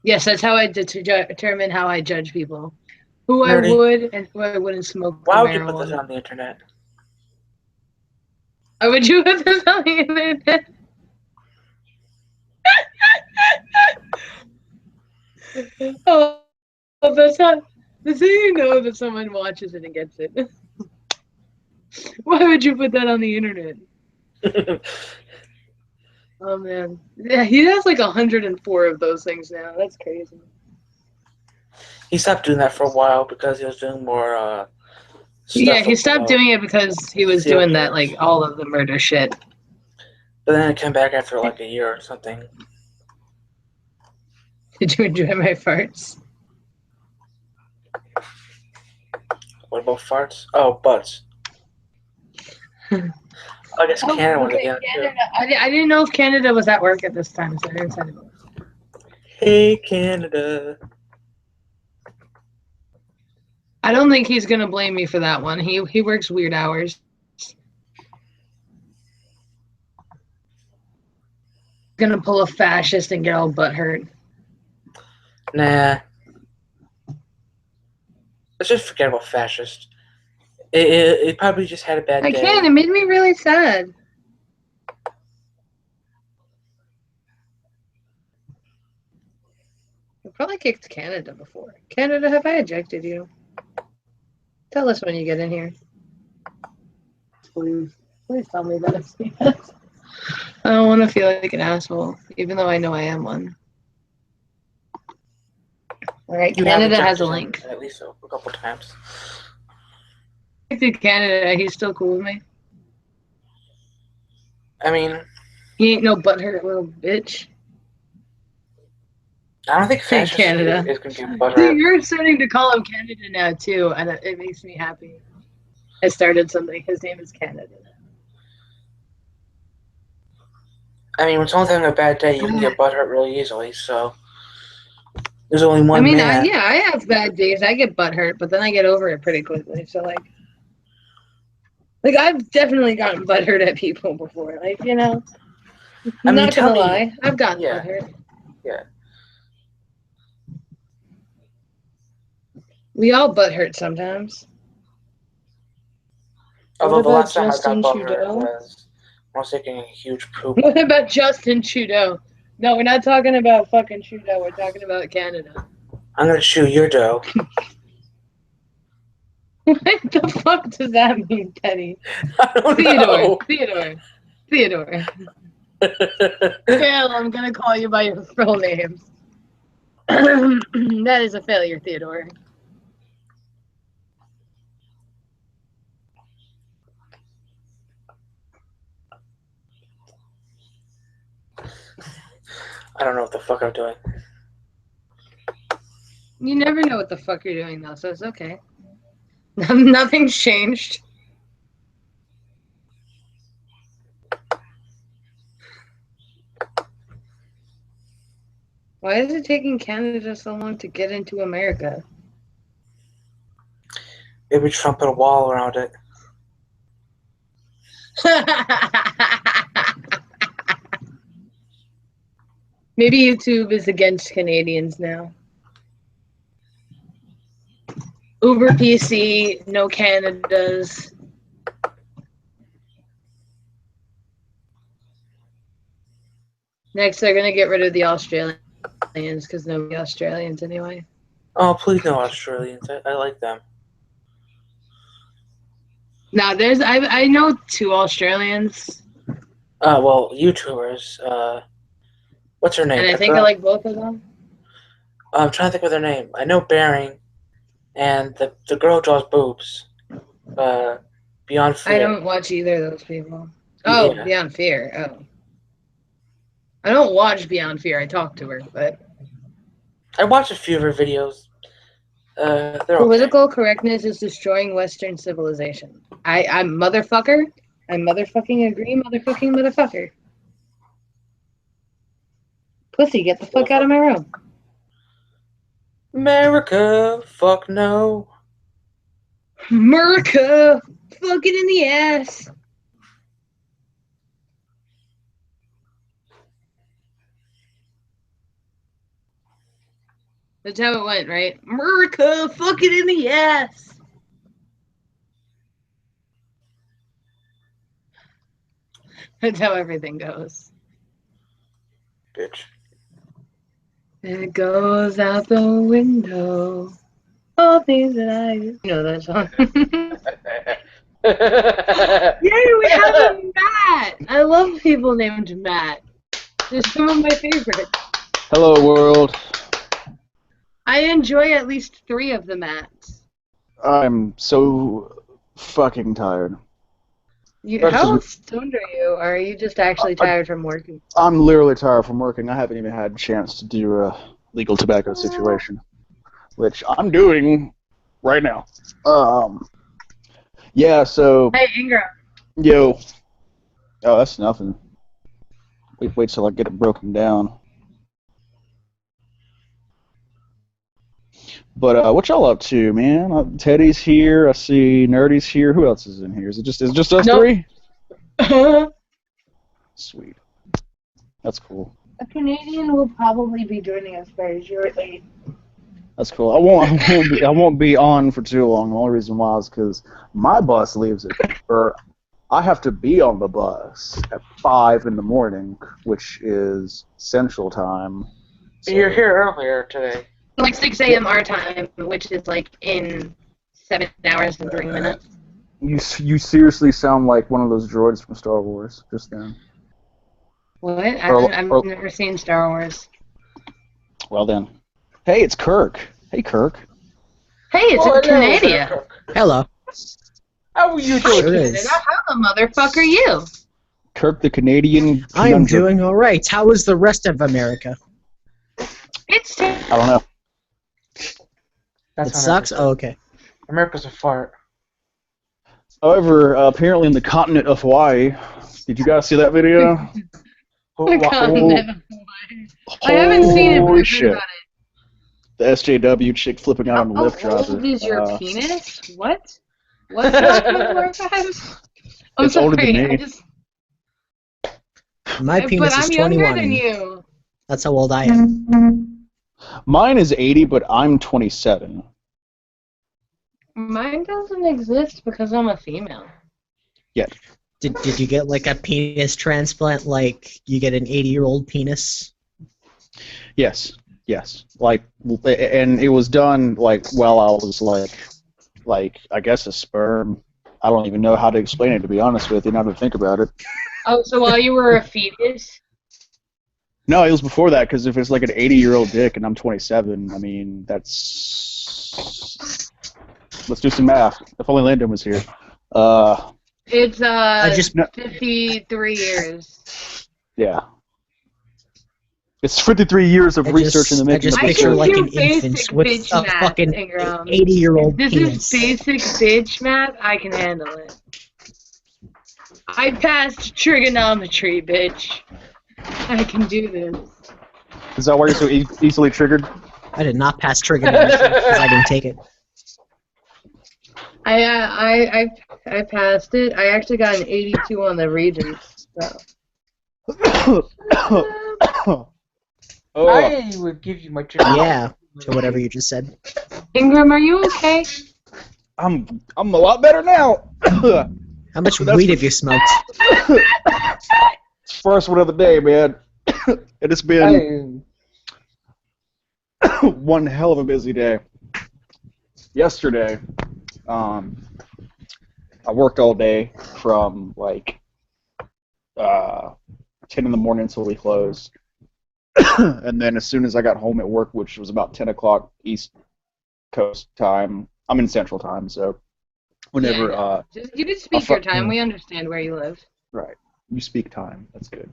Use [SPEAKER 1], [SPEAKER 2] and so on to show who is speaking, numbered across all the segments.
[SPEAKER 1] Yes, that's how I determine how I judge people. Who I
[SPEAKER 2] Nerdy.
[SPEAKER 1] would and who I wouldn't smoke the
[SPEAKER 2] Why would you put this
[SPEAKER 1] marijuana.
[SPEAKER 2] on the internet?
[SPEAKER 1] Why would you put this on the internet? Oh, that's not. That's how you know that someone watches it and gets it. Why would you put that on the internet? Oh man, yeah, he has like 104 of those things now. That's crazy.
[SPEAKER 2] He stopped doing that for a while because he was doing more
[SPEAKER 1] Yeah,
[SPEAKER 2] stuff
[SPEAKER 1] he stopped
[SPEAKER 2] about
[SPEAKER 1] doing it because he was
[SPEAKER 2] serial
[SPEAKER 1] doing that like
[SPEAKER 2] killers.
[SPEAKER 1] all of the murder shit.
[SPEAKER 2] But then it came back after like a year or something.
[SPEAKER 1] Did you enjoy my farts?
[SPEAKER 2] What about farts? Oh, butts. I guess
[SPEAKER 1] Oh,
[SPEAKER 2] Canada went
[SPEAKER 1] okay,
[SPEAKER 2] again too.
[SPEAKER 1] Canada. I didn't know if Canada was at work at this time, so I didn't send it.
[SPEAKER 2] Hey, Canada.
[SPEAKER 1] I don't think he's gonna blame me for that one. He works weird hours. Gonna pull a fascist and get all butt hurt.
[SPEAKER 2] Nah, let's just forget about fascist. It probably just had a bad
[SPEAKER 1] I can't. It
[SPEAKER 2] day.
[SPEAKER 1] made me really sad. I probably kicked Canada before. Canada, have I ejected you? Tell us when you get in here. Please. Please tell me that. I don't want to feel like an asshole, even though I know I am one. All right,
[SPEAKER 2] You have
[SPEAKER 1] Canada has a
[SPEAKER 2] ejected him
[SPEAKER 1] link.
[SPEAKER 2] at least a couple times.
[SPEAKER 1] To Canada, he's still cool with me.
[SPEAKER 2] I mean,
[SPEAKER 1] He ain't no butthurt little bitch.
[SPEAKER 2] I don't think
[SPEAKER 1] Hey,
[SPEAKER 2] fascist
[SPEAKER 1] Canada.
[SPEAKER 2] is going to get
[SPEAKER 1] See,
[SPEAKER 2] butthurt.
[SPEAKER 1] you're starting to call him Canada now too, and it makes me happy. I started something. His name is Canada.
[SPEAKER 2] I mean, when someone's having a bad day, you can get butthurt really easily. So there's only
[SPEAKER 1] I
[SPEAKER 2] one
[SPEAKER 1] mean,
[SPEAKER 2] man.
[SPEAKER 1] yeah, I have bad days. I get butthurt, but then I get over it pretty quickly. So like I've definitely gotten butthurt at people before. Like
[SPEAKER 2] I
[SPEAKER 1] I'm
[SPEAKER 2] mean,
[SPEAKER 1] not
[SPEAKER 2] tell
[SPEAKER 1] gonna
[SPEAKER 2] me,
[SPEAKER 1] lie, I've gotten
[SPEAKER 2] yeah,
[SPEAKER 1] butthurt.
[SPEAKER 2] yeah.
[SPEAKER 1] We all butthurt sometimes. What
[SPEAKER 2] Although the
[SPEAKER 1] about
[SPEAKER 2] last time I
[SPEAKER 1] Justin
[SPEAKER 2] got butthurt
[SPEAKER 1] Trudeau?
[SPEAKER 2] was when I was taking a huge poop.
[SPEAKER 1] What about Justin Trudeau? No, we're not talking about fucking Trudeau. We're talking about Canada.
[SPEAKER 2] I'm gonna chew your dough.
[SPEAKER 1] What the fuck does that mean, Teddy?
[SPEAKER 2] I don't
[SPEAKER 1] Theodore,
[SPEAKER 2] know.
[SPEAKER 1] Theodore, Theodore. Fail, I'm gonna call you by your full names. That is a failure, Theodore.
[SPEAKER 2] I don't know what the fuck I'm doing.
[SPEAKER 1] You never know what the fuck you're doing, though, so it's okay. Nothing's changed. Why is it taking Canada so long to get into America?
[SPEAKER 2] Maybe Trump put a wall around it.
[SPEAKER 1] Maybe YouTube is against Canadians now. Uber PC, no Canadas. Next, they're gonna get rid of the Australians because nobody Australians anyway.
[SPEAKER 2] Oh, please no Australians. I like them.
[SPEAKER 1] Now, I know two Australians,
[SPEAKER 2] Well, YouTubers. What's her name?
[SPEAKER 1] and I
[SPEAKER 2] That
[SPEAKER 1] think I
[SPEAKER 2] girl?
[SPEAKER 1] like both of them.
[SPEAKER 2] I'm trying to think of their name. I know Bearing and the girl who draws boobs. Uh, Beyond
[SPEAKER 1] I
[SPEAKER 2] Fear.
[SPEAKER 1] don't watch either of those people. Oh,
[SPEAKER 2] Yeah,
[SPEAKER 1] Beyond Fear. Oh, I don't watch Beyond Fear. I talk to her, but
[SPEAKER 2] I watched a few of her videos. They're okay.
[SPEAKER 1] political correctness is destroying Western civilization. I'm motherfucker. I motherfucking agree, motherfucking motherfucker. Pussy, get the fuck out of my
[SPEAKER 2] Motherfucker.
[SPEAKER 1] room.
[SPEAKER 2] America, fuck no.
[SPEAKER 1] America, fucking in the ass. That's how it went, right? America, fuck it in the ass. That's how everything goes.
[SPEAKER 2] Bitch.
[SPEAKER 1] It goes out the window. All things that I you know that song. Yay, we have a Matt. I love people named Matt. They're some of my favorites.
[SPEAKER 3] Hello, world.
[SPEAKER 1] I enjoy at least 3 of the Matts.
[SPEAKER 3] I'm so fucking tired.
[SPEAKER 1] How stoned are you? Or are you just actually tired from working?
[SPEAKER 3] I'm literally tired from working. I haven't even had a chance to do a legal tobacco situation, which I'm doing right now. Yeah, so...
[SPEAKER 1] Hey, Ingram.
[SPEAKER 3] Yo. Oh, that's nothing. Wait till I get it broken down. But what y'all up to, man? Teddy's here. I see Nerdy's here. Who else is in here? Is it just us
[SPEAKER 1] Nope.
[SPEAKER 3] 3? Sweet. That's cool.
[SPEAKER 1] A Canadian will probably be joining us very shortly.
[SPEAKER 3] That's cool. I won't be on for too long. The only reason why is because my bus leaves or I have to be on the bus at 5 in the morning, which is Central Time.
[SPEAKER 2] So you're here earlier today.
[SPEAKER 1] Like 6 a.m. our time, which is like in 7 hours and 3 minutes.
[SPEAKER 3] You seriously sound like one of those droids from Star Wars just then.
[SPEAKER 1] What? I've never seen Star Wars.
[SPEAKER 3] Well then. Hey, it's Kirk. Hey, Kirk.
[SPEAKER 1] Hey, it's a Canadian.
[SPEAKER 4] Hello.
[SPEAKER 2] How are you doing?
[SPEAKER 1] Canada? How the motherfucker are you?
[SPEAKER 3] Kirk the Canadian.
[SPEAKER 4] I am doing all right. How is the rest of America?
[SPEAKER 1] It's
[SPEAKER 3] I don't know.
[SPEAKER 4] It sucks? Oh, okay.
[SPEAKER 2] America's a fart.
[SPEAKER 3] However, apparently in the continent of Hawaii, did you guys see that video?
[SPEAKER 1] The continent of Hawaii. I haven't seen it, but I've heard about it.
[SPEAKER 3] The SJW chick flipping out on the Lyft driver.
[SPEAKER 1] How old is your penis? What? What's that? I'm
[SPEAKER 3] it's
[SPEAKER 1] sorry,
[SPEAKER 3] older than me.
[SPEAKER 4] My penis is 21.
[SPEAKER 1] But I'm younger than you.
[SPEAKER 4] That's how old I am.
[SPEAKER 3] Mine is 80, but I'm 27.
[SPEAKER 1] Mine doesn't exist because I'm a female.
[SPEAKER 3] Yeah.
[SPEAKER 4] Did you get like a penis transplant, like you get an 80-year-old penis?
[SPEAKER 3] Yes. Like, and it was done like while I was like I guess a sperm. I don't even know how to explain it, to be honest with you. Now to think about it.
[SPEAKER 1] Oh, so while you were a fetus?
[SPEAKER 3] No, it was before that. Because if it's like an 80-year-old dick and I'm 27, I mean that's. Let's do some math. If only Landon was here.
[SPEAKER 1] It's 53 years.
[SPEAKER 3] Yeah. It's 53 years of research in the making.
[SPEAKER 4] I just picture like an infant with a fucking 80-year-old penis.
[SPEAKER 1] This is basic bitch math. I can handle it. I passed trigonometry, bitch. I can do this.
[SPEAKER 3] Is that why you're so easily triggered?
[SPEAKER 4] I did not pass trigonometry because I didn't take it.
[SPEAKER 1] I passed it. I actually got an 82 on the Regents. So.
[SPEAKER 2] I would give you my trigonometry.
[SPEAKER 4] Yeah, to whatever you just said.
[SPEAKER 1] Ingram, are you okay?
[SPEAKER 3] I'm a lot better now.
[SPEAKER 4] How much weed have you smoked?
[SPEAKER 3] First one of the day, man. It has been one hell of a busy day. Yesterday, I worked all day from like 10 in the morning until we closed. And then as soon as I got home at work, which was about 10 o'clock East Coast time, I'm in Central time, so whenever...
[SPEAKER 1] you can speak your time. We understand where you live.
[SPEAKER 3] Right. You speak time. That's good.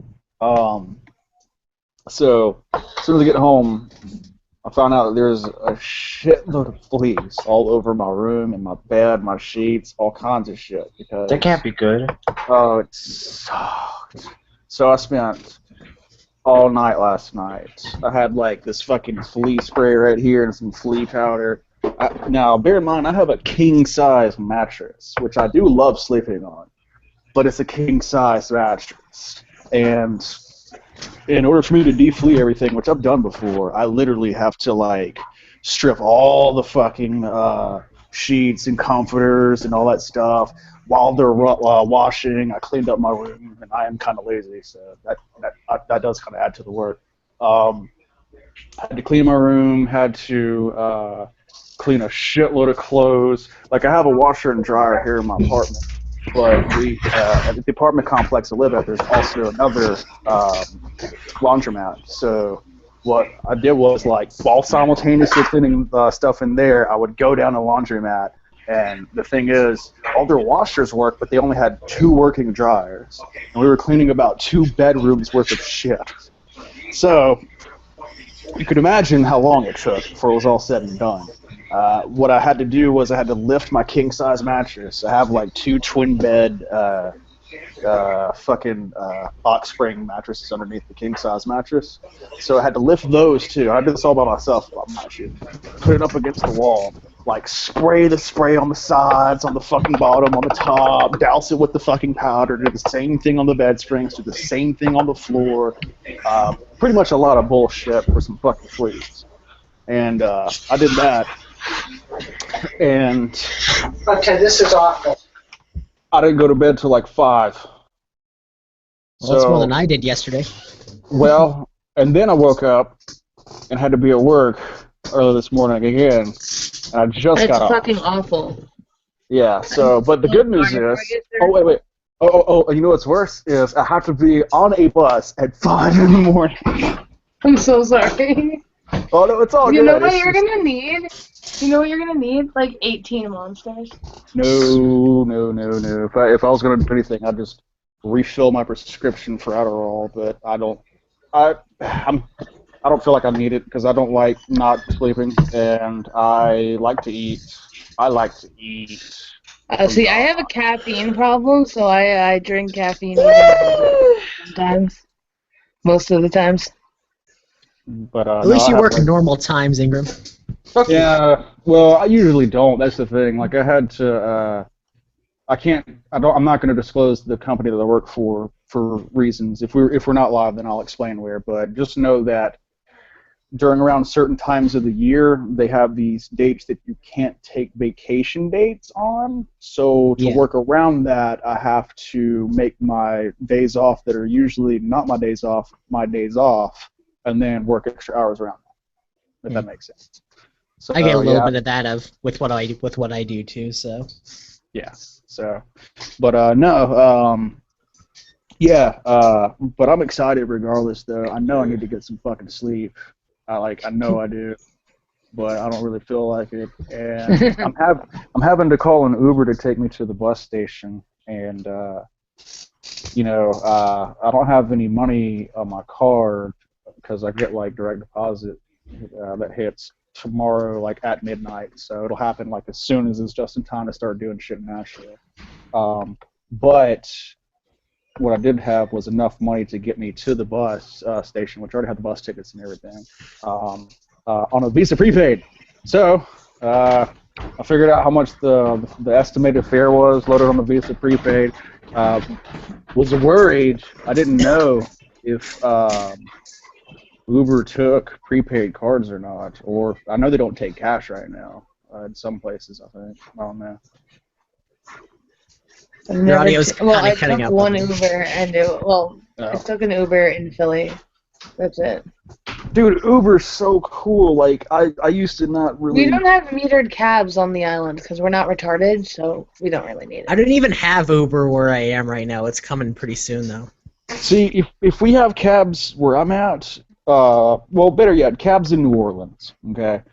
[SPEAKER 3] So as soon as I get home, I found out that there's a shitload of fleas all over my room and my bed, my sheets, all kinds of shit. Because
[SPEAKER 2] that can't be good.
[SPEAKER 3] Oh, it sucked. So I spent all night last night. I had like this fucking flea spray right here and some flea powder. Now, bear in mind, I have a king-size mattress, which I do love sleeping on, but it's a king-size mattress. And in order for me to deflea everything, which I've done before, I literally have to like strip all the fucking sheets and comforters and all that stuff. While they're washing, I cleaned up my room, and I am kind of lazy, so that does kind of add to the work. Had to clean my room, had to clean a shitload of clothes. Like, I have a washer and dryer here in my apartment, but at the apartment complex I live at, there's also another laundromat. So what I did was, like, while simultaneously cleaning stuff in there, I would go down the laundromat, and the thing is, all their washers worked, but they only had 2 working dryers, and we were cleaning about 2 bedrooms worth of shit. So you could imagine how long it took before it was all said and done. What I had to do was I had to lift my king-size mattress. I have like 2 twin-bed box spring mattresses underneath the king-size mattress. So I had to lift those too. I did this all by myself. Put it up against the wall. Like, spray the spray on the sides, on the fucking bottom, on the top, douse it with the fucking powder, do the same thing on the bed springs, do the same thing on the floor. Pretty much a lot of bullshit for some fucking fleas. And I did that. And
[SPEAKER 5] Okay, this is awful.
[SPEAKER 3] I didn't go to bed till like 5.
[SPEAKER 4] Well, that's more than I did yesterday.
[SPEAKER 3] Well, and then I woke up and had to be at work early this morning again, and I just got off.
[SPEAKER 1] It's fucking awful.
[SPEAKER 3] Yeah, so, but the good news is... Oh, wait. Oh, you know what's worse is I have to be on a bus at 5 in the morning.
[SPEAKER 1] I'm so sorry.
[SPEAKER 3] Oh, no, it's all good.
[SPEAKER 1] You know what you're gonna need? You know what you're gonna need? Like 18 monsters.
[SPEAKER 3] No. If I was gonna do anything, I'd just refill my prescription for Adderall, but I don't feel like I need it because I don't like not sleeping, and I like to eat.
[SPEAKER 1] See, I have a caffeine problem, so I drink caffeine sometimes. Most of the times.
[SPEAKER 3] But
[SPEAKER 4] at least you work normal times, Ingram.
[SPEAKER 3] Yeah, well, I usually don't. That's the thing. Like, I had to. I'm not going to disclose the company that I work for reasons. If we're not live, then I'll explain where. But just know that during around certain times of the year, they have these dates that you can't take vacation dates on. So to work around that, I have to make my days off that are usually not my days off, and then work extra hours around that. If that makes sense. So,
[SPEAKER 4] I get a little bit of that with what I do too. So.
[SPEAKER 3] Yeah. So, but but I'm excited regardless. Though I know I need to get some fucking sleep. I know I do, but I don't really feel like it. And I'm having to call an Uber to take me to the bus station, and I don't have any money on my card because I get like direct deposit that hits tomorrow, like at midnight. So it'll happen like as soon as it's just in time to start doing shit in Nashville. But what I did have was enough money to get me to the bus station, which I already had the bus tickets and everything, on a Visa prepaid. So I figured out how much the estimated fare was, loaded on the Visa prepaid. Was worried. I didn't know if Uber took prepaid cards or not, or I know they don't take cash right now in some places. I think I don't know.
[SPEAKER 4] Your audio's kind of
[SPEAKER 1] I
[SPEAKER 4] cutting
[SPEAKER 1] took
[SPEAKER 4] out.
[SPEAKER 1] one Uber and I took an Uber in Philly. That's it.
[SPEAKER 3] Dude, Uber's so cool. Like I used to not really.
[SPEAKER 1] We don't have metered cabs on the island because we're not retarded, so we don't really need it.
[SPEAKER 4] I don't even have Uber where I am right now. It's coming pretty soon though.
[SPEAKER 3] See, if we have cabs where I'm at, well, better yet, cabs in New Orleans. Okay.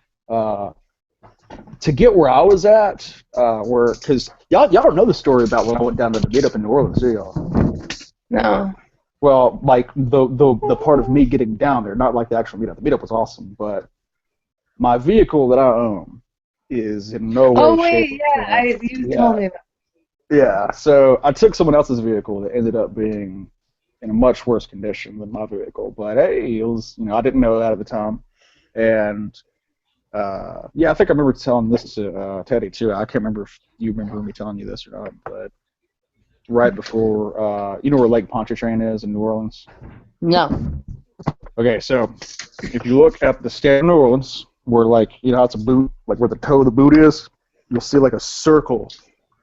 [SPEAKER 3] To get where I was at, because y'all don't know the story about when I went down to the meetup in New Orleans, do y'all?
[SPEAKER 1] No.
[SPEAKER 3] Well, like the part of me getting down there, not like the actual meetup. The meetup was awesome, but my vehicle that I own is in no way.
[SPEAKER 1] Oh wait,
[SPEAKER 3] shape,
[SPEAKER 1] yeah, you told me that.
[SPEAKER 3] Yeah, so I took someone else's vehicle that ended up being in a much worse condition than my vehicle. But hey, it was, I didn't know that at the time, and. I think I remember telling this to Teddy too. I can't remember if you remember me telling you this or not, but right before, you know where Lake Pontchartrain is in New Orleans?
[SPEAKER 1] No.
[SPEAKER 3] Okay, so if you look at the state of New Orleans, where like how it's a boot, like where the toe of the boot is. You'll see like a circle.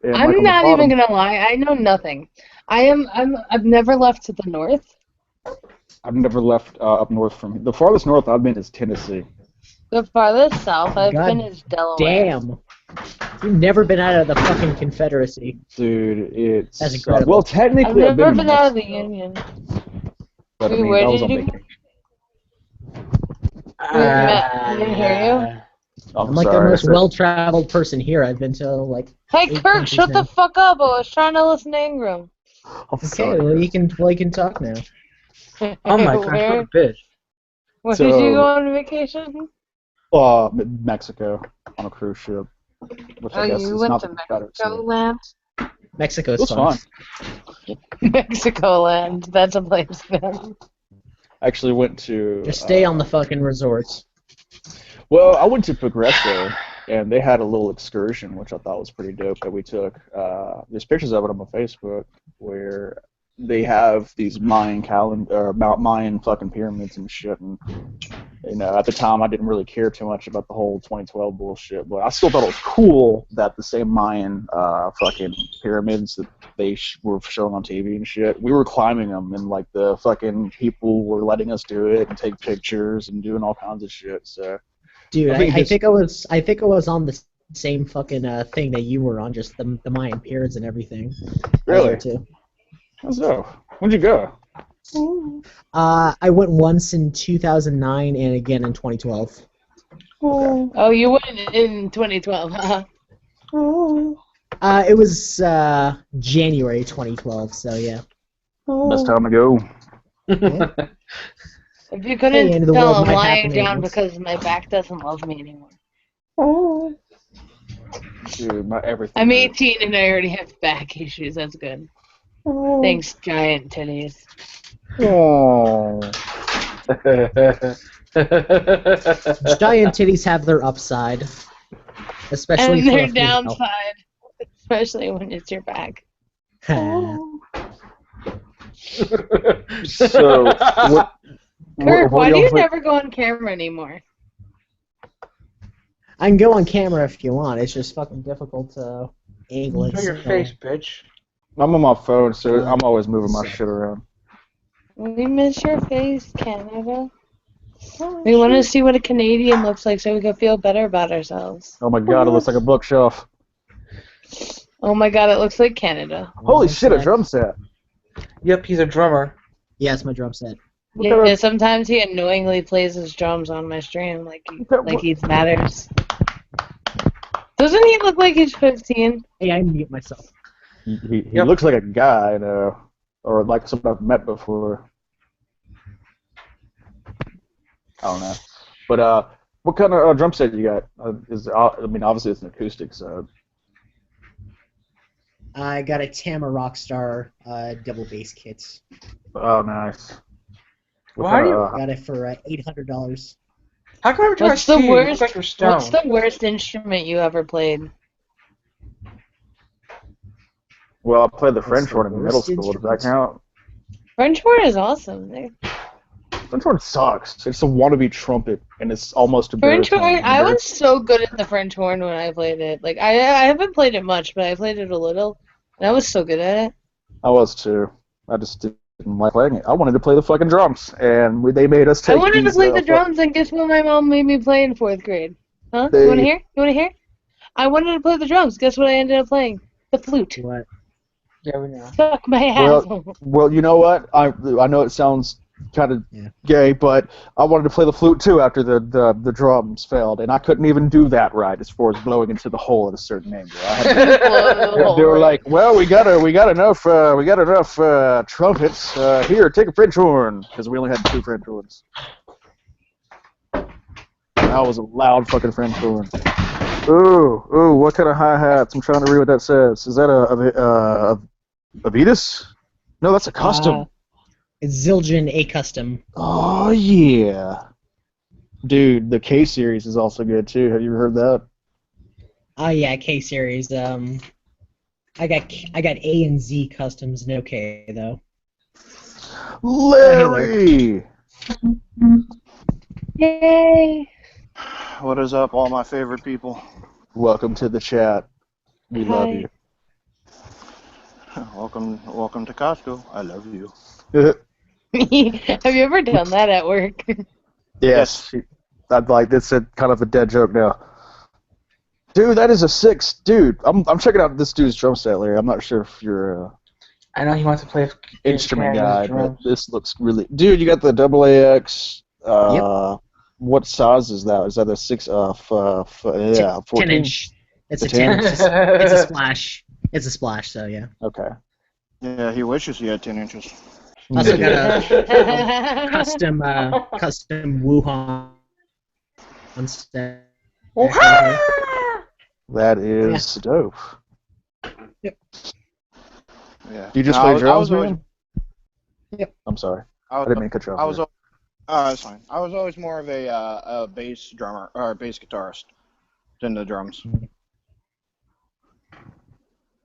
[SPEAKER 3] And, like,
[SPEAKER 1] I'm
[SPEAKER 3] on
[SPEAKER 1] not
[SPEAKER 3] the bottom,
[SPEAKER 1] even gonna lie. I know nothing. I've never left to the north.
[SPEAKER 3] I've never left up north from the farthest north I've been is Tennessee.
[SPEAKER 1] The farthest south I've
[SPEAKER 4] God
[SPEAKER 1] been is Delaware.
[SPEAKER 4] Damn. You've never been out of the fucking Confederacy.
[SPEAKER 3] Dude, it's
[SPEAKER 4] That's incredible.
[SPEAKER 3] well
[SPEAKER 1] I've
[SPEAKER 3] technically I've
[SPEAKER 1] never
[SPEAKER 3] been
[SPEAKER 1] been out of the
[SPEAKER 3] Mexico,
[SPEAKER 1] Union.
[SPEAKER 3] but I
[SPEAKER 1] Wait,
[SPEAKER 3] mean
[SPEAKER 1] where
[SPEAKER 3] that was
[SPEAKER 1] did
[SPEAKER 3] on
[SPEAKER 1] you?
[SPEAKER 3] vacation.
[SPEAKER 1] I didn't hear you.
[SPEAKER 3] Oh,
[SPEAKER 4] I'm like
[SPEAKER 3] sorry,
[SPEAKER 4] the
[SPEAKER 3] I
[SPEAKER 4] most
[SPEAKER 3] said-
[SPEAKER 4] well-traveled person here. I've been to like.
[SPEAKER 1] Hey,
[SPEAKER 4] 8
[SPEAKER 1] Kirk,
[SPEAKER 4] countries
[SPEAKER 1] shut
[SPEAKER 4] now.
[SPEAKER 1] the fuck up! I was trying to listen to Ingram.
[SPEAKER 3] I'm
[SPEAKER 4] Okay,
[SPEAKER 3] sorry.
[SPEAKER 4] well you can talk now.
[SPEAKER 2] Oh my gosh, what
[SPEAKER 1] Where,
[SPEAKER 2] a bitch.
[SPEAKER 1] where did you
[SPEAKER 3] So-
[SPEAKER 1] go on vacation?
[SPEAKER 3] Mexico on a cruise ship, which
[SPEAKER 1] Oh,
[SPEAKER 3] I guess
[SPEAKER 1] you
[SPEAKER 3] is
[SPEAKER 1] went
[SPEAKER 3] not
[SPEAKER 1] to
[SPEAKER 3] the Confederacy.
[SPEAKER 1] Mexico land?
[SPEAKER 4] Mexico's
[SPEAKER 3] It was
[SPEAKER 4] fun.
[SPEAKER 3] fun.
[SPEAKER 1] Mexico land. That's a place then.
[SPEAKER 3] I actually went to.
[SPEAKER 4] Just stay on the fucking resorts.
[SPEAKER 3] Well, I went to Progresso, and they had a little excursion, which I thought was pretty dope that we took. There's pictures of it on my Facebook where they have these Mayan Mayan fucking pyramids and shit. And at the time, I didn't really care too much about the whole 2012 bullshit, but I still thought it was cool that the same Mayan fucking pyramids that they were showing on TV and shit, we were climbing them, and like the fucking people were letting us do it and take pictures and doing all kinds of shit. So.
[SPEAKER 4] Dude,
[SPEAKER 3] I think
[SPEAKER 4] I think I was on the same fucking thing that you were on, just the Mayan pyramids and everything.
[SPEAKER 3] Really?
[SPEAKER 4] Too.
[SPEAKER 3] How's that? When'd you go?
[SPEAKER 4] I went once in 2009 and again in 2012.
[SPEAKER 3] Okay.
[SPEAKER 1] Oh, you went in 2012, huh?
[SPEAKER 4] It was January 2012, so yeah.
[SPEAKER 3] Best time to go.
[SPEAKER 1] If you couldn't
[SPEAKER 4] Hey, end of the
[SPEAKER 1] tell,
[SPEAKER 4] world
[SPEAKER 1] I'm
[SPEAKER 4] might
[SPEAKER 1] lying
[SPEAKER 4] happen
[SPEAKER 1] down
[SPEAKER 4] once.
[SPEAKER 1] because my back doesn't love me anymore.
[SPEAKER 3] Dude, my everything.
[SPEAKER 1] I'm
[SPEAKER 3] hurts.
[SPEAKER 1] 18 and I already have back issues. That's good. Thanks, giant titties.
[SPEAKER 3] Oh.
[SPEAKER 4] Giant titties have their upside, especially
[SPEAKER 1] And
[SPEAKER 4] for
[SPEAKER 1] their
[SPEAKER 4] a female.
[SPEAKER 1] downside, especially when it's your back.
[SPEAKER 3] So, what?
[SPEAKER 1] Kirk, why do
[SPEAKER 3] y'all
[SPEAKER 1] you
[SPEAKER 3] play-
[SPEAKER 1] never go on camera anymore?
[SPEAKER 4] I can go on camera if you want. It's just fucking difficult to angle it.
[SPEAKER 2] Show your
[SPEAKER 4] so-
[SPEAKER 2] face, bitch.
[SPEAKER 3] I'm on my phone, so I'm always moving my shit around.
[SPEAKER 1] We miss your face, Canada. We want to see what a Canadian looks like so we can feel better about ourselves.
[SPEAKER 3] Oh my god, it looks like a bookshelf.
[SPEAKER 1] Oh my god, it looks like Canada.
[SPEAKER 3] Holy
[SPEAKER 4] One
[SPEAKER 3] shit, a
[SPEAKER 4] sec.
[SPEAKER 3] drum set.
[SPEAKER 2] Yep, he's a drummer.
[SPEAKER 4] Yeah, it's my drum set.
[SPEAKER 3] What
[SPEAKER 1] Yeah,
[SPEAKER 3] kind of-
[SPEAKER 1] sometimes he annoyingly plays his drums on my stream like he matters. Doesn't he look like he's 15?
[SPEAKER 4] Hey, I mute myself.
[SPEAKER 3] He
[SPEAKER 2] Yep.
[SPEAKER 3] looks like a guy, or like someone I've met before. I don't know. But what kind of drum set you got? I mean, obviously it's an acoustic, so.
[SPEAKER 4] I got a Tama Rockstar double bass kit.
[SPEAKER 3] Oh, nice.
[SPEAKER 2] Why do you-
[SPEAKER 4] Got it for $800.
[SPEAKER 2] How come every time
[SPEAKER 1] What's
[SPEAKER 2] I
[SPEAKER 1] the
[SPEAKER 2] see you, you look
[SPEAKER 1] worst?
[SPEAKER 2] like you're stoned?
[SPEAKER 1] What's the worst instrument you ever played?
[SPEAKER 3] Well, I played the
[SPEAKER 4] What's
[SPEAKER 3] French
[SPEAKER 4] the
[SPEAKER 3] horn in middle
[SPEAKER 4] worst
[SPEAKER 3] school. Does that
[SPEAKER 4] instrument?
[SPEAKER 3] count?
[SPEAKER 1] French horn is awesome.
[SPEAKER 3] French horn sucks. It's a wannabe trumpet, and it's almost a
[SPEAKER 1] French
[SPEAKER 3] baritone.
[SPEAKER 1] horn. I was so good at the French horn when I played it. Like I haven't played it much, but I played it a little, and I was so good at it.
[SPEAKER 3] I was too. I just didn't like playing it. I wanted to play the fucking drums, and they made us take
[SPEAKER 1] I wanted to
[SPEAKER 3] these,
[SPEAKER 1] play the drums, and guess what my mom made me play in 4th grade? Huh?
[SPEAKER 3] They-
[SPEAKER 1] You want to hear? You want to hear? I wanted to play the drums. Guess what I ended up playing? The flute.
[SPEAKER 4] What?
[SPEAKER 2] Yeah, we know.
[SPEAKER 1] Suck my ass.
[SPEAKER 3] Well, you know what? I know it sounds kind of gay, but I wanted to play the flute too after the drums failed, and I couldn't even do that right as far as blowing into the hole at a certain angle. I had to- they were like, "Well, we got enough trumpets. Here, take a French horn," because we only had 2 French horns. That was a loud fucking French horn. Ooh, what kind of hi-hats? I'm trying to read what that says. Is that a Avitas? No, that's a custom.
[SPEAKER 4] It's Zildjian A Custom.
[SPEAKER 3] Oh, yeah. Dude, the K series is also good, too. Have you ever heard that?
[SPEAKER 4] Oh yeah, K series. I got A and Z customs, no K though.
[SPEAKER 3] Larry!
[SPEAKER 1] Yay!
[SPEAKER 6] What is up, all my favorite people?
[SPEAKER 3] Welcome to the chat. We love
[SPEAKER 1] Hi.
[SPEAKER 6] Welcome to Costco. I love you.
[SPEAKER 3] you.
[SPEAKER 1] Have you ever done that at work?
[SPEAKER 3] Yes. I'd like it's a kind of a dead joke now. Dude, that is a 6. Dude, I'm checking out this dude's drum set, Larry. I'm not sure if you're an
[SPEAKER 2] I know he wants to play
[SPEAKER 3] instrument guy, but
[SPEAKER 2] drums.
[SPEAKER 3] this looks really. Dude, you got the AAX. What size is that? Is that a 6? Yeah, 14.
[SPEAKER 4] 10-inch. It's a
[SPEAKER 3] 10.
[SPEAKER 4] 10. It's a splash. It's a splash, so yeah.
[SPEAKER 3] Okay.
[SPEAKER 6] Yeah, he wishes he had 10 inches.
[SPEAKER 4] Also got a custom Wuhan set.
[SPEAKER 3] That is dope.
[SPEAKER 4] Yep.
[SPEAKER 6] Yeah.
[SPEAKER 3] Do you just
[SPEAKER 6] No,
[SPEAKER 3] play
[SPEAKER 6] I
[SPEAKER 3] drums,
[SPEAKER 6] was always,
[SPEAKER 3] man?
[SPEAKER 4] Yep.
[SPEAKER 3] I'm sorry.
[SPEAKER 6] I
[SPEAKER 3] I didn't mean to cut you off.
[SPEAKER 6] It's fine. I was always more of a bass drummer or bass guitarist than the drums.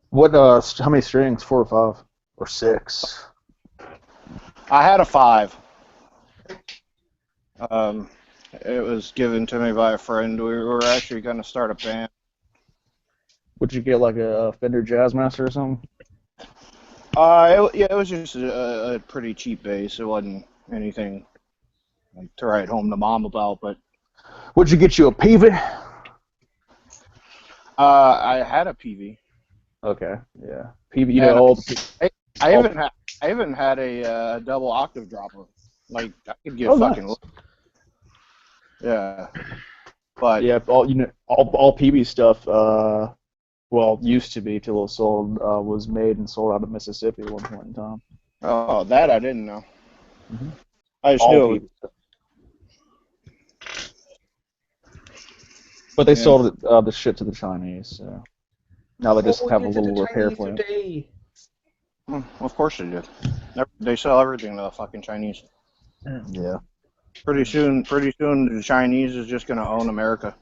[SPEAKER 3] What? How many strings? 4 or 5 or 6?
[SPEAKER 6] I had a 5. It was given to me by a friend. We were actually going to start a band.
[SPEAKER 3] Would you get like a Fender Jazzmaster or something?
[SPEAKER 6] It was just a pretty cheap bass. It wasn't anything like to write home to mom about, but
[SPEAKER 3] Would you get you a Peavey?
[SPEAKER 6] I had a PV.
[SPEAKER 3] Okay, yeah. Peavey, you know, all the
[SPEAKER 6] I even had a double octave dropper. Like I could get fucking.
[SPEAKER 3] Nice.
[SPEAKER 6] Yeah, but
[SPEAKER 3] Yeah, all Peavey stuff. Well, used to be till it was sold. Was made and sold out of Mississippi at one point in time.
[SPEAKER 6] oh, that I didn't know.
[SPEAKER 3] Mhm.
[SPEAKER 6] I just
[SPEAKER 3] All
[SPEAKER 6] knew.
[SPEAKER 3] Peavey stuff. But they sold the shit to the Chinese. So now they just have a little repair plant.
[SPEAKER 6] Of course they did. They sell everything to the fucking Chinese.
[SPEAKER 3] Yeah.
[SPEAKER 6] Pretty soon, the Chinese is just gonna own America.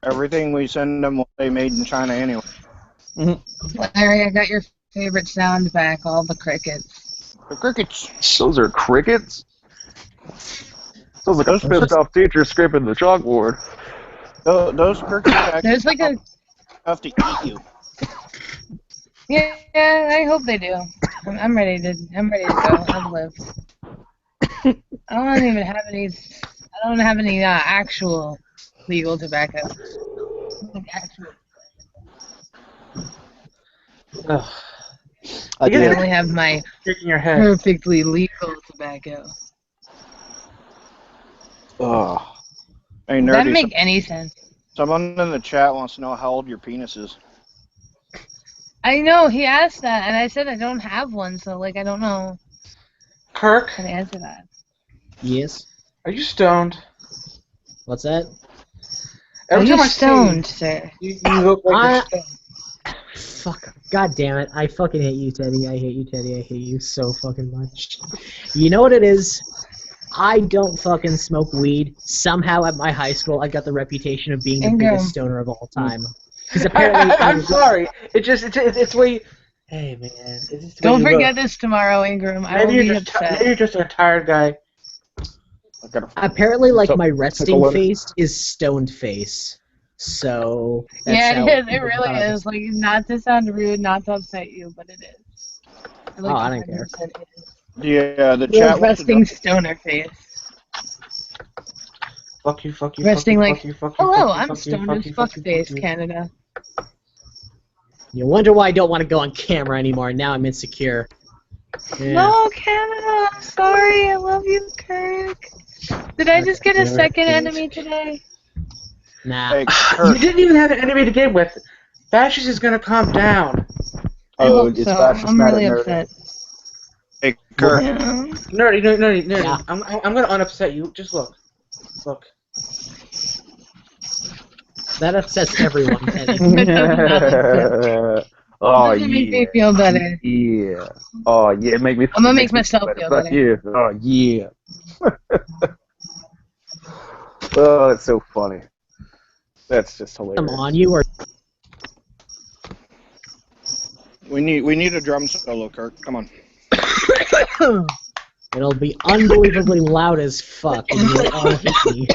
[SPEAKER 6] Everything we send them will be made in China anyway.
[SPEAKER 1] Larry, I got your favorite sound back, all the crickets.
[SPEAKER 6] The crickets.
[SPEAKER 3] Those are crickets? Sounds like a pissed off teacher scraping the chalkboard.
[SPEAKER 6] Those crickets actually
[SPEAKER 1] There's like a...
[SPEAKER 6] have to eat you.
[SPEAKER 1] Yeah, I hope they do. I'm ready to go. I've lived. I don't even have any... I don't have any actual legal tobacco. Like actual. I only have my
[SPEAKER 2] Shaking your head.
[SPEAKER 1] perfectly legal tobacco.
[SPEAKER 3] Oh.
[SPEAKER 6] Hey,
[SPEAKER 1] Does that
[SPEAKER 6] nerdy.
[SPEAKER 1] make any sense?
[SPEAKER 6] Someone in the chat wants to know how old your penis is.
[SPEAKER 1] I know, he asked that, and I said I don't have one, so, like, I don't know
[SPEAKER 2] Kirk,
[SPEAKER 1] how to answer that.
[SPEAKER 4] Yes.
[SPEAKER 2] are you stoned?
[SPEAKER 4] What's that?
[SPEAKER 2] Every
[SPEAKER 1] Are
[SPEAKER 2] time
[SPEAKER 1] you
[SPEAKER 2] I
[SPEAKER 1] stoned,
[SPEAKER 2] see
[SPEAKER 1] sir?
[SPEAKER 2] you, you look like you're stoned.
[SPEAKER 4] Fuck. God damn it. I fucking hate you, Teddy. I hate you, Teddy. I hate you so fucking much. You know what it is? I don't fucking smoke weed. Somehow at my high school, I got the reputation of being the biggest stoner of all time. Because apparently,
[SPEAKER 2] I'm sorry. It's way. Hey man, it's just the way
[SPEAKER 1] Don't
[SPEAKER 2] you
[SPEAKER 1] forget
[SPEAKER 2] look.
[SPEAKER 1] this tomorrow, Ingram. I will
[SPEAKER 2] Maybe
[SPEAKER 1] be
[SPEAKER 2] you're
[SPEAKER 1] upset.
[SPEAKER 2] just a tired guy.
[SPEAKER 4] Apparently, like, my
[SPEAKER 3] Take a
[SPEAKER 4] resting
[SPEAKER 3] look.
[SPEAKER 4] face is stoned face. So, that's
[SPEAKER 1] Yeah,
[SPEAKER 4] how
[SPEAKER 1] it is. It really is. Like, not to sound rude, not to upset you, but it is. Like,
[SPEAKER 4] I don't care.
[SPEAKER 1] 100% it is.
[SPEAKER 6] Yeah, the
[SPEAKER 1] Real
[SPEAKER 6] chat wants to
[SPEAKER 1] resting stoner face.
[SPEAKER 2] Fuck you, fuck you,
[SPEAKER 1] Resting
[SPEAKER 2] fuck you,
[SPEAKER 1] like,
[SPEAKER 2] fuck you, fuck you,
[SPEAKER 1] hello,
[SPEAKER 2] fuck you,
[SPEAKER 1] I'm
[SPEAKER 2] fuck you,
[SPEAKER 1] stoned
[SPEAKER 2] fuck
[SPEAKER 1] as
[SPEAKER 2] you,
[SPEAKER 1] fuck
[SPEAKER 2] fuck you,
[SPEAKER 1] face,
[SPEAKER 2] fuck you.
[SPEAKER 1] Canada.
[SPEAKER 4] You wonder why I don't want to go on camera anymore. Now I'm insecure. Yeah.
[SPEAKER 1] No, Canada, I'm sorry. I love you, Kirk. Did I just get a second enemy today?
[SPEAKER 4] Nah.
[SPEAKER 6] Hey,
[SPEAKER 2] You
[SPEAKER 6] Kurt.
[SPEAKER 2] didn't even have an enemy to game with. Fascist is gonna calm down.
[SPEAKER 1] I
[SPEAKER 3] Oh,
[SPEAKER 1] hope
[SPEAKER 3] it's
[SPEAKER 1] so.
[SPEAKER 3] fascist
[SPEAKER 1] I'm
[SPEAKER 3] mad
[SPEAKER 1] really
[SPEAKER 3] at Nerdy.
[SPEAKER 1] upset.
[SPEAKER 6] Hey, Kurt.
[SPEAKER 1] Yeah.
[SPEAKER 2] Nerdy.
[SPEAKER 4] Yeah.
[SPEAKER 2] I'm gonna unupset you. Just look. Look.
[SPEAKER 4] That upsets everyone, Teddy.
[SPEAKER 1] It does
[SPEAKER 3] Oh
[SPEAKER 1] doesn't make
[SPEAKER 3] yeah.
[SPEAKER 1] me feel better.
[SPEAKER 3] Yeah. Oh yeah. Make me.
[SPEAKER 1] I'm gonna
[SPEAKER 3] it
[SPEAKER 1] make
[SPEAKER 3] makes me
[SPEAKER 1] myself feel
[SPEAKER 3] Fuck
[SPEAKER 1] better.
[SPEAKER 3] you. Oh yeah. Oh, that's so funny. That's just hilarious.
[SPEAKER 4] I'm on you, or
[SPEAKER 6] We need a drum solo, Kurt. Come on.
[SPEAKER 4] it'll be unbelievably loud as fuck, and you'll all hate me.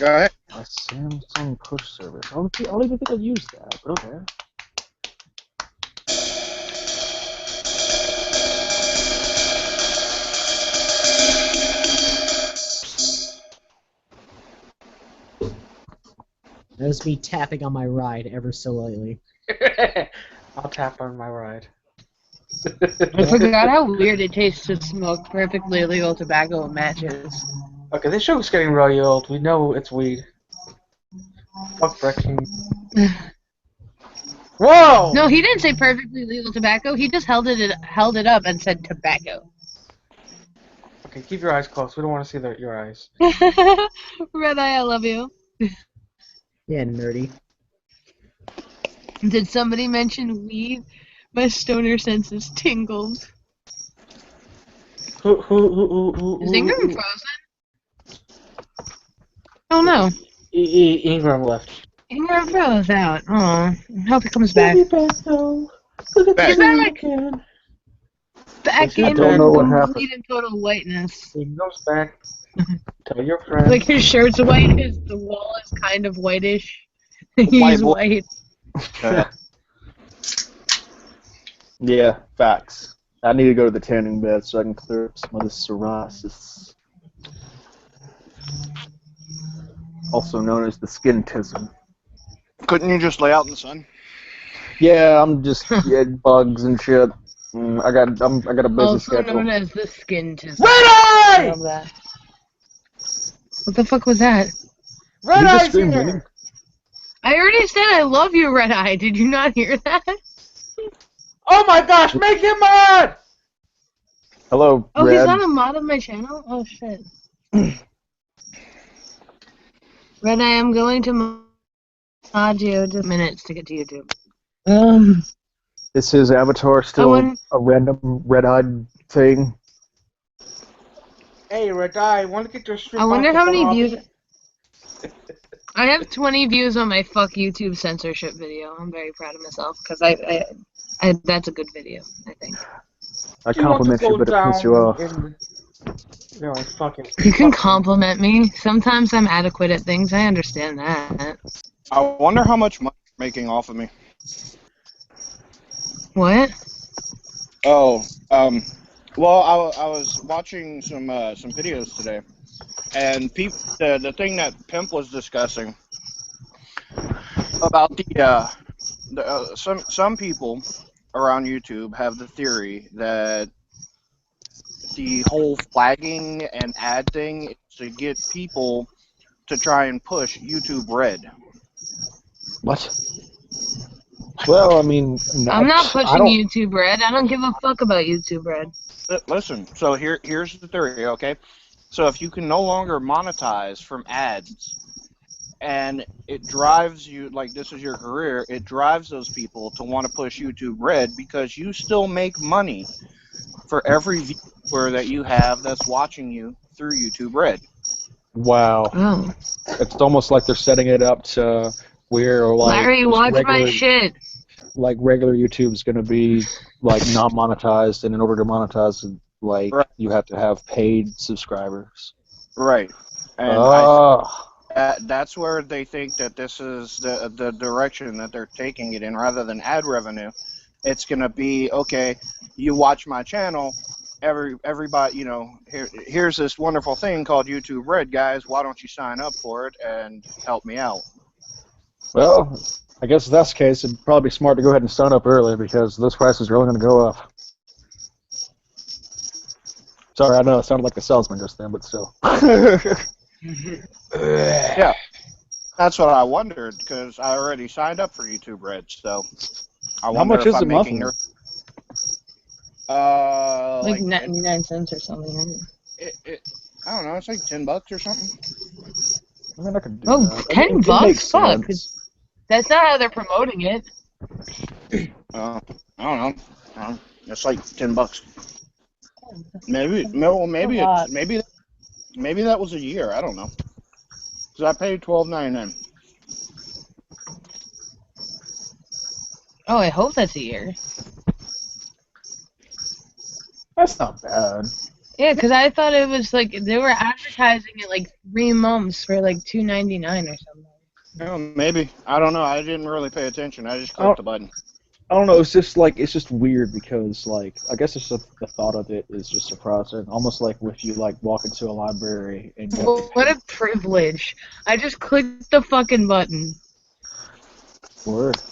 [SPEAKER 6] Go ahead.
[SPEAKER 3] A Samsung push service. I don't even think I've used that, but okay.
[SPEAKER 4] That was me tapping on my ride ever so lightly.
[SPEAKER 2] I'll tap on my ride.
[SPEAKER 1] I forgot how weird it tastes to smoke perfectly legal tobacco in matches.
[SPEAKER 2] Okay, this show's getting really old. We know it's weed. Fuck Brecking. Whoa!
[SPEAKER 1] No, he didn't say perfectly legal tobacco. He just held it up and said tobacco.
[SPEAKER 2] Okay, keep your eyes closed. We don't want to see your eyes.
[SPEAKER 1] Red Eye, I love you.
[SPEAKER 4] Yeah, nerdy.
[SPEAKER 1] Did somebody mention weed? My stoner senses tingled. Is Ingram frozen? Oh no.
[SPEAKER 2] Ingram left.
[SPEAKER 1] Ingram froze out. Oh, I hope he comes back.
[SPEAKER 2] Look at
[SPEAKER 1] He's
[SPEAKER 2] that
[SPEAKER 1] back! Back
[SPEAKER 2] I
[SPEAKER 1] in
[SPEAKER 3] don't know what happened.
[SPEAKER 1] complete and total whiteness.
[SPEAKER 2] He goes back. Tell your friends.
[SPEAKER 1] Like his shirt's white, the wall is kind of whitish. He's
[SPEAKER 6] boy.
[SPEAKER 1] white.
[SPEAKER 3] Yeah, facts. I need to go to the tanning bed so I can clear up some of this psoriasis. Also known as the skintism.
[SPEAKER 6] Couldn't you just lay out in the sun?
[SPEAKER 3] Yeah, I'm just getting bugs and shit. I got a busy
[SPEAKER 1] Also
[SPEAKER 3] schedule.
[SPEAKER 1] known as the skin tism.
[SPEAKER 2] Red
[SPEAKER 1] I
[SPEAKER 2] Eye!
[SPEAKER 1] love that. What the fuck was that?
[SPEAKER 2] Red
[SPEAKER 3] You just
[SPEAKER 2] Eye's
[SPEAKER 3] screamed,
[SPEAKER 2] here!
[SPEAKER 3] didn't
[SPEAKER 1] I already said I love you, Red Eye. Did you not hear that?
[SPEAKER 2] Oh my gosh, make him mad!
[SPEAKER 3] Hello,
[SPEAKER 1] Oh,
[SPEAKER 3] Red.
[SPEAKER 1] he's not a mod of my channel? Oh, shit. Red Eye, I'm going to mod you just minutes to get to YouTube.
[SPEAKER 3] Is his avatar still
[SPEAKER 1] wouldn't-
[SPEAKER 3] a random red-eyed thing?
[SPEAKER 2] Hey, Red Eye, want to get your stream
[SPEAKER 1] I wonder
[SPEAKER 2] back
[SPEAKER 1] how
[SPEAKER 2] to the
[SPEAKER 1] many
[SPEAKER 2] hobby?
[SPEAKER 1] views... I have 20 views on my fuck YouTube censorship video. I'm very proud of myself, because I that's a good video, I think.
[SPEAKER 3] I
[SPEAKER 2] Do you want to
[SPEAKER 3] compliment you,
[SPEAKER 2] go
[SPEAKER 3] but it pisses you off.
[SPEAKER 2] down in... No, fucking...
[SPEAKER 1] You can compliment me. Sometimes I'm adequate at things. I understand that.
[SPEAKER 6] I wonder how much money you're making off of me.
[SPEAKER 1] What?
[SPEAKER 6] Oh, well, I was watching some videos today, and the thing that Pimp was discussing about some people around YouTube have the theory that the whole flagging and ad thing is to get people to try and push YouTube Red.
[SPEAKER 3] What? Well, I mean,
[SPEAKER 1] I'm not
[SPEAKER 3] I
[SPEAKER 1] pushing
[SPEAKER 3] don't.
[SPEAKER 1] YouTube Red. I don't give a fuck about YouTube Red.
[SPEAKER 6] Listen, so here's the theory, okay? So if you can no longer monetize from ads, and it drives you, like this is your career, it drives those people to want to push YouTube Red because you still make money for every viewer that you have that's watching you through YouTube Red.
[SPEAKER 3] Wow.
[SPEAKER 1] Oh.
[SPEAKER 3] It's almost like they're setting it up to where, like,
[SPEAKER 1] Larry,
[SPEAKER 3] just
[SPEAKER 1] watch
[SPEAKER 3] regular,
[SPEAKER 1] my shit.
[SPEAKER 3] like regular YouTube's gonna be like not monetized, and in order to monetize, like
[SPEAKER 6] Right.
[SPEAKER 3] you have to have paid subscribers.
[SPEAKER 6] Right. And that's where they think that this is the direction that they're taking it in, rather than ad revenue. It's gonna be, okay, you watch my channel, everybody, you know, here's this wonderful thing called YouTube Red, guys. Why don't you sign up for it and help me out?
[SPEAKER 3] Well, I guess if that's the case, it'd probably be smart to go ahead and sign up early because those prices are only going to go up. Sorry, I know it sounded like a salesman just then, but still.
[SPEAKER 6] Yeah, that's what I wondered, because I already signed up for YouTube Red, so I
[SPEAKER 3] How
[SPEAKER 6] wonder
[SPEAKER 3] much
[SPEAKER 6] if
[SPEAKER 3] is
[SPEAKER 6] I'm
[SPEAKER 3] it
[SPEAKER 6] making
[SPEAKER 3] monthly?
[SPEAKER 1] Like 99 cents or something, right?
[SPEAKER 6] I don't know, it's like $10 or something.
[SPEAKER 3] I mean, I could do
[SPEAKER 1] Oh,
[SPEAKER 3] that.
[SPEAKER 1] 10
[SPEAKER 3] I mean, it
[SPEAKER 1] bucks?
[SPEAKER 3] makes
[SPEAKER 1] Fuck.
[SPEAKER 3] sense.
[SPEAKER 1] That's not how they're promoting it.
[SPEAKER 6] I don't know. It's like $10. Maybe that was a year. I don't know. Because I paid $12.99.
[SPEAKER 1] Oh, I hope that's a year.
[SPEAKER 3] That's not bad.
[SPEAKER 1] Yeah, because I thought it was like they were advertising it like 3 months for like $2.99 or something.
[SPEAKER 6] Oh, maybe. I don't know. I didn't really pay attention. I just
[SPEAKER 3] Oh,
[SPEAKER 6] clicked the button.
[SPEAKER 3] I don't know. It's just weird because like I guess it's just the thought of it is just surprising. Almost like if you like walk into a library and you have to
[SPEAKER 1] What
[SPEAKER 3] pay
[SPEAKER 1] a privilege! I just clicked the fucking button.
[SPEAKER 3] for it.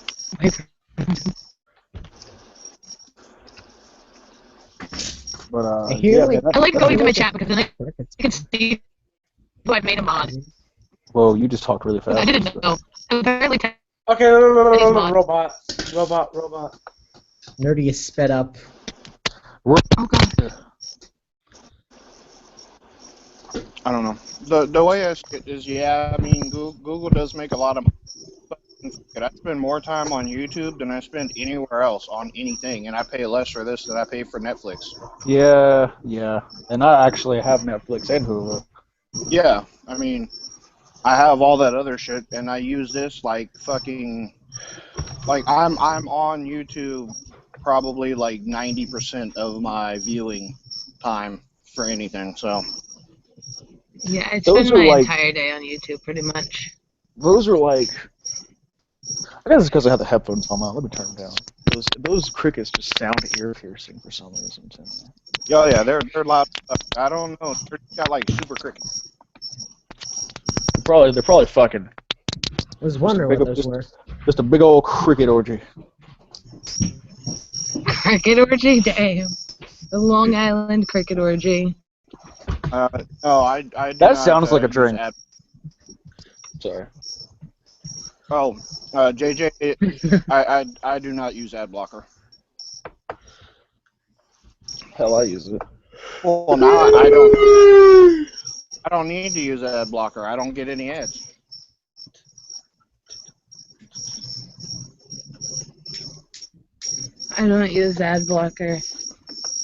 [SPEAKER 3] But
[SPEAKER 4] I hear
[SPEAKER 3] yeah,
[SPEAKER 4] like
[SPEAKER 3] man.
[SPEAKER 1] I like
[SPEAKER 3] That's
[SPEAKER 1] going to my
[SPEAKER 3] it.
[SPEAKER 1] chat because then I
[SPEAKER 4] crickets.
[SPEAKER 1] can see who I've made a mod.
[SPEAKER 3] Whoa, you just talked really fast.
[SPEAKER 1] I didn't know. Apparently,
[SPEAKER 2] Okay,
[SPEAKER 1] mod.
[SPEAKER 2] robot.
[SPEAKER 4] Nerdy is sped up.
[SPEAKER 1] Oh god.
[SPEAKER 6] I don't know. The way I see it is, yeah, I mean, Google does make a lot of money. I spend more time on YouTube than I spend anywhere else on anything, and I pay less for this than I pay for Netflix.
[SPEAKER 3] Yeah. And I actually have Netflix and Hulu.
[SPEAKER 6] Yeah, I mean, I have all that other shit, and I use this like fucking, like I'm on YouTube probably like 90% of my viewing time for anything. So
[SPEAKER 1] Yeah, I
[SPEAKER 3] Those
[SPEAKER 1] spend
[SPEAKER 3] are
[SPEAKER 1] my
[SPEAKER 3] like
[SPEAKER 1] entire day on YouTube pretty much.
[SPEAKER 3] those are like. I guess it's because I have the headphones on. Let me turn them down. Those crickets just sound ear piercing for some reason to me.
[SPEAKER 6] oh yeah, they're loud. I don't know. They're got like super cricket.
[SPEAKER 3] They're probably fucking.
[SPEAKER 4] I was wondering what those
[SPEAKER 3] just,
[SPEAKER 4] were.
[SPEAKER 3] just a big old cricket orgy.
[SPEAKER 1] Cricket orgy? Damn. The Long Island cricket orgy.
[SPEAKER 6] No, I do
[SPEAKER 3] That
[SPEAKER 6] not,
[SPEAKER 3] sounds like a
[SPEAKER 6] use
[SPEAKER 3] drink. Sorry.
[SPEAKER 6] Oh, JJ, I do not use ad blocker.
[SPEAKER 3] Hell, I use it.
[SPEAKER 6] Well, now I don't need to use ad blocker. I don't get any ads.
[SPEAKER 1] I don't use ad blocker.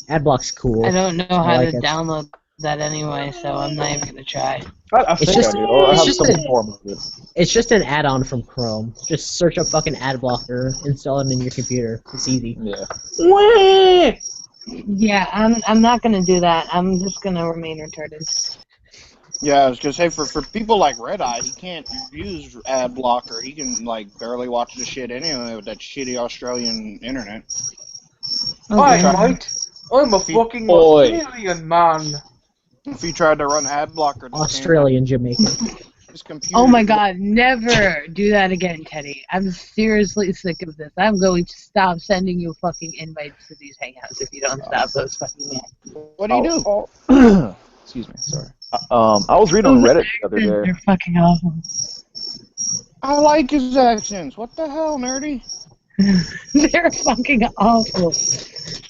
[SPEAKER 4] Adblock's cool.
[SPEAKER 1] I don't know
[SPEAKER 4] I
[SPEAKER 1] how
[SPEAKER 4] like
[SPEAKER 1] to
[SPEAKER 4] it.
[SPEAKER 1] download that anyway, so I'm not even gonna try.
[SPEAKER 3] I
[SPEAKER 4] It's
[SPEAKER 3] think
[SPEAKER 4] just-
[SPEAKER 3] I do. Or I
[SPEAKER 4] it's
[SPEAKER 3] have
[SPEAKER 4] just
[SPEAKER 3] some
[SPEAKER 4] a-
[SPEAKER 3] form of it.
[SPEAKER 4] It's just an add-on from Chrome. Just search up fucking Adblocker, install it in your computer. It's easy.
[SPEAKER 3] Yeah.
[SPEAKER 1] Yeah, I'm not gonna do that. I'm just gonna remain retarded.
[SPEAKER 6] Yeah, I was gonna say for people like Red Eye, he can't use ad blocker. He can like barely watch the shit anyway with that shitty Australian internet.
[SPEAKER 2] Alright,
[SPEAKER 1] Okay.
[SPEAKER 2] mate. I'm a fucking
[SPEAKER 3] Boy.
[SPEAKER 2] Australian man.
[SPEAKER 6] If he tried to run ad blocker, at the same
[SPEAKER 4] Australian Jamaican.
[SPEAKER 6] time, his computer.
[SPEAKER 1] Oh my god, never do that again, Teddy. I'm seriously sick of this. I'm going to stop sending you fucking invites to these hangouts if you don't stop those fucking men.
[SPEAKER 6] What do you do?
[SPEAKER 3] Oh. Excuse me. Sorry. I was reading on
[SPEAKER 1] Those
[SPEAKER 3] Reddit the other day.
[SPEAKER 1] They're fucking awful.
[SPEAKER 6] I like his accents. What the hell, nerdy?
[SPEAKER 1] They're fucking awful.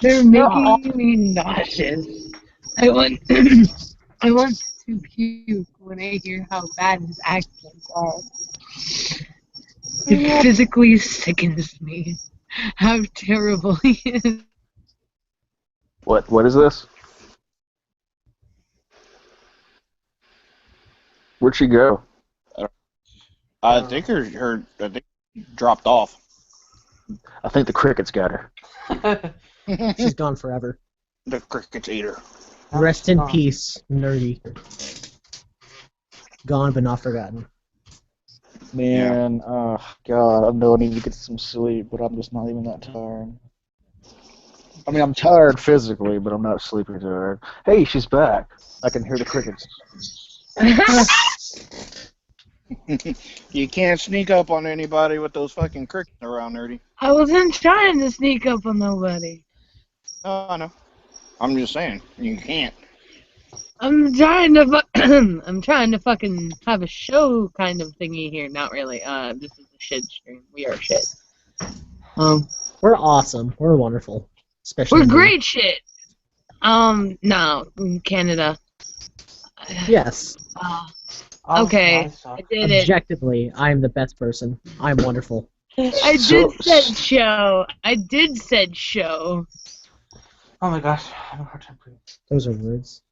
[SPEAKER 1] They're making me nauseous. I want I want to puke when I hear how bad his accents are. It physically sickens me how terrible he is.
[SPEAKER 3] What is this? Where'd she go?
[SPEAKER 6] I think her dropped off.
[SPEAKER 3] I think the crickets got her.
[SPEAKER 4] She's gone forever.
[SPEAKER 6] The crickets ate her.
[SPEAKER 4] Rest in peace, Nerdy. Gone but not forgotten.
[SPEAKER 3] Man, God, I know I need to get some sleep, but I'm just not even that tired. I mean, I'm tired physically, but I'm not sleeping tired. Hey, she's back. I can hear the crickets.
[SPEAKER 6] You can't sneak up on anybody with those fucking crickets around, nerdy.
[SPEAKER 1] I wasn't trying to sneak up on nobody.
[SPEAKER 6] Oh, I know. I'm just saying, you can't.
[SPEAKER 1] I'm trying to I'm trying to fucking have a show kind of thingy here. Not really. This is a shit stream. We are shit.
[SPEAKER 4] We're awesome. We're wonderful. Especially
[SPEAKER 1] We're
[SPEAKER 4] me.
[SPEAKER 1] great shit. No, in Canada.
[SPEAKER 4] Yes.
[SPEAKER 1] Okay, I did it.
[SPEAKER 4] Objectively, I'm the best person. I'm wonderful.
[SPEAKER 1] I did said show. I did said show.
[SPEAKER 2] Oh my gosh, I have a hard time breathing.
[SPEAKER 4] Those are words.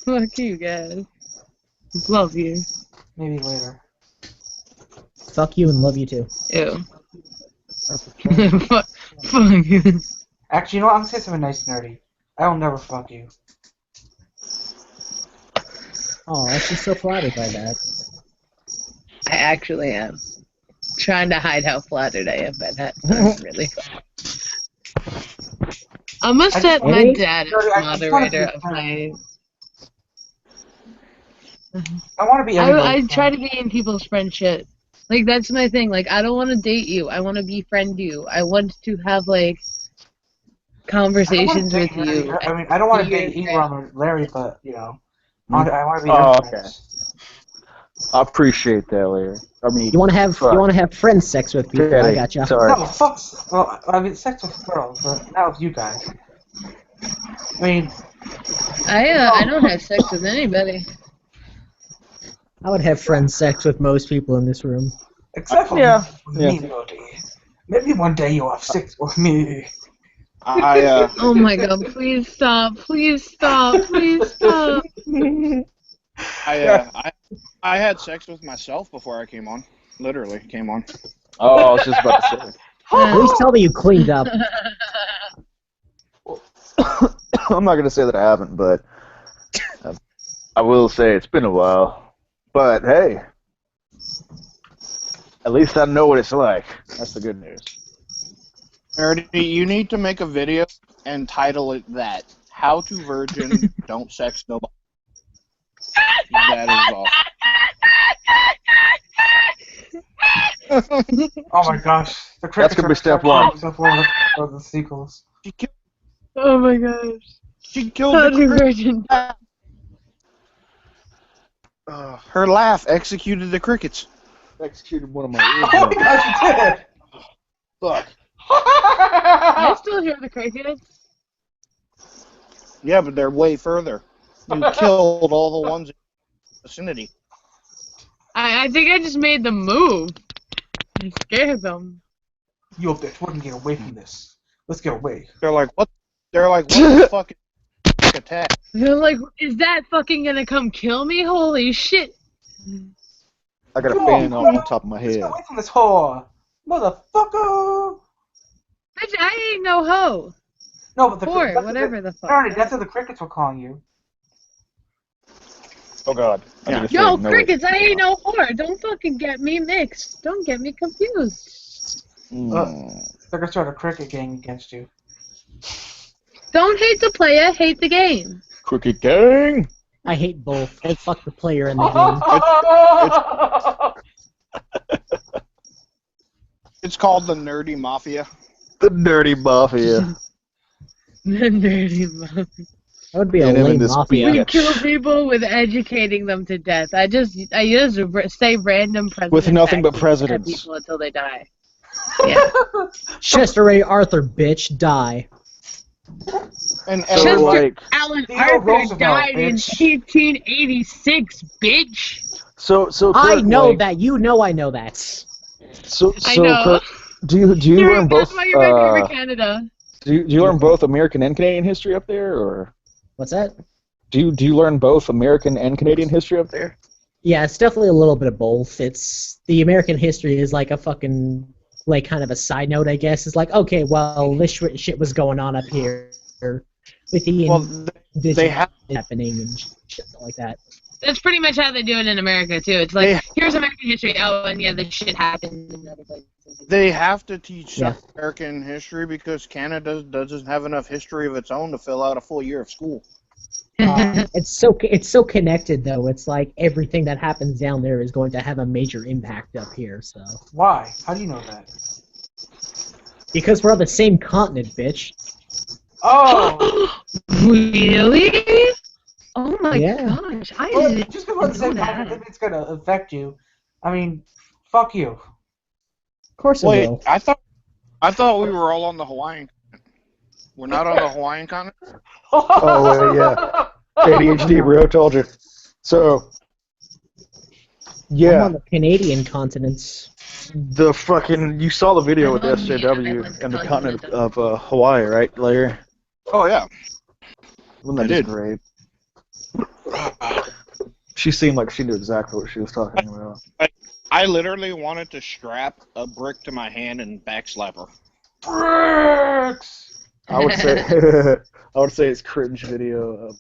[SPEAKER 1] Fuck you guys. Love you.
[SPEAKER 2] Maybe later.
[SPEAKER 4] Fuck you and love you too.
[SPEAKER 1] Ew. Fuck you.
[SPEAKER 7] Actually, you know what? I'm gonna say something nice, nerdy. I will never fuck you.
[SPEAKER 4] Oh, she's so flattered by that.
[SPEAKER 1] I actually am trying to hide how flattered I am by that. But really. I'm gonna set my
[SPEAKER 4] Hey?
[SPEAKER 1] dad
[SPEAKER 7] Nerdy,
[SPEAKER 1] as
[SPEAKER 7] I just wanna be
[SPEAKER 1] moderator
[SPEAKER 7] a
[SPEAKER 1] of
[SPEAKER 7] friend.
[SPEAKER 1] my.
[SPEAKER 7] I want to be everybody's
[SPEAKER 1] I try
[SPEAKER 7] friend.
[SPEAKER 1] to be in people's friendship. Like that's my thing. Like I don't want to date you. I want to befriend you. I want to have like
[SPEAKER 7] I don't want
[SPEAKER 1] conversations
[SPEAKER 7] to date
[SPEAKER 1] with
[SPEAKER 7] nerdy.
[SPEAKER 1] you.
[SPEAKER 7] I mean, I don't
[SPEAKER 1] Be
[SPEAKER 7] want to
[SPEAKER 1] your
[SPEAKER 7] date either
[SPEAKER 1] friend.
[SPEAKER 7] or Larry, but you know,
[SPEAKER 3] Hmm?
[SPEAKER 7] I want to be
[SPEAKER 3] Oh,
[SPEAKER 7] their
[SPEAKER 3] okay.
[SPEAKER 7] friends.
[SPEAKER 3] I appreciate that, Larry. I mean,
[SPEAKER 4] You wanna have friend sex with people? I
[SPEAKER 3] Teddy,
[SPEAKER 4] gotcha.
[SPEAKER 3] sorry.
[SPEAKER 7] No, fuck. Well, I mean, sex with girls, but not with you guys. I mean,
[SPEAKER 1] I don't have sex with anybody.
[SPEAKER 4] I would have friend sex with most people in this room.
[SPEAKER 7] except for
[SPEAKER 3] Yeah.
[SPEAKER 7] me, Lodi. Maybe one day you'll have sex with me.
[SPEAKER 1] Oh my god, please stop. Please stop. Please stop.
[SPEAKER 6] I had sex with myself before I came on. Literally came on.
[SPEAKER 3] Oh, I was just about to say.
[SPEAKER 4] Please tell me you cleaned up.
[SPEAKER 3] I'm not gonna say that I haven't, but I will say it's been a while. But hey, at least I know what it's like. That's the good news.
[SPEAKER 6] Nerdy, you need to make a video and title it that. How to virgin, don't sex nobody. That is awesome.
[SPEAKER 7] Oh my gosh, the
[SPEAKER 3] That's gonna be step one.
[SPEAKER 7] before the sequels.
[SPEAKER 1] Oh my gosh.
[SPEAKER 6] She killed
[SPEAKER 1] How
[SPEAKER 6] the
[SPEAKER 1] to
[SPEAKER 6] cricket.
[SPEAKER 1] virgin.
[SPEAKER 6] Her laugh executed the crickets.
[SPEAKER 3] Executed one of my
[SPEAKER 7] Oh my gosh, you did!
[SPEAKER 3] Fuck.
[SPEAKER 1] I still hear the crickets.
[SPEAKER 6] Yeah, but they're way further. You killed all the ones in the vicinity.
[SPEAKER 1] I think I just made them move. I scared them.
[SPEAKER 7] Yo, bitch, we can get away from this. Let's get away.
[SPEAKER 6] They're like, what? They're like, what the fuck is attack?
[SPEAKER 1] They're like, is that fucking gonna come kill me? Holy shit.
[SPEAKER 3] I got a
[SPEAKER 7] Come
[SPEAKER 3] fan
[SPEAKER 7] on,
[SPEAKER 3] off the top of my
[SPEAKER 7] Let's get
[SPEAKER 3] head.
[SPEAKER 7] away from this whore. Motherfucker!
[SPEAKER 1] Bitch, I ain't no hoe.
[SPEAKER 7] No, but the
[SPEAKER 1] Whore, whatever the fuck.
[SPEAKER 7] Alright, that's what the crickets were calling you.
[SPEAKER 3] Oh God. I
[SPEAKER 6] Yeah.
[SPEAKER 3] need to
[SPEAKER 1] Yo,
[SPEAKER 3] say, no,
[SPEAKER 1] crickets, I ain't no whore. Don't fucking get me mixed. Don't get me confused.
[SPEAKER 7] They're gonna start a cricket gang against you.
[SPEAKER 1] Don't hate the player, hate the game.
[SPEAKER 3] Cricket gang.
[SPEAKER 4] I hate both. Fuck the player in the game.
[SPEAKER 6] It's called the Nerdy Mafia.
[SPEAKER 3] The dirty mafia.
[SPEAKER 1] The dirty mom.
[SPEAKER 4] That would be a
[SPEAKER 3] And him in
[SPEAKER 4] lame
[SPEAKER 3] this
[SPEAKER 4] mafia.
[SPEAKER 1] We kill people with educating them to death. I just say random presidents
[SPEAKER 3] With nothing but
[SPEAKER 1] at
[SPEAKER 3] presidents.
[SPEAKER 1] people until they die. Yeah.
[SPEAKER 4] Chester A. Arthur, bitch, die.
[SPEAKER 6] And
[SPEAKER 3] So,
[SPEAKER 1] Chester
[SPEAKER 3] like,
[SPEAKER 1] Alan
[SPEAKER 7] Theodore
[SPEAKER 1] Arthur
[SPEAKER 7] Roosevelt,
[SPEAKER 1] died in
[SPEAKER 7] bitch.
[SPEAKER 1] 1886, bitch.
[SPEAKER 3] so
[SPEAKER 4] I
[SPEAKER 3] Kurt,
[SPEAKER 4] know
[SPEAKER 3] like,
[SPEAKER 4] that. You know I know that.
[SPEAKER 3] So
[SPEAKER 1] I know.
[SPEAKER 3] Kurt, do you learn
[SPEAKER 1] That's
[SPEAKER 3] both?
[SPEAKER 1] why you're my favorite Canada.
[SPEAKER 3] Do you learn both American and Canadian history up there, or
[SPEAKER 4] What's that?
[SPEAKER 3] do you learn both American and Canadian history up there?
[SPEAKER 4] Yeah, it's definitely a little bit of both. It's the American history is like a fucking like kind of a side note, I guess. It's like, okay, well, this shit was going on up here with the
[SPEAKER 6] they have
[SPEAKER 4] happening and shit like that.
[SPEAKER 1] That's pretty much how they do it in America too. It's like, here's American history. Oh, and yeah, this shit happened in other places.
[SPEAKER 6] They have to teach
[SPEAKER 4] Yeah.
[SPEAKER 6] American history because Canada doesn't have enough history of its own to fill out a full year of school.
[SPEAKER 4] It's so connected though. It's like everything that happens down there is going to have a major impact up here. So
[SPEAKER 7] Why? How do you know that?
[SPEAKER 4] because we're on the same continent, bitch.
[SPEAKER 7] Oh!
[SPEAKER 1] Really? Oh my
[SPEAKER 4] Yeah.
[SPEAKER 1] gosh! I
[SPEAKER 7] Well,
[SPEAKER 1] didn't
[SPEAKER 7] just because it's
[SPEAKER 1] know
[SPEAKER 7] saying
[SPEAKER 1] that.
[SPEAKER 7] it's gonna affect you. I mean, fuck you.
[SPEAKER 4] Of course it
[SPEAKER 6] Wait,
[SPEAKER 4] will.
[SPEAKER 6] I thought we were all on the Hawaiian. We're not on the Hawaiian continent.
[SPEAKER 3] Oh, yeah. ADHD, bro, told you. So,
[SPEAKER 4] I'm
[SPEAKER 3] yeah,
[SPEAKER 4] on the Canadian continent.
[SPEAKER 3] the fucking you saw the video with
[SPEAKER 1] Oh, yeah, I
[SPEAKER 3] SJW
[SPEAKER 1] went to
[SPEAKER 3] and the
[SPEAKER 1] continent
[SPEAKER 3] continent of Hawaii, right, Larry?
[SPEAKER 6] Oh yeah.
[SPEAKER 3] Wasn't that
[SPEAKER 6] I
[SPEAKER 3] just
[SPEAKER 6] did.
[SPEAKER 3] great? She seemed like she knew exactly what she was talking about.
[SPEAKER 6] I literally wanted to strap a brick to my hand and backslap her.
[SPEAKER 7] Bricks!
[SPEAKER 3] I would say I would say it's cringe video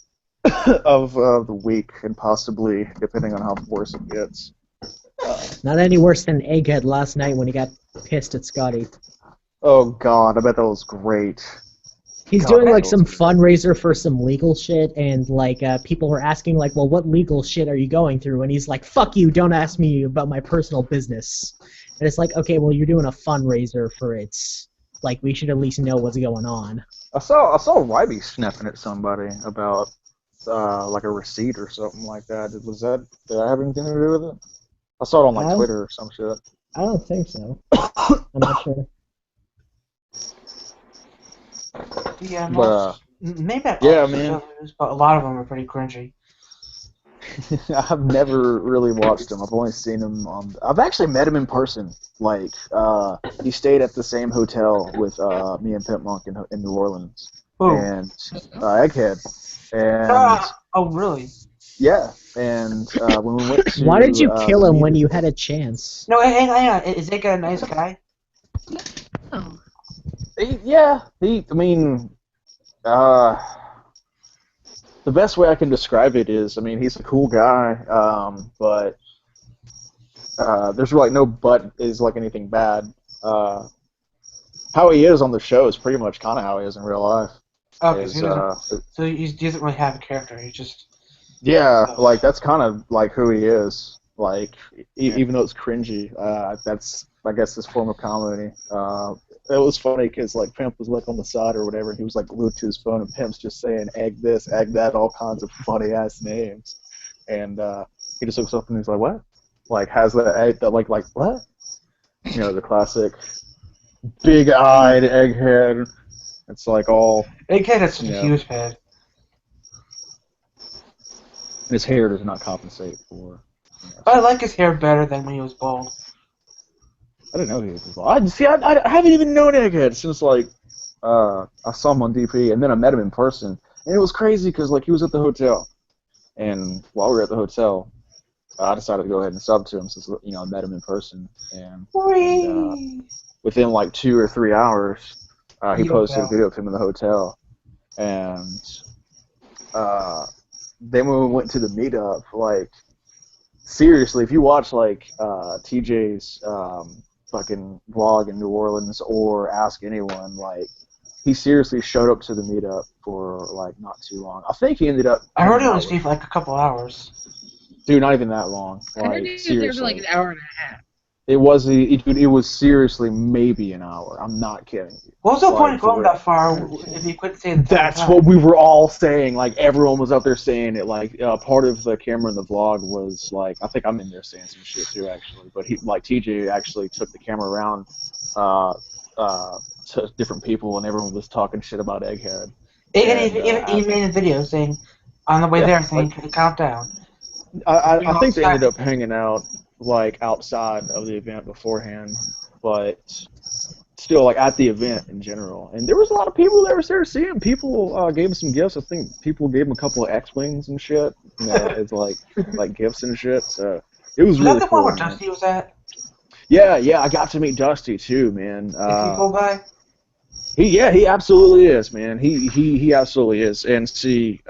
[SPEAKER 3] of the week, and possibly depending on how worse it gets.
[SPEAKER 4] Not any worse than Egghead last night when he got pissed at Scotty.
[SPEAKER 3] Oh God, I bet that was great.
[SPEAKER 4] He's
[SPEAKER 3] God,
[SPEAKER 4] doing
[SPEAKER 3] that
[SPEAKER 4] like
[SPEAKER 3] was
[SPEAKER 4] some
[SPEAKER 3] great.
[SPEAKER 4] fundraiser for some legal shit, and like people were asking like, well, what legal shit are you going through? And he's like, fuck you, don't ask me about my personal business. And it's like, okay, well, you're doing a fundraiser for it. Like, we should at least know what's going on.
[SPEAKER 3] I saw Ryby snapping at somebody about like a receipt or something like that. Did that have anything to do with it? I saw it on like Twitter or some shit.
[SPEAKER 4] I don't think so. I'm not sure.
[SPEAKER 7] Yeah,
[SPEAKER 3] But
[SPEAKER 7] maybe I
[SPEAKER 3] yeah,
[SPEAKER 7] watched
[SPEAKER 3] man.
[SPEAKER 7] those, but a lot of them are pretty cringy.
[SPEAKER 3] I've never really watched him. I've only seen him on. I've actually met him in person. Like, he stayed at the same hotel with me and Pimp Monk in New Orleans,
[SPEAKER 7] Who?
[SPEAKER 3] and Egghead, and
[SPEAKER 7] Oh, really?
[SPEAKER 3] yeah, and when we went to.
[SPEAKER 4] Why did you kill him when
[SPEAKER 3] meet-
[SPEAKER 4] you had a chance?
[SPEAKER 7] No, hang on. Is Zika a nice guy?
[SPEAKER 1] Oh.
[SPEAKER 3] I mean, the best way I can describe it is, I mean, he's a cool guy, but there's like no but is like anything bad. How he is on the show is pretty much kind of how he is in real life.
[SPEAKER 7] Okay,
[SPEAKER 3] Is,
[SPEAKER 7] so he doesn't really have a character. He just
[SPEAKER 3] yeah,
[SPEAKER 7] So-
[SPEAKER 3] like that's kind of like who he is. Like, even though it's cringy, that's, I guess, his form of comedy. It was funny because like Pimp was like on the side or whatever, and he was like glued to his phone, and Pimp's just saying egg this, egg that, all kinds of funny ass names, and he just looks up and he's like, what? Like, has that egg that like what? You know, the classic big-eyed egghead. It's like all
[SPEAKER 7] Egghead has such
[SPEAKER 3] Yeah.
[SPEAKER 7] a huge head.
[SPEAKER 3] his hair does not compensate for.
[SPEAKER 7] But I like his hair better than when he was bald.
[SPEAKER 3] I didn't know he was bald. I haven't even known Egghead since like I saw him on DP, and then I met him in person, and it was crazy because like he was at the hotel, and while we were at the hotel, I decided to go ahead and sub to him since I met him in person, and within like 2 or 3 hours, he posted a video of him in the hotel, and then when we went to the meetup, like seriously, if you watch like TJ's fucking vlog in New Orleans or Ask Anyone, like he seriously showed up to the meetup for like not too long. I think he ended up.
[SPEAKER 7] I heard it was for like a couple hours.
[SPEAKER 3] Dude, not even that long.
[SPEAKER 1] I heard
[SPEAKER 3] Like,
[SPEAKER 1] he was
[SPEAKER 3] seriously.
[SPEAKER 1] there for like an hour and a half.
[SPEAKER 3] It was seriously maybe an hour. I'm not kidding.
[SPEAKER 7] What was the point of
[SPEAKER 3] for
[SPEAKER 7] going
[SPEAKER 3] real.
[SPEAKER 7] that far if you couldn't stay the
[SPEAKER 3] That's what we were all saying. Like, everyone was up there saying it. Like, part of the camera in the vlog was like, I think I'm in there saying some shit too, actually. But TJ actually took the camera around to different people, and everyone was talking shit about Egghead.
[SPEAKER 7] He made a video saying, on the way there, saying, count down.
[SPEAKER 3] I think they ended up hanging out like outside of the event beforehand, but still like at the event in general. And there was a lot of people that were there to see him. People gave him some gifts. I think people gave him a couple of X-wings and shit, as like gifts and shit. So it was really
[SPEAKER 7] that the
[SPEAKER 3] cool.
[SPEAKER 7] one where
[SPEAKER 3] Man.
[SPEAKER 7] Dusty was at?
[SPEAKER 3] Yeah, I got to meet Dusty too, man.
[SPEAKER 7] Is he a cool guy?
[SPEAKER 3] He absolutely is, man. He absolutely is. And see,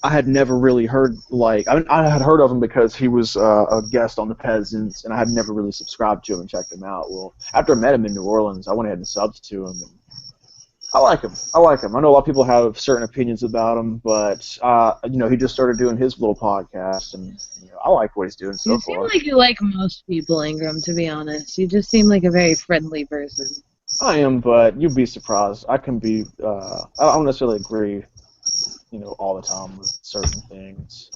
[SPEAKER 3] I had never really heard, like, I had heard of him because he was a guest on The Peasants, and I had never really subscribed to him and checked him out. Well, after I met him in New Orleans, I went ahead and subbed to him, and I like him. I know a lot of people have certain opinions about him, but, he just started doing his little podcast, and I like what he's doing so
[SPEAKER 1] You
[SPEAKER 3] far.
[SPEAKER 1] seem like you like most people, Ingram, to be honest. You just seem like a very friendly person.
[SPEAKER 3] I am, but you'd be surprised. I can be, I don't necessarily agree all the time with certain things.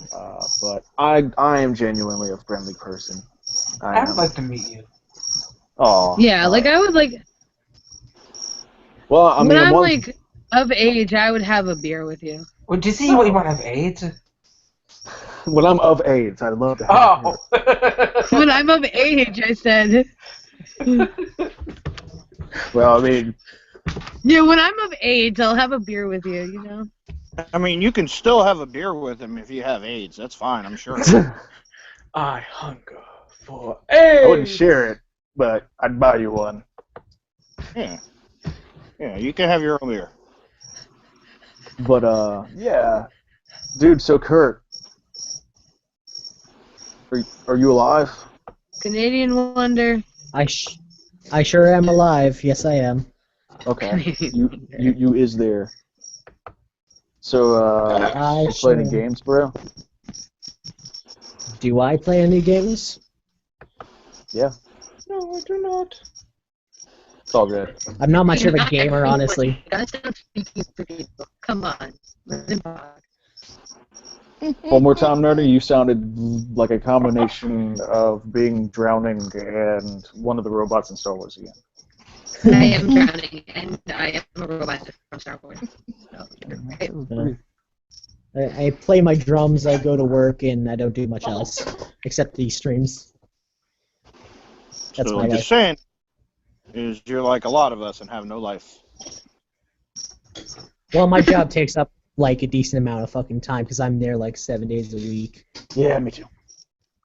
[SPEAKER 3] But I am genuinely a friendly person.
[SPEAKER 7] I would like to meet you.
[SPEAKER 3] Oh.
[SPEAKER 1] Yeah, like I would like.
[SPEAKER 3] Well, I mean,
[SPEAKER 1] when I'm like of age, I would have a beer with you.
[SPEAKER 7] Well, did you see what you might have AIDS?
[SPEAKER 3] When I'm of age, I'd love to have.
[SPEAKER 7] Oh.
[SPEAKER 1] When I'm of age, I said.
[SPEAKER 3] Well, I mean.
[SPEAKER 1] Yeah, when I'm of age, I'll have a beer with you.
[SPEAKER 6] I mean, you can still have a beer with him if you have AIDS. That's fine, I'm sure.
[SPEAKER 3] I hunger for AIDS. I wouldn't share it, but I'd buy you one.
[SPEAKER 6] Yeah, you can have your own beer.
[SPEAKER 3] But yeah, dude. So Kurt, are you alive?
[SPEAKER 1] Canadian Wonder.
[SPEAKER 4] I sure am alive. Yes, I am.
[SPEAKER 3] Okay.
[SPEAKER 1] Canadian
[SPEAKER 3] You is there. So
[SPEAKER 4] I
[SPEAKER 3] you play any
[SPEAKER 4] sure am.
[SPEAKER 3] games, bro?
[SPEAKER 4] Do I play any games?
[SPEAKER 3] Yeah.
[SPEAKER 6] No, I do not.
[SPEAKER 3] It's all good.
[SPEAKER 4] I'm not much of a gamer, honestly.
[SPEAKER 1] Come on. Let him talk.
[SPEAKER 3] One more time, Nerdy. You sounded like a combination of being drowning and one of the robots in Star Wars again.
[SPEAKER 1] I am drowning, and I am a robot from Star Wars. So,
[SPEAKER 4] I play my drums, I go to work, and I don't do much else except these streams. That's
[SPEAKER 6] So
[SPEAKER 4] my
[SPEAKER 6] what you're
[SPEAKER 4] life.
[SPEAKER 6] saying is you're like a lot of us and have no life.
[SPEAKER 4] Well, my job takes up like a decent amount of fucking time because I'm there like 7 days a week.
[SPEAKER 3] Yeah, me too.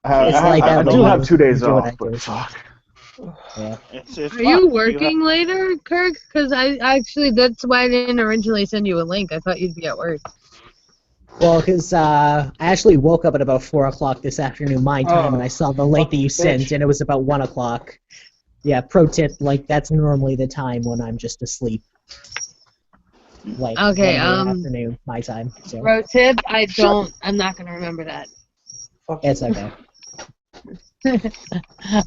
[SPEAKER 4] It's like
[SPEAKER 3] I
[SPEAKER 4] that
[SPEAKER 3] do
[SPEAKER 4] when
[SPEAKER 3] have
[SPEAKER 4] you
[SPEAKER 3] 2 days
[SPEAKER 4] do what
[SPEAKER 3] off,
[SPEAKER 4] I
[SPEAKER 3] but
[SPEAKER 4] do.
[SPEAKER 3] fuck.
[SPEAKER 4] Yeah.
[SPEAKER 6] It's
[SPEAKER 1] Are
[SPEAKER 6] fun.
[SPEAKER 1] you working later, Kirk? Because I actually, that's why I didn't originally send you a link. I thought you'd be at work.
[SPEAKER 4] Well, because I actually woke up at about 4 o'clock this afternoon, my time, and I saw the link that you sent, and it was about 1 o'clock. Yeah, pro tip, like, that's normally the time when I'm just asleep. Like,
[SPEAKER 1] Okay,
[SPEAKER 4] 1 in the afternoon, my time. So.
[SPEAKER 1] Pro tip, I'm not going to remember that.
[SPEAKER 4] It's okay.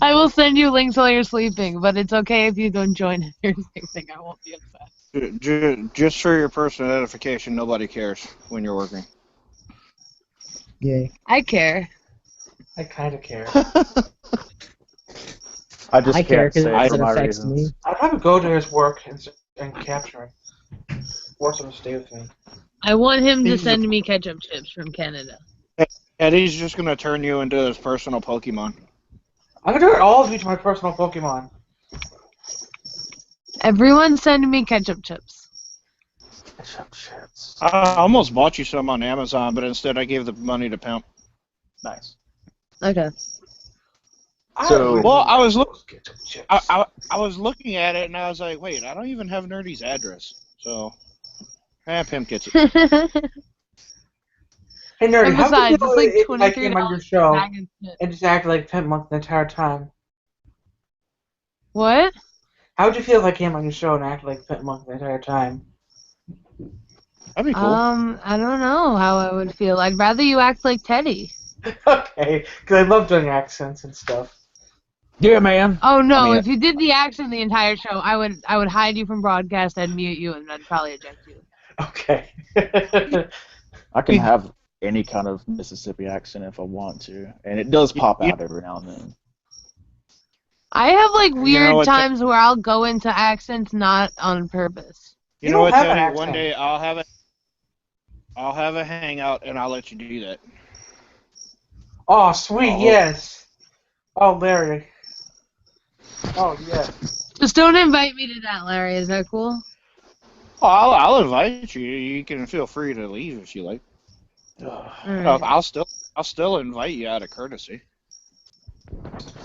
[SPEAKER 1] I will send you links while you're sleeping, but it's okay if you don't join if you're sleeping. I won't be upset.
[SPEAKER 6] Just for your personal edification, nobody cares when you're working.
[SPEAKER 4] Yeah.
[SPEAKER 1] I care.
[SPEAKER 7] I kind of care.
[SPEAKER 3] I just
[SPEAKER 4] I care
[SPEAKER 3] can't say
[SPEAKER 4] because
[SPEAKER 3] for
[SPEAKER 4] it
[SPEAKER 3] my
[SPEAKER 4] affects
[SPEAKER 3] reasons.
[SPEAKER 4] me.
[SPEAKER 7] I'd probably go to his work and capture him. Force him to stay with me.
[SPEAKER 1] I want him to
[SPEAKER 6] He's
[SPEAKER 1] send me ketchup chips from Canada.
[SPEAKER 6] Eddie's just gonna turn you into his personal Pokemon.
[SPEAKER 7] I'm gonna turn all of you to my personal Pokemon.
[SPEAKER 1] Everyone send me ketchup chips.
[SPEAKER 3] Ketchup chips.
[SPEAKER 6] I almost bought you some on Amazon, but instead I gave the money to Pimp.
[SPEAKER 3] Nice.
[SPEAKER 1] Okay.
[SPEAKER 3] So-
[SPEAKER 6] Well, I was
[SPEAKER 7] ketchup chips.
[SPEAKER 6] I was looking at it and I was like, wait, I don't even have Nerdy's address. So, Pimp gets it.
[SPEAKER 7] Hey, Nerdy,
[SPEAKER 1] And
[SPEAKER 7] how would you
[SPEAKER 1] besides,
[SPEAKER 7] feel
[SPEAKER 1] it's
[SPEAKER 7] if
[SPEAKER 1] like
[SPEAKER 7] I came on
[SPEAKER 1] $23
[SPEAKER 7] your show
[SPEAKER 1] bag of chips.
[SPEAKER 7] and just acted like Pimp Monk the entire time?
[SPEAKER 1] What?
[SPEAKER 7] How would you feel if I came on your show and acted like Pimp Monk the entire time?
[SPEAKER 6] That'd be cool.
[SPEAKER 1] I don't know how I would feel. I'd rather you act like Teddy.
[SPEAKER 7] Okay, because I love doing accents and stuff.
[SPEAKER 3] Yeah, man.
[SPEAKER 1] Oh no!
[SPEAKER 3] I mean,
[SPEAKER 1] if you did the accent the entire show, I would hide you from broadcast. I'd mute you, and I'd probably eject you.
[SPEAKER 7] Okay.
[SPEAKER 3] I can have any kind of Mississippi accent if I want to, and it does pop out every now and then.
[SPEAKER 1] I have like weird
[SPEAKER 6] what,
[SPEAKER 1] times where I'll go into accents not on purpose.
[SPEAKER 6] You know what,
[SPEAKER 7] don't have an
[SPEAKER 6] Teddy? One
[SPEAKER 7] accent.
[SPEAKER 6] day I'll have a hangout and I'll let you do that.
[SPEAKER 7] Oh, sweet,
[SPEAKER 3] Oh.
[SPEAKER 7] yes. Oh, Larry. Oh, yes.
[SPEAKER 1] Just don't invite me to that, Larry. Is that cool?
[SPEAKER 6] Oh, I'll invite you. You can feel free to leave if you like.
[SPEAKER 1] Alright.
[SPEAKER 6] I'll still invite you out of courtesy.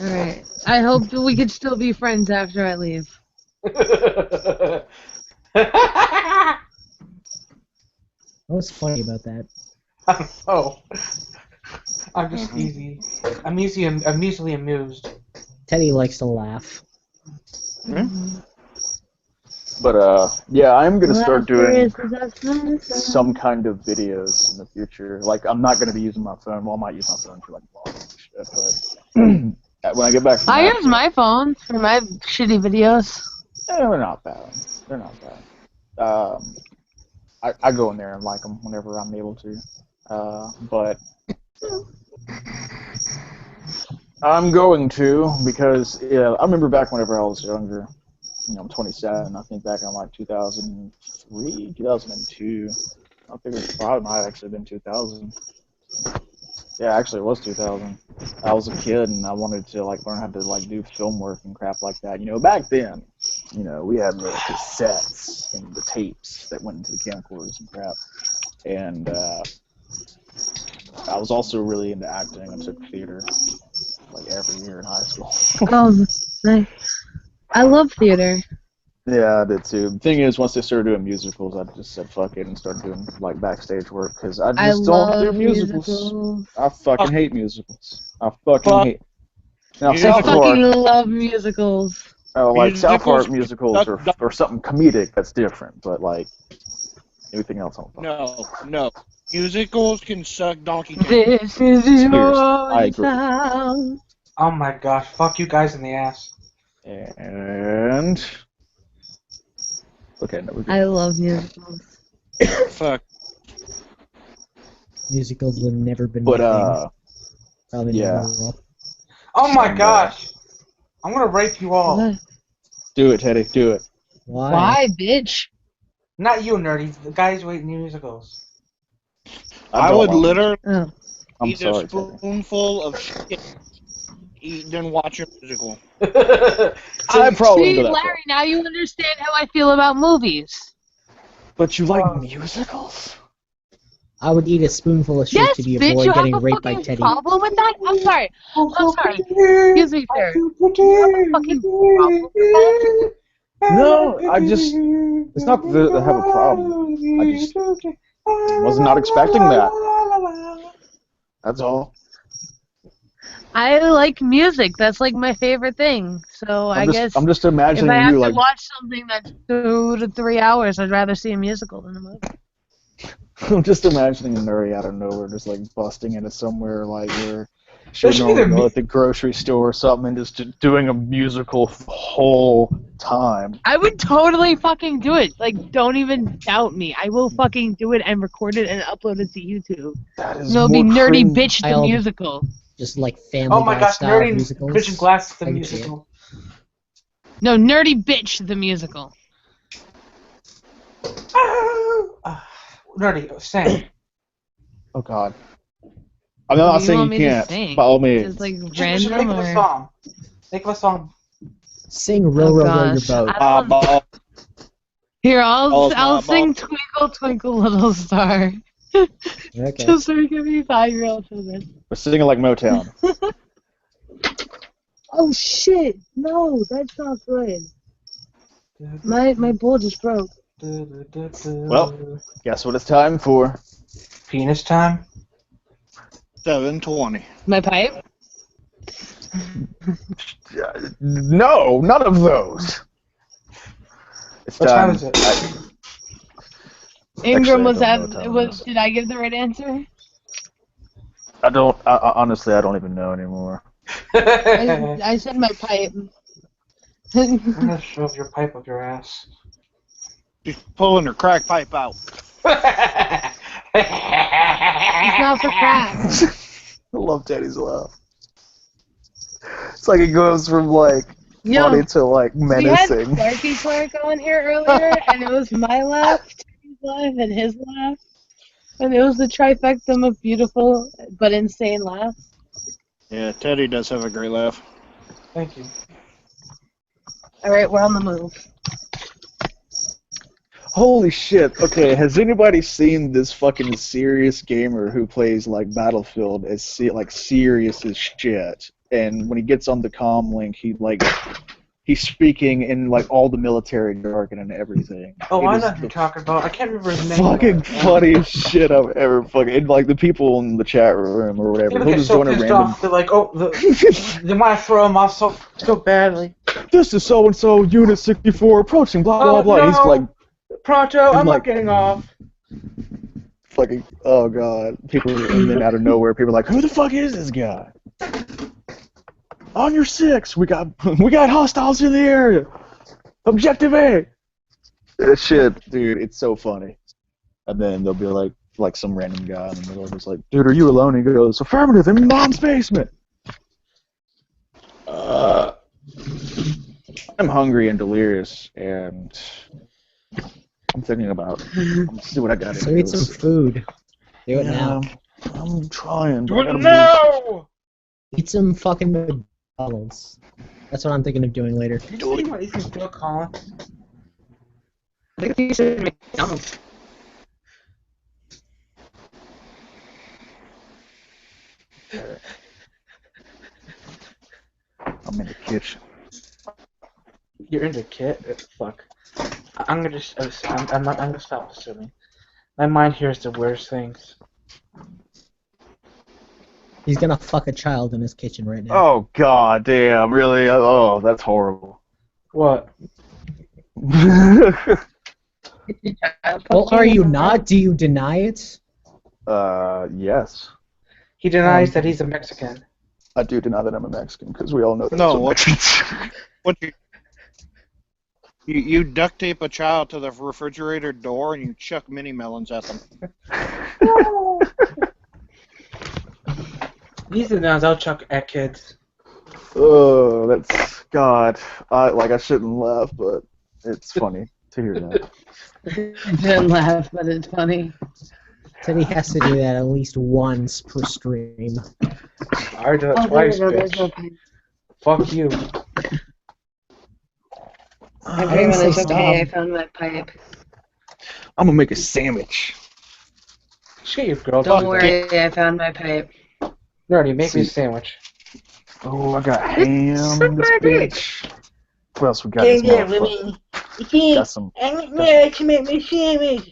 [SPEAKER 1] Alright. I hope that we could still be friends after I leave.
[SPEAKER 4] What's funny about that?
[SPEAKER 7] I don't know. I'm just easy. I'm easily amused.
[SPEAKER 4] Teddy likes to laugh.
[SPEAKER 3] But yeah, I'm gonna start doing
[SPEAKER 1] Laughter is
[SPEAKER 3] some kind of videos in the future. Like, I'm not gonna be using my phone. Well, I might use my phone for like vlogging and shit, but when I get back from
[SPEAKER 1] I
[SPEAKER 3] that,
[SPEAKER 1] use my phone for my shitty videos.
[SPEAKER 3] they're not bad. They're not bad. I go in there and like them whenever I'm able to. But I'm going to because I remember back whenever I was younger. You know, I'm 27. I think back on like 2003, 2002. I think it probably might have actually been 2000. Yeah, actually it was 2000. I was a kid and I wanted to like learn how to like do film work and crap like that. You know, back then, you know, we had the cassettes and the tapes that went into the camcorders and crap. And I was also really into acting. I took theater like every year in high school.
[SPEAKER 1] Nice. I love theater.
[SPEAKER 3] Yeah, I did too. The thing is, once they started doing musicals, I just said fuck it and started doing like backstage work because I
[SPEAKER 1] I
[SPEAKER 3] just don't do
[SPEAKER 1] love
[SPEAKER 3] musicals.
[SPEAKER 1] musicals.
[SPEAKER 3] I fucking hate musicals. I fucking
[SPEAKER 6] Fuck.
[SPEAKER 3] hate. Now
[SPEAKER 1] I
[SPEAKER 3] South
[SPEAKER 6] Musicals.
[SPEAKER 1] fucking
[SPEAKER 3] Park,
[SPEAKER 1] love musicals.
[SPEAKER 3] like South Park
[SPEAKER 6] Musicals
[SPEAKER 3] musicals
[SPEAKER 6] suck.
[SPEAKER 3] or something comedic that's different, but like everything else, I don't fucking.
[SPEAKER 6] No. Musicals can suck donkey tail.
[SPEAKER 1] This is
[SPEAKER 3] Seriously,
[SPEAKER 1] your
[SPEAKER 3] I agree.
[SPEAKER 1] sound.
[SPEAKER 7] Oh my gosh, fuck you guys in the ass.
[SPEAKER 3] And okay, no, we're good.
[SPEAKER 1] I love musicals.
[SPEAKER 6] Fuck.
[SPEAKER 4] Musicals have never been
[SPEAKER 3] But
[SPEAKER 4] my thing. Probably
[SPEAKER 3] yeah.
[SPEAKER 4] never will.
[SPEAKER 7] Oh my
[SPEAKER 3] And,
[SPEAKER 7] gosh! I'm gonna rape you all.
[SPEAKER 1] What?
[SPEAKER 3] do it, Teddy, do it.
[SPEAKER 4] Why?
[SPEAKER 1] Why, bitch?
[SPEAKER 7] Not you, nerdy. The guys who hate musicals.
[SPEAKER 6] I
[SPEAKER 3] don't
[SPEAKER 6] would
[SPEAKER 3] like
[SPEAKER 6] literally
[SPEAKER 1] Oh.
[SPEAKER 3] I'm
[SPEAKER 6] eat
[SPEAKER 3] sorry,
[SPEAKER 6] a
[SPEAKER 3] Teddy.
[SPEAKER 6] spoonful of shit. Eat then watch a musical.
[SPEAKER 3] I probably
[SPEAKER 1] See,
[SPEAKER 3] go that
[SPEAKER 1] Larry,
[SPEAKER 3] far.
[SPEAKER 1] now you understand how I feel about movies.
[SPEAKER 3] But you like musicals?
[SPEAKER 4] I would eat a spoonful of shit
[SPEAKER 1] Yes,
[SPEAKER 4] to be a
[SPEAKER 1] bitch,
[SPEAKER 4] boy
[SPEAKER 1] you have
[SPEAKER 4] getting
[SPEAKER 1] a
[SPEAKER 4] raped by
[SPEAKER 1] fucking
[SPEAKER 4] Teddy.
[SPEAKER 1] problem with that? I'm sorry. Excuse me, sir. You have a fucking problem with that?
[SPEAKER 3] No, it's not that I have a problem. I just was not expecting that. That's all.
[SPEAKER 1] I like music. That's like my favorite thing. So I guess
[SPEAKER 3] I'm just
[SPEAKER 1] if
[SPEAKER 3] imagining
[SPEAKER 1] I have
[SPEAKER 3] you
[SPEAKER 1] to
[SPEAKER 3] like
[SPEAKER 1] watch something that's 2 to 3 hours, I'd rather see a musical than a movie.
[SPEAKER 3] I'm just imagining a Nuri out of nowhere just like busting into somewhere like where she
[SPEAKER 7] There
[SPEAKER 3] would
[SPEAKER 7] should be
[SPEAKER 3] normally
[SPEAKER 7] the
[SPEAKER 3] go at the grocery store or something and just doing a musical the whole time.
[SPEAKER 1] I would totally fucking do it. Like, don't even doubt me. I will fucking do it and record it and upload it to YouTube.
[SPEAKER 3] That is
[SPEAKER 1] And it'll be
[SPEAKER 3] more
[SPEAKER 1] Nerdy
[SPEAKER 3] cringe.
[SPEAKER 1] Bitch the
[SPEAKER 4] I'll-
[SPEAKER 1] musical.
[SPEAKER 4] Just like Family
[SPEAKER 7] Oh my
[SPEAKER 4] Guy
[SPEAKER 7] gosh,
[SPEAKER 4] style
[SPEAKER 7] nerdy
[SPEAKER 4] musicals.
[SPEAKER 7] bitch and glass the
[SPEAKER 4] I can see it.
[SPEAKER 7] musical.
[SPEAKER 1] No, Nerdy Bitch the musical.
[SPEAKER 7] Nerdy, sing.
[SPEAKER 3] Oh God. I'm not
[SPEAKER 1] What do you
[SPEAKER 3] saying
[SPEAKER 1] want
[SPEAKER 3] you
[SPEAKER 1] me to
[SPEAKER 3] can't.
[SPEAKER 1] sing?
[SPEAKER 3] By all means.
[SPEAKER 1] Just like
[SPEAKER 7] Just
[SPEAKER 1] random
[SPEAKER 7] make up a
[SPEAKER 1] or?
[SPEAKER 7] song. Make up a song.
[SPEAKER 4] Sing Row,
[SPEAKER 1] Oh
[SPEAKER 4] row, row your
[SPEAKER 1] gosh,
[SPEAKER 4] boat.
[SPEAKER 1] I don't. Here,
[SPEAKER 6] Balls,
[SPEAKER 1] I'll
[SPEAKER 6] my
[SPEAKER 1] sing
[SPEAKER 6] balls.
[SPEAKER 1] Twinkle Twinkle Little Star.
[SPEAKER 4] Okay.
[SPEAKER 1] Just so we can be 5-year-old children.
[SPEAKER 3] We're singing like Motown.
[SPEAKER 1] Oh shit! No, that's not good. My bowl just broke.
[SPEAKER 3] Well, guess what it's time for?
[SPEAKER 7] Penis time.
[SPEAKER 6] 7:20.
[SPEAKER 1] My pipe?
[SPEAKER 3] No, none of those. It's
[SPEAKER 7] What time is it?
[SPEAKER 1] Ingram,
[SPEAKER 3] Actually,
[SPEAKER 1] was
[SPEAKER 3] I
[SPEAKER 1] that?
[SPEAKER 3] don't know what time it is.
[SPEAKER 1] Did I give the right answer?
[SPEAKER 3] Honestly, I don't even know anymore.
[SPEAKER 1] I said my pipe.
[SPEAKER 7] I'm gonna shove your pipe up your ass.
[SPEAKER 6] She's pulling her crack pipe out.
[SPEAKER 1] It's not for crack.
[SPEAKER 3] I love Teddy's laugh. It's like it goes from like
[SPEAKER 1] Yo,
[SPEAKER 3] funny to like
[SPEAKER 1] we had
[SPEAKER 3] menacing.
[SPEAKER 1] Clarky Clark on here earlier, and it was my laugh, Teddy's laugh, and his laugh. And it was the trifecta of beautiful but insane laughs.
[SPEAKER 6] Yeah, Teddy does have a great laugh.
[SPEAKER 7] Thank you.
[SPEAKER 1] Alright, we're on the move.
[SPEAKER 3] Holy shit! Okay, has anybody seen this fucking serious gamer who plays like Battlefield as serious as shit? And when he gets on the comm link, he's speaking in like all the military jargon and everything.
[SPEAKER 7] Oh,
[SPEAKER 3] It
[SPEAKER 7] I
[SPEAKER 3] is
[SPEAKER 7] know who you're
[SPEAKER 3] the
[SPEAKER 7] talking about. I can't remember his name.
[SPEAKER 3] fucking
[SPEAKER 7] but-
[SPEAKER 3] funniest shit I've ever fucking. And like the people in the chat room or whatever,
[SPEAKER 7] People
[SPEAKER 3] he'll
[SPEAKER 7] get
[SPEAKER 3] just
[SPEAKER 7] so
[SPEAKER 3] join a
[SPEAKER 7] pissed
[SPEAKER 3] random.
[SPEAKER 7] off. They're like, oh, they want to throw him off so badly.
[SPEAKER 3] This is so and so, Unit 64 approaching. Blah blah
[SPEAKER 7] Oh,
[SPEAKER 3] blah.
[SPEAKER 7] no.
[SPEAKER 3] He's like
[SPEAKER 7] Pronto, I'm
[SPEAKER 3] like-
[SPEAKER 7] not getting off.
[SPEAKER 3] fucking. Oh god. People, and then out of nowhere, people are like, who the fuck is this guy? On your 6, we got hostiles in the area. Objective A. That shit, dude, it's so funny. And then they'll be like some random guy in the middle, just like, dude, are you alone? And he goes, affirmative, in Mom's basement. I'm hungry and delirious, and I'm thinking about. Let's see what I got.
[SPEAKER 4] So eat some food. Do it now.
[SPEAKER 3] I'm trying.
[SPEAKER 6] Do
[SPEAKER 3] but I
[SPEAKER 6] it
[SPEAKER 3] gotta
[SPEAKER 6] now!
[SPEAKER 4] Eat some fucking McDonald's. That's what I'm thinking of doing later.
[SPEAKER 7] Do you want to eat some Bill Colin?
[SPEAKER 1] I think you should McDonald's.
[SPEAKER 3] I'm in the kitchen.
[SPEAKER 7] You're into kit? Fuck.
[SPEAKER 2] I'm gonna just. I'm gonna stop assuming. My mind hears the weirdest things.
[SPEAKER 4] He's gonna fuck a child in his kitchen right now.
[SPEAKER 3] Oh god damn, really? Oh, that's horrible.
[SPEAKER 2] What?
[SPEAKER 4] Well, are you not? Do you deny it?
[SPEAKER 3] Yes.
[SPEAKER 2] He denies that he's a Mexican.
[SPEAKER 3] I do deny that I'm a Mexican, because we all know that.
[SPEAKER 6] No,
[SPEAKER 3] I'm
[SPEAKER 6] what-
[SPEAKER 3] Mexican.
[SPEAKER 6] What you duct tape a child to the refrigerator door and you chuck mini melons at them.
[SPEAKER 2] These are the ones I'll chuck at kids.
[SPEAKER 3] Oh, that's God. I shouldn't laugh, but it's funny to hear that.
[SPEAKER 1] I didn't laugh, but it's funny.
[SPEAKER 4] Said he has to do that at least once per stream.
[SPEAKER 2] I already did it
[SPEAKER 1] Oh, there
[SPEAKER 2] twice,
[SPEAKER 1] we go. There's
[SPEAKER 2] bitch.
[SPEAKER 1] no pain.
[SPEAKER 2] Fuck you.
[SPEAKER 1] Everyone
[SPEAKER 4] say
[SPEAKER 1] is okay. I
[SPEAKER 4] stop.
[SPEAKER 1] found my pipe.
[SPEAKER 3] I'm gonna make a sandwich.
[SPEAKER 2] Shit, you girl.
[SPEAKER 1] Don't
[SPEAKER 2] do
[SPEAKER 1] worry, I found my pipe.
[SPEAKER 2] that. Nerdy, make me a sandwich.
[SPEAKER 3] Oh, I got ham in this bitch. What else we got?
[SPEAKER 2] Yeah,
[SPEAKER 3] This
[SPEAKER 2] yeah,
[SPEAKER 3] motherfucker?
[SPEAKER 2] women.
[SPEAKER 3] Got some.
[SPEAKER 2] I can make me a sandwich.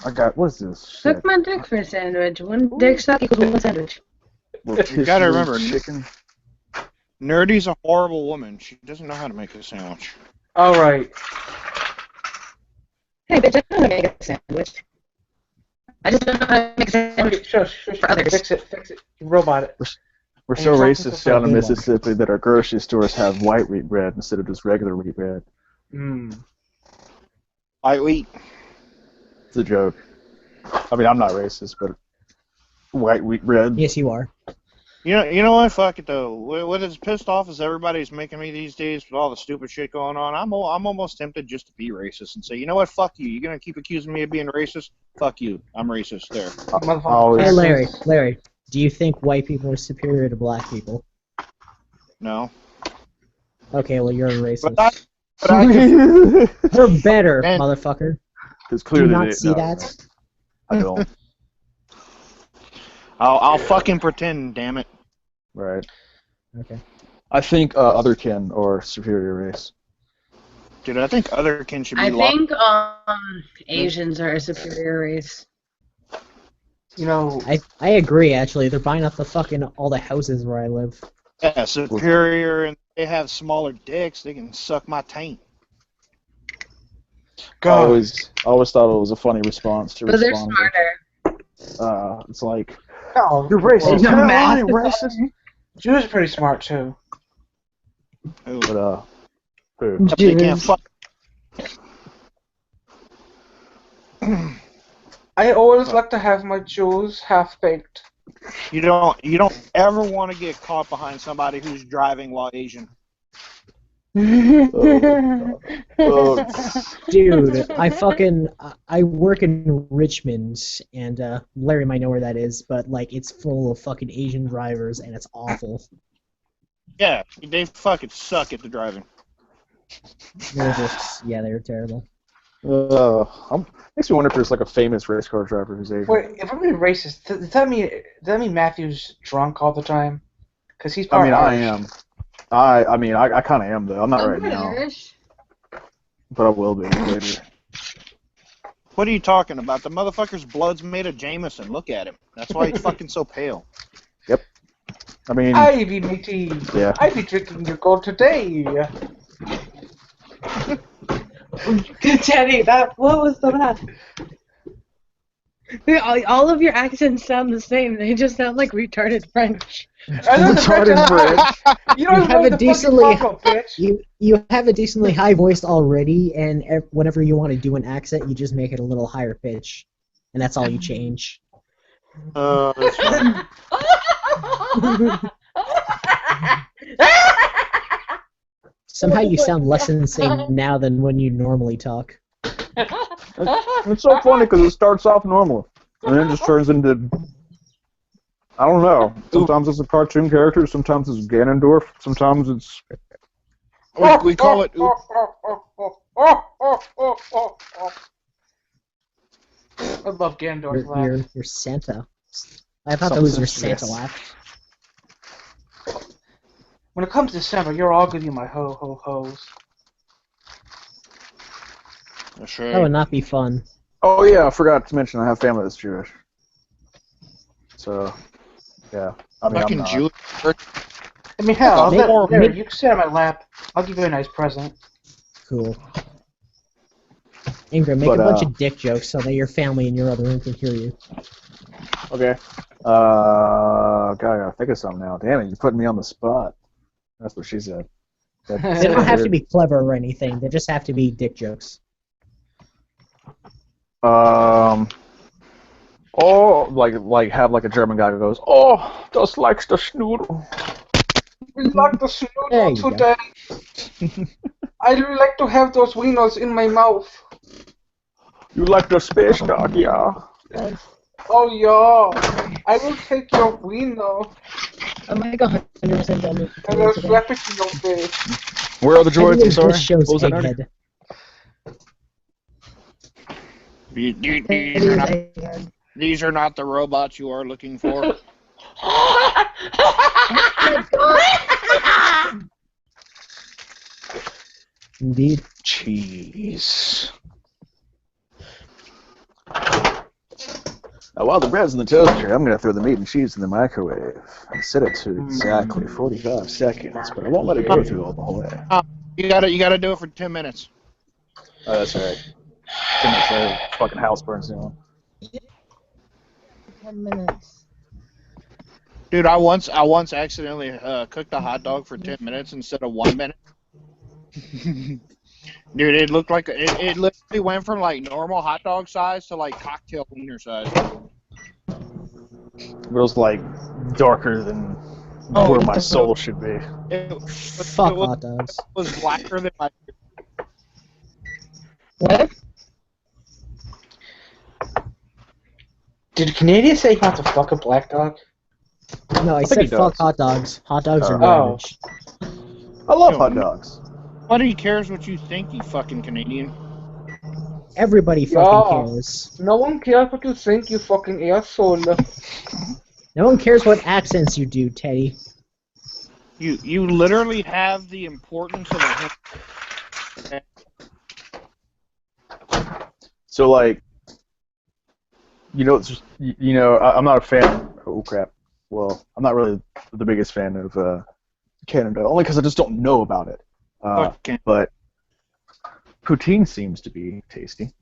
[SPEAKER 3] I got. What's this?
[SPEAKER 1] Suck
[SPEAKER 3] Shit.
[SPEAKER 1] my dick for a sandwich. One dick suck equals one sandwich.
[SPEAKER 3] Rotisserie
[SPEAKER 6] gotta remember,
[SPEAKER 3] chicken.
[SPEAKER 6] Nerdy's a horrible woman. She doesn't know how to make a sandwich.
[SPEAKER 2] Alright.
[SPEAKER 1] Hey, bitch, I know how to make a sandwich. I just don't know how to make a sandwich.
[SPEAKER 2] Okay, shush.
[SPEAKER 1] For others.
[SPEAKER 2] Fix it. You robot it.
[SPEAKER 3] We're
[SPEAKER 2] And
[SPEAKER 3] so
[SPEAKER 2] you're talking
[SPEAKER 3] racist
[SPEAKER 2] to
[SPEAKER 3] down in
[SPEAKER 4] someone.
[SPEAKER 3] Mississippi that our grocery stores have white wheat bread instead of just regular wheat bread.
[SPEAKER 6] I eat.
[SPEAKER 3] It's a joke. I mean, I'm not racist, but white wheat bread.
[SPEAKER 4] Yes, you are.
[SPEAKER 6] You know what? Fuck it though. What is pissed off is everybody's making me these days with all the stupid shit going on. I'm almost tempted just to be racist and say, you know what? Fuck you. You're gonna keep accusing me of being racist? Fuck you. I'm racist. There.
[SPEAKER 3] Always.
[SPEAKER 4] Hey, Larry, do you think white people are superior to black people?
[SPEAKER 6] No.
[SPEAKER 4] Okay, well, you're a racist.
[SPEAKER 6] But I can,
[SPEAKER 4] You're better,
[SPEAKER 6] Man.
[SPEAKER 4] motherfucker.
[SPEAKER 3] Because
[SPEAKER 4] Do
[SPEAKER 3] clearly
[SPEAKER 4] you not
[SPEAKER 3] they-
[SPEAKER 4] see
[SPEAKER 3] no,
[SPEAKER 4] that?
[SPEAKER 3] I don't.
[SPEAKER 6] I'll fucking pretend. Damn it.
[SPEAKER 3] Right.
[SPEAKER 4] Okay.
[SPEAKER 3] I think otherkin or superior race.
[SPEAKER 6] Dude, I think other kin should be
[SPEAKER 1] I
[SPEAKER 6] locked.
[SPEAKER 1] think Asians are a superior race.
[SPEAKER 7] You know,
[SPEAKER 4] I agree, actually. They're buying up all the houses where I live.
[SPEAKER 6] Yeah, superior, and they have smaller dicks. They can suck my taint.
[SPEAKER 3] I always thought it was a funny response to
[SPEAKER 1] But they're
[SPEAKER 3] respond.
[SPEAKER 1] smarter.
[SPEAKER 3] It's like,
[SPEAKER 7] no, you're racist.
[SPEAKER 1] Well,
[SPEAKER 3] "Hell, I
[SPEAKER 1] math
[SPEAKER 3] ain't
[SPEAKER 1] is
[SPEAKER 3] racist."
[SPEAKER 2] Jews are pretty smart too.
[SPEAKER 6] Ooh,
[SPEAKER 3] But who?
[SPEAKER 6] except they can't fuck.
[SPEAKER 2] I always like to have my Jews half baked.
[SPEAKER 6] You don't ever want to get caught behind somebody who's driving while Asian.
[SPEAKER 3] Oh,
[SPEAKER 4] Dude, I work in Richmond, and Larry might know where that is, but like it's full of fucking Asian drivers, and it's awful.
[SPEAKER 6] Yeah, they fucking suck at the driving.
[SPEAKER 4] They're terrible.
[SPEAKER 3] makes me wonder if there's like a famous race car driver who's Asian.
[SPEAKER 7] Wait, if I'm being racist, does that mean Matthew's drunk all the time? Because he's
[SPEAKER 3] I
[SPEAKER 7] part
[SPEAKER 3] mean, I
[SPEAKER 7] Irish.
[SPEAKER 3] am. I kind of am though. I'm not right now,
[SPEAKER 1] Irish.
[SPEAKER 3] but I will be later.
[SPEAKER 6] What are you talking about? The motherfucker's blood's made of Jameson. Look at him. That's why he's fucking so pale.
[SPEAKER 3] I mean,
[SPEAKER 7] I be matey.
[SPEAKER 3] yeah.
[SPEAKER 7] I be drinking your gold today.
[SPEAKER 1] Teddy, what was that? All of your accents sound the same. They just sound like retarded French.
[SPEAKER 7] I know the
[SPEAKER 3] Retarded French.
[SPEAKER 7] You don't
[SPEAKER 4] You
[SPEAKER 7] even
[SPEAKER 4] have
[SPEAKER 7] know
[SPEAKER 4] a
[SPEAKER 7] the
[SPEAKER 4] decently-
[SPEAKER 7] fucking Congo, bitch.
[SPEAKER 4] You have a decently high voice already, and whenever you want to do an accent, you just make it a little higher pitch, and that's all you change.
[SPEAKER 6] That's fine.
[SPEAKER 4] Somehow you sound less insane now than when you normally talk.
[SPEAKER 3] It's so funny because it starts off normal and then it just turns into, I don't know. Sometimes it's a cartoon character, sometimes it's Ganondorf, sometimes it's.
[SPEAKER 6] We call it.
[SPEAKER 7] I love Ganondorf's laugh.
[SPEAKER 4] You're Santa. I thought that was your
[SPEAKER 3] Something-
[SPEAKER 4] Santa laugh.
[SPEAKER 7] When it comes to December, you're all gonna be my ho-ho-hos.
[SPEAKER 6] That's
[SPEAKER 4] That would
[SPEAKER 6] right.
[SPEAKER 4] not be fun.
[SPEAKER 3] Oh yeah, I forgot to mention I have family that's Jewish. So, yeah. I mean, I'm
[SPEAKER 6] Fucking
[SPEAKER 3] not.
[SPEAKER 6] Jew.
[SPEAKER 7] I mean, hell,
[SPEAKER 4] Make-
[SPEAKER 7] there,
[SPEAKER 4] make-
[SPEAKER 7] you can sit on my lap. I'll give you a nice present.
[SPEAKER 4] Cool. Ingram, make
[SPEAKER 3] But,
[SPEAKER 4] a bunch of dick jokes so that your family in your other room can hear you.
[SPEAKER 3] Okay. God, I gotta think of something now. Damn it, you're putting me on the spot. That's what she said. That's
[SPEAKER 4] They don't have to
[SPEAKER 3] weird.
[SPEAKER 4] be clever or anything. They just have to be dick jokes.
[SPEAKER 3] Oh, like have like a German guy who goes, oh, das likes the Schnudel.
[SPEAKER 7] We like the
[SPEAKER 4] There you
[SPEAKER 7] schnitzel
[SPEAKER 4] go.
[SPEAKER 7] today. I like to have those wieners in my mouth.
[SPEAKER 3] You like the space dog, yeah.
[SPEAKER 7] Oh yeah, I will take your wiener
[SPEAKER 1] I'm like 100% done with
[SPEAKER 7] and
[SPEAKER 1] the
[SPEAKER 7] I'll
[SPEAKER 1] today.
[SPEAKER 7] slap it in your face.
[SPEAKER 3] Where are the droids? I'm
[SPEAKER 4] Everything
[SPEAKER 3] sorry.
[SPEAKER 4] this show's
[SPEAKER 3] What was that, Nerdy?
[SPEAKER 4] egghead.
[SPEAKER 6] These are not, these are not the robots you are looking for.
[SPEAKER 4] Indeed.
[SPEAKER 3] Cheese. Now, while the bread's in the toaster, I'm going to throw the meat and cheese in the microwave and set it to exactly 45 seconds, but I won't let it go through all the whole way.
[SPEAKER 6] You gotta do it for 10 minutes.
[SPEAKER 3] Oh, that's right. 10 minutes later, fucking house burns down.
[SPEAKER 1] 10 minutes.
[SPEAKER 6] Dude, I once accidentally cooked a hot dog for 10 minutes instead of 1 minute. Dude, it looked like it literally went from like normal hot dog size to like cocktail wiener size.
[SPEAKER 3] It was like darker than where my soul should be.
[SPEAKER 4] Fuck hot dogs.
[SPEAKER 6] It was blacker than my.
[SPEAKER 1] What?
[SPEAKER 7] Did Canadian say he wants to fuck a black dog?
[SPEAKER 4] No, I
[SPEAKER 3] think
[SPEAKER 4] said
[SPEAKER 3] he
[SPEAKER 4] fuck
[SPEAKER 3] does.
[SPEAKER 4] hot dogs. Hot dogs are
[SPEAKER 7] Oh.
[SPEAKER 4] garbage.
[SPEAKER 3] I love
[SPEAKER 6] Yo,
[SPEAKER 3] hot dogs.
[SPEAKER 6] Nobody cares what you think, you fucking Canadian.
[SPEAKER 4] Everybody
[SPEAKER 7] Yeah.
[SPEAKER 4] fucking cares.
[SPEAKER 7] No one cares what you think, you fucking asshole.
[SPEAKER 4] No one cares what accents you do, Teddy.
[SPEAKER 6] You literally have the importance of a.
[SPEAKER 3] So, like, it's just, I'm not a fan. Oh, crap. Well, I'm not really the biggest fan of Canada, only because I just don't know about it. But poutine seems to be tasty.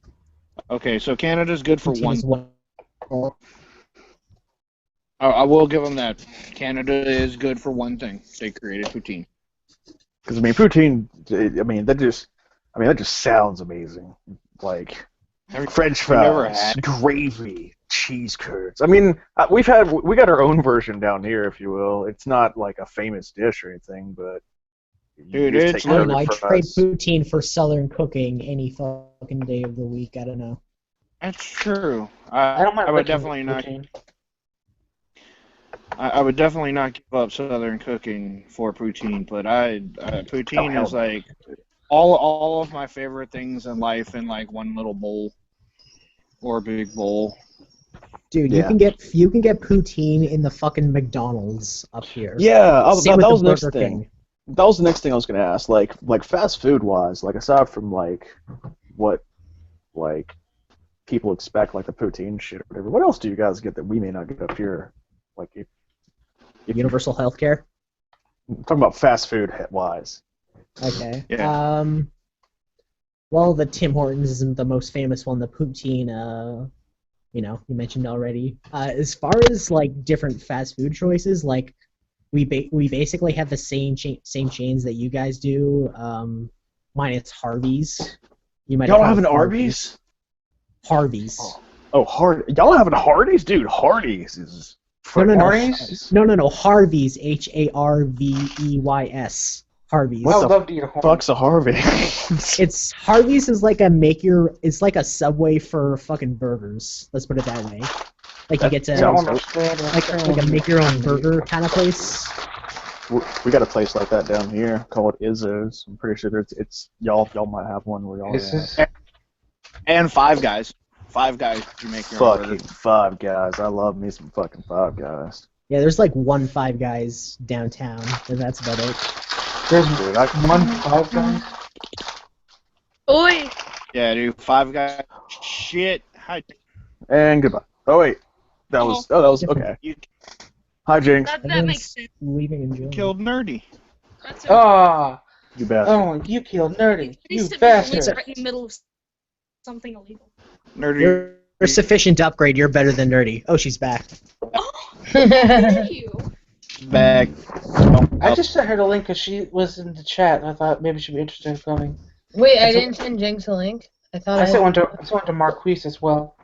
[SPEAKER 6] Okay, so Canada's good for
[SPEAKER 4] Poutine
[SPEAKER 6] one.
[SPEAKER 4] is one-
[SPEAKER 6] I will give them that. Canada is good for one thing. They created poutine.
[SPEAKER 3] Because poutine. That just sounds amazing. Like French
[SPEAKER 6] never
[SPEAKER 3] fries,
[SPEAKER 6] had-
[SPEAKER 3] gravy, cheese curds. we got our own version down here, if you will. It's not like a famous dish or anything, but
[SPEAKER 6] Dude,
[SPEAKER 3] you just
[SPEAKER 6] it's
[SPEAKER 3] take
[SPEAKER 4] I don't
[SPEAKER 3] curly
[SPEAKER 4] know. I
[SPEAKER 3] fries.
[SPEAKER 4] trade poutine for southern cooking any fucking day of the week. I don't know.
[SPEAKER 6] That's true.
[SPEAKER 7] I don't mind
[SPEAKER 6] I would
[SPEAKER 7] licking
[SPEAKER 6] definitely not.
[SPEAKER 7] poutine.
[SPEAKER 6] I would definitely not give up southern cooking for poutine, but poutine
[SPEAKER 3] hell
[SPEAKER 6] is
[SPEAKER 3] no.
[SPEAKER 6] like all of my favorite things in life in like one little bowl or a big bowl.
[SPEAKER 4] Dude,
[SPEAKER 3] Yeah.
[SPEAKER 4] you can get poutine in the fucking McDonald's up here.
[SPEAKER 3] Yeah,
[SPEAKER 4] Same
[SPEAKER 3] that
[SPEAKER 4] with
[SPEAKER 3] was
[SPEAKER 4] the
[SPEAKER 3] the next
[SPEAKER 4] Burger
[SPEAKER 3] thing.
[SPEAKER 4] King.
[SPEAKER 3] That was the next thing I was gonna ask. Like fast food wise, like aside from like what like people expect, like the poutine shit or whatever. What else do you guys get that we may not get up here? Like if
[SPEAKER 4] Universal healthcare.
[SPEAKER 3] I'm talking about fast food wise.
[SPEAKER 4] Okay.
[SPEAKER 6] Yeah.
[SPEAKER 4] Well, the Tim Hortons isn't the most famous one. The poutine, you mentioned already. As far as like different fast food choices, like we basically have the same chains that you guys do. Minus Harvey's. You might
[SPEAKER 3] Y'all
[SPEAKER 4] have
[SPEAKER 3] having
[SPEAKER 4] heard of
[SPEAKER 3] Arby's?
[SPEAKER 4] Harvey's.
[SPEAKER 3] Oh, y'all having Hardee's, dude? Hardee's is
[SPEAKER 4] No.
[SPEAKER 7] Hardee's?
[SPEAKER 4] No. Harvey's. Harveys. Harvey's.
[SPEAKER 7] I
[SPEAKER 3] What
[SPEAKER 7] would
[SPEAKER 3] the
[SPEAKER 7] love to eat a Hardee's.
[SPEAKER 3] fuck's a Harvey?
[SPEAKER 4] It's Harvey's is like it's like a Subway for fucking burgers. Let's put it that way. Like you get to
[SPEAKER 7] I don't
[SPEAKER 3] Sounds
[SPEAKER 7] understand.
[SPEAKER 4] like a make your own burger kind of place.
[SPEAKER 3] We got a place like that down here called Izzo's. I'm pretty sure it's y'all might have one where y'all
[SPEAKER 7] Is
[SPEAKER 3] are.
[SPEAKER 7] this?
[SPEAKER 6] And Five Guys. Five Guys, you make your own
[SPEAKER 3] Fucking
[SPEAKER 6] burger.
[SPEAKER 3] Five Guys. I love me some fucking Five Guys.
[SPEAKER 4] Yeah, there's like one Five Guys downtown, and that's about it.
[SPEAKER 7] There's
[SPEAKER 3] Dude,
[SPEAKER 7] one Five Guys?
[SPEAKER 8] Oi!
[SPEAKER 6] Yeah, dude. Five Guys. Shit. Hi.
[SPEAKER 3] And goodbye. Oh wait, that was okay.
[SPEAKER 6] You
[SPEAKER 3] Hi, Jinx.
[SPEAKER 8] That makes sense.
[SPEAKER 4] Leaving and joining.
[SPEAKER 6] killed Nerdy.
[SPEAKER 8] That's okay.
[SPEAKER 7] Ah,
[SPEAKER 3] You bastard.
[SPEAKER 7] oh, you killed Nerdy.
[SPEAKER 8] He's
[SPEAKER 7] You
[SPEAKER 8] sitting
[SPEAKER 7] bastard.
[SPEAKER 8] right in the middle of something illegal.
[SPEAKER 6] Nerdy.
[SPEAKER 4] You're sufficient to upgrade. You're better than Nerdy. Oh, she's back.
[SPEAKER 8] Thank you.
[SPEAKER 6] Back.
[SPEAKER 7] I just sent her the link because she was in the chat. And I thought maybe she'd be interested in filming.
[SPEAKER 1] Wait, I didn't send Jinx a link. I thought
[SPEAKER 7] I sent one to Marquise as well.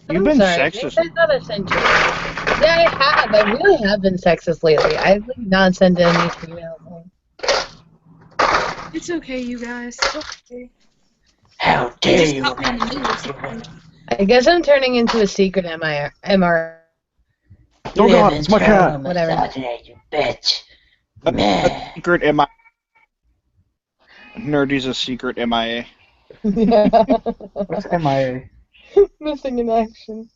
[SPEAKER 6] You've been
[SPEAKER 1] sorry,
[SPEAKER 6] sexist.
[SPEAKER 1] Jinx, I thought I sent you. Yeah, I have. I really have been sexist lately. I've not sent any female links.
[SPEAKER 8] It's okay, you guys. It's okay.
[SPEAKER 7] How
[SPEAKER 8] You
[SPEAKER 7] dare
[SPEAKER 8] just
[SPEAKER 7] you?
[SPEAKER 8] caught me in the middle of something.
[SPEAKER 1] I guess I'm turning into a secret MR.
[SPEAKER 3] Oh god, it's my cat.
[SPEAKER 1] Whatever.
[SPEAKER 7] You bitch.
[SPEAKER 6] A secret MIA. Nerdy's a secret MIA.
[SPEAKER 7] What's MIA?
[SPEAKER 1] Missing in action.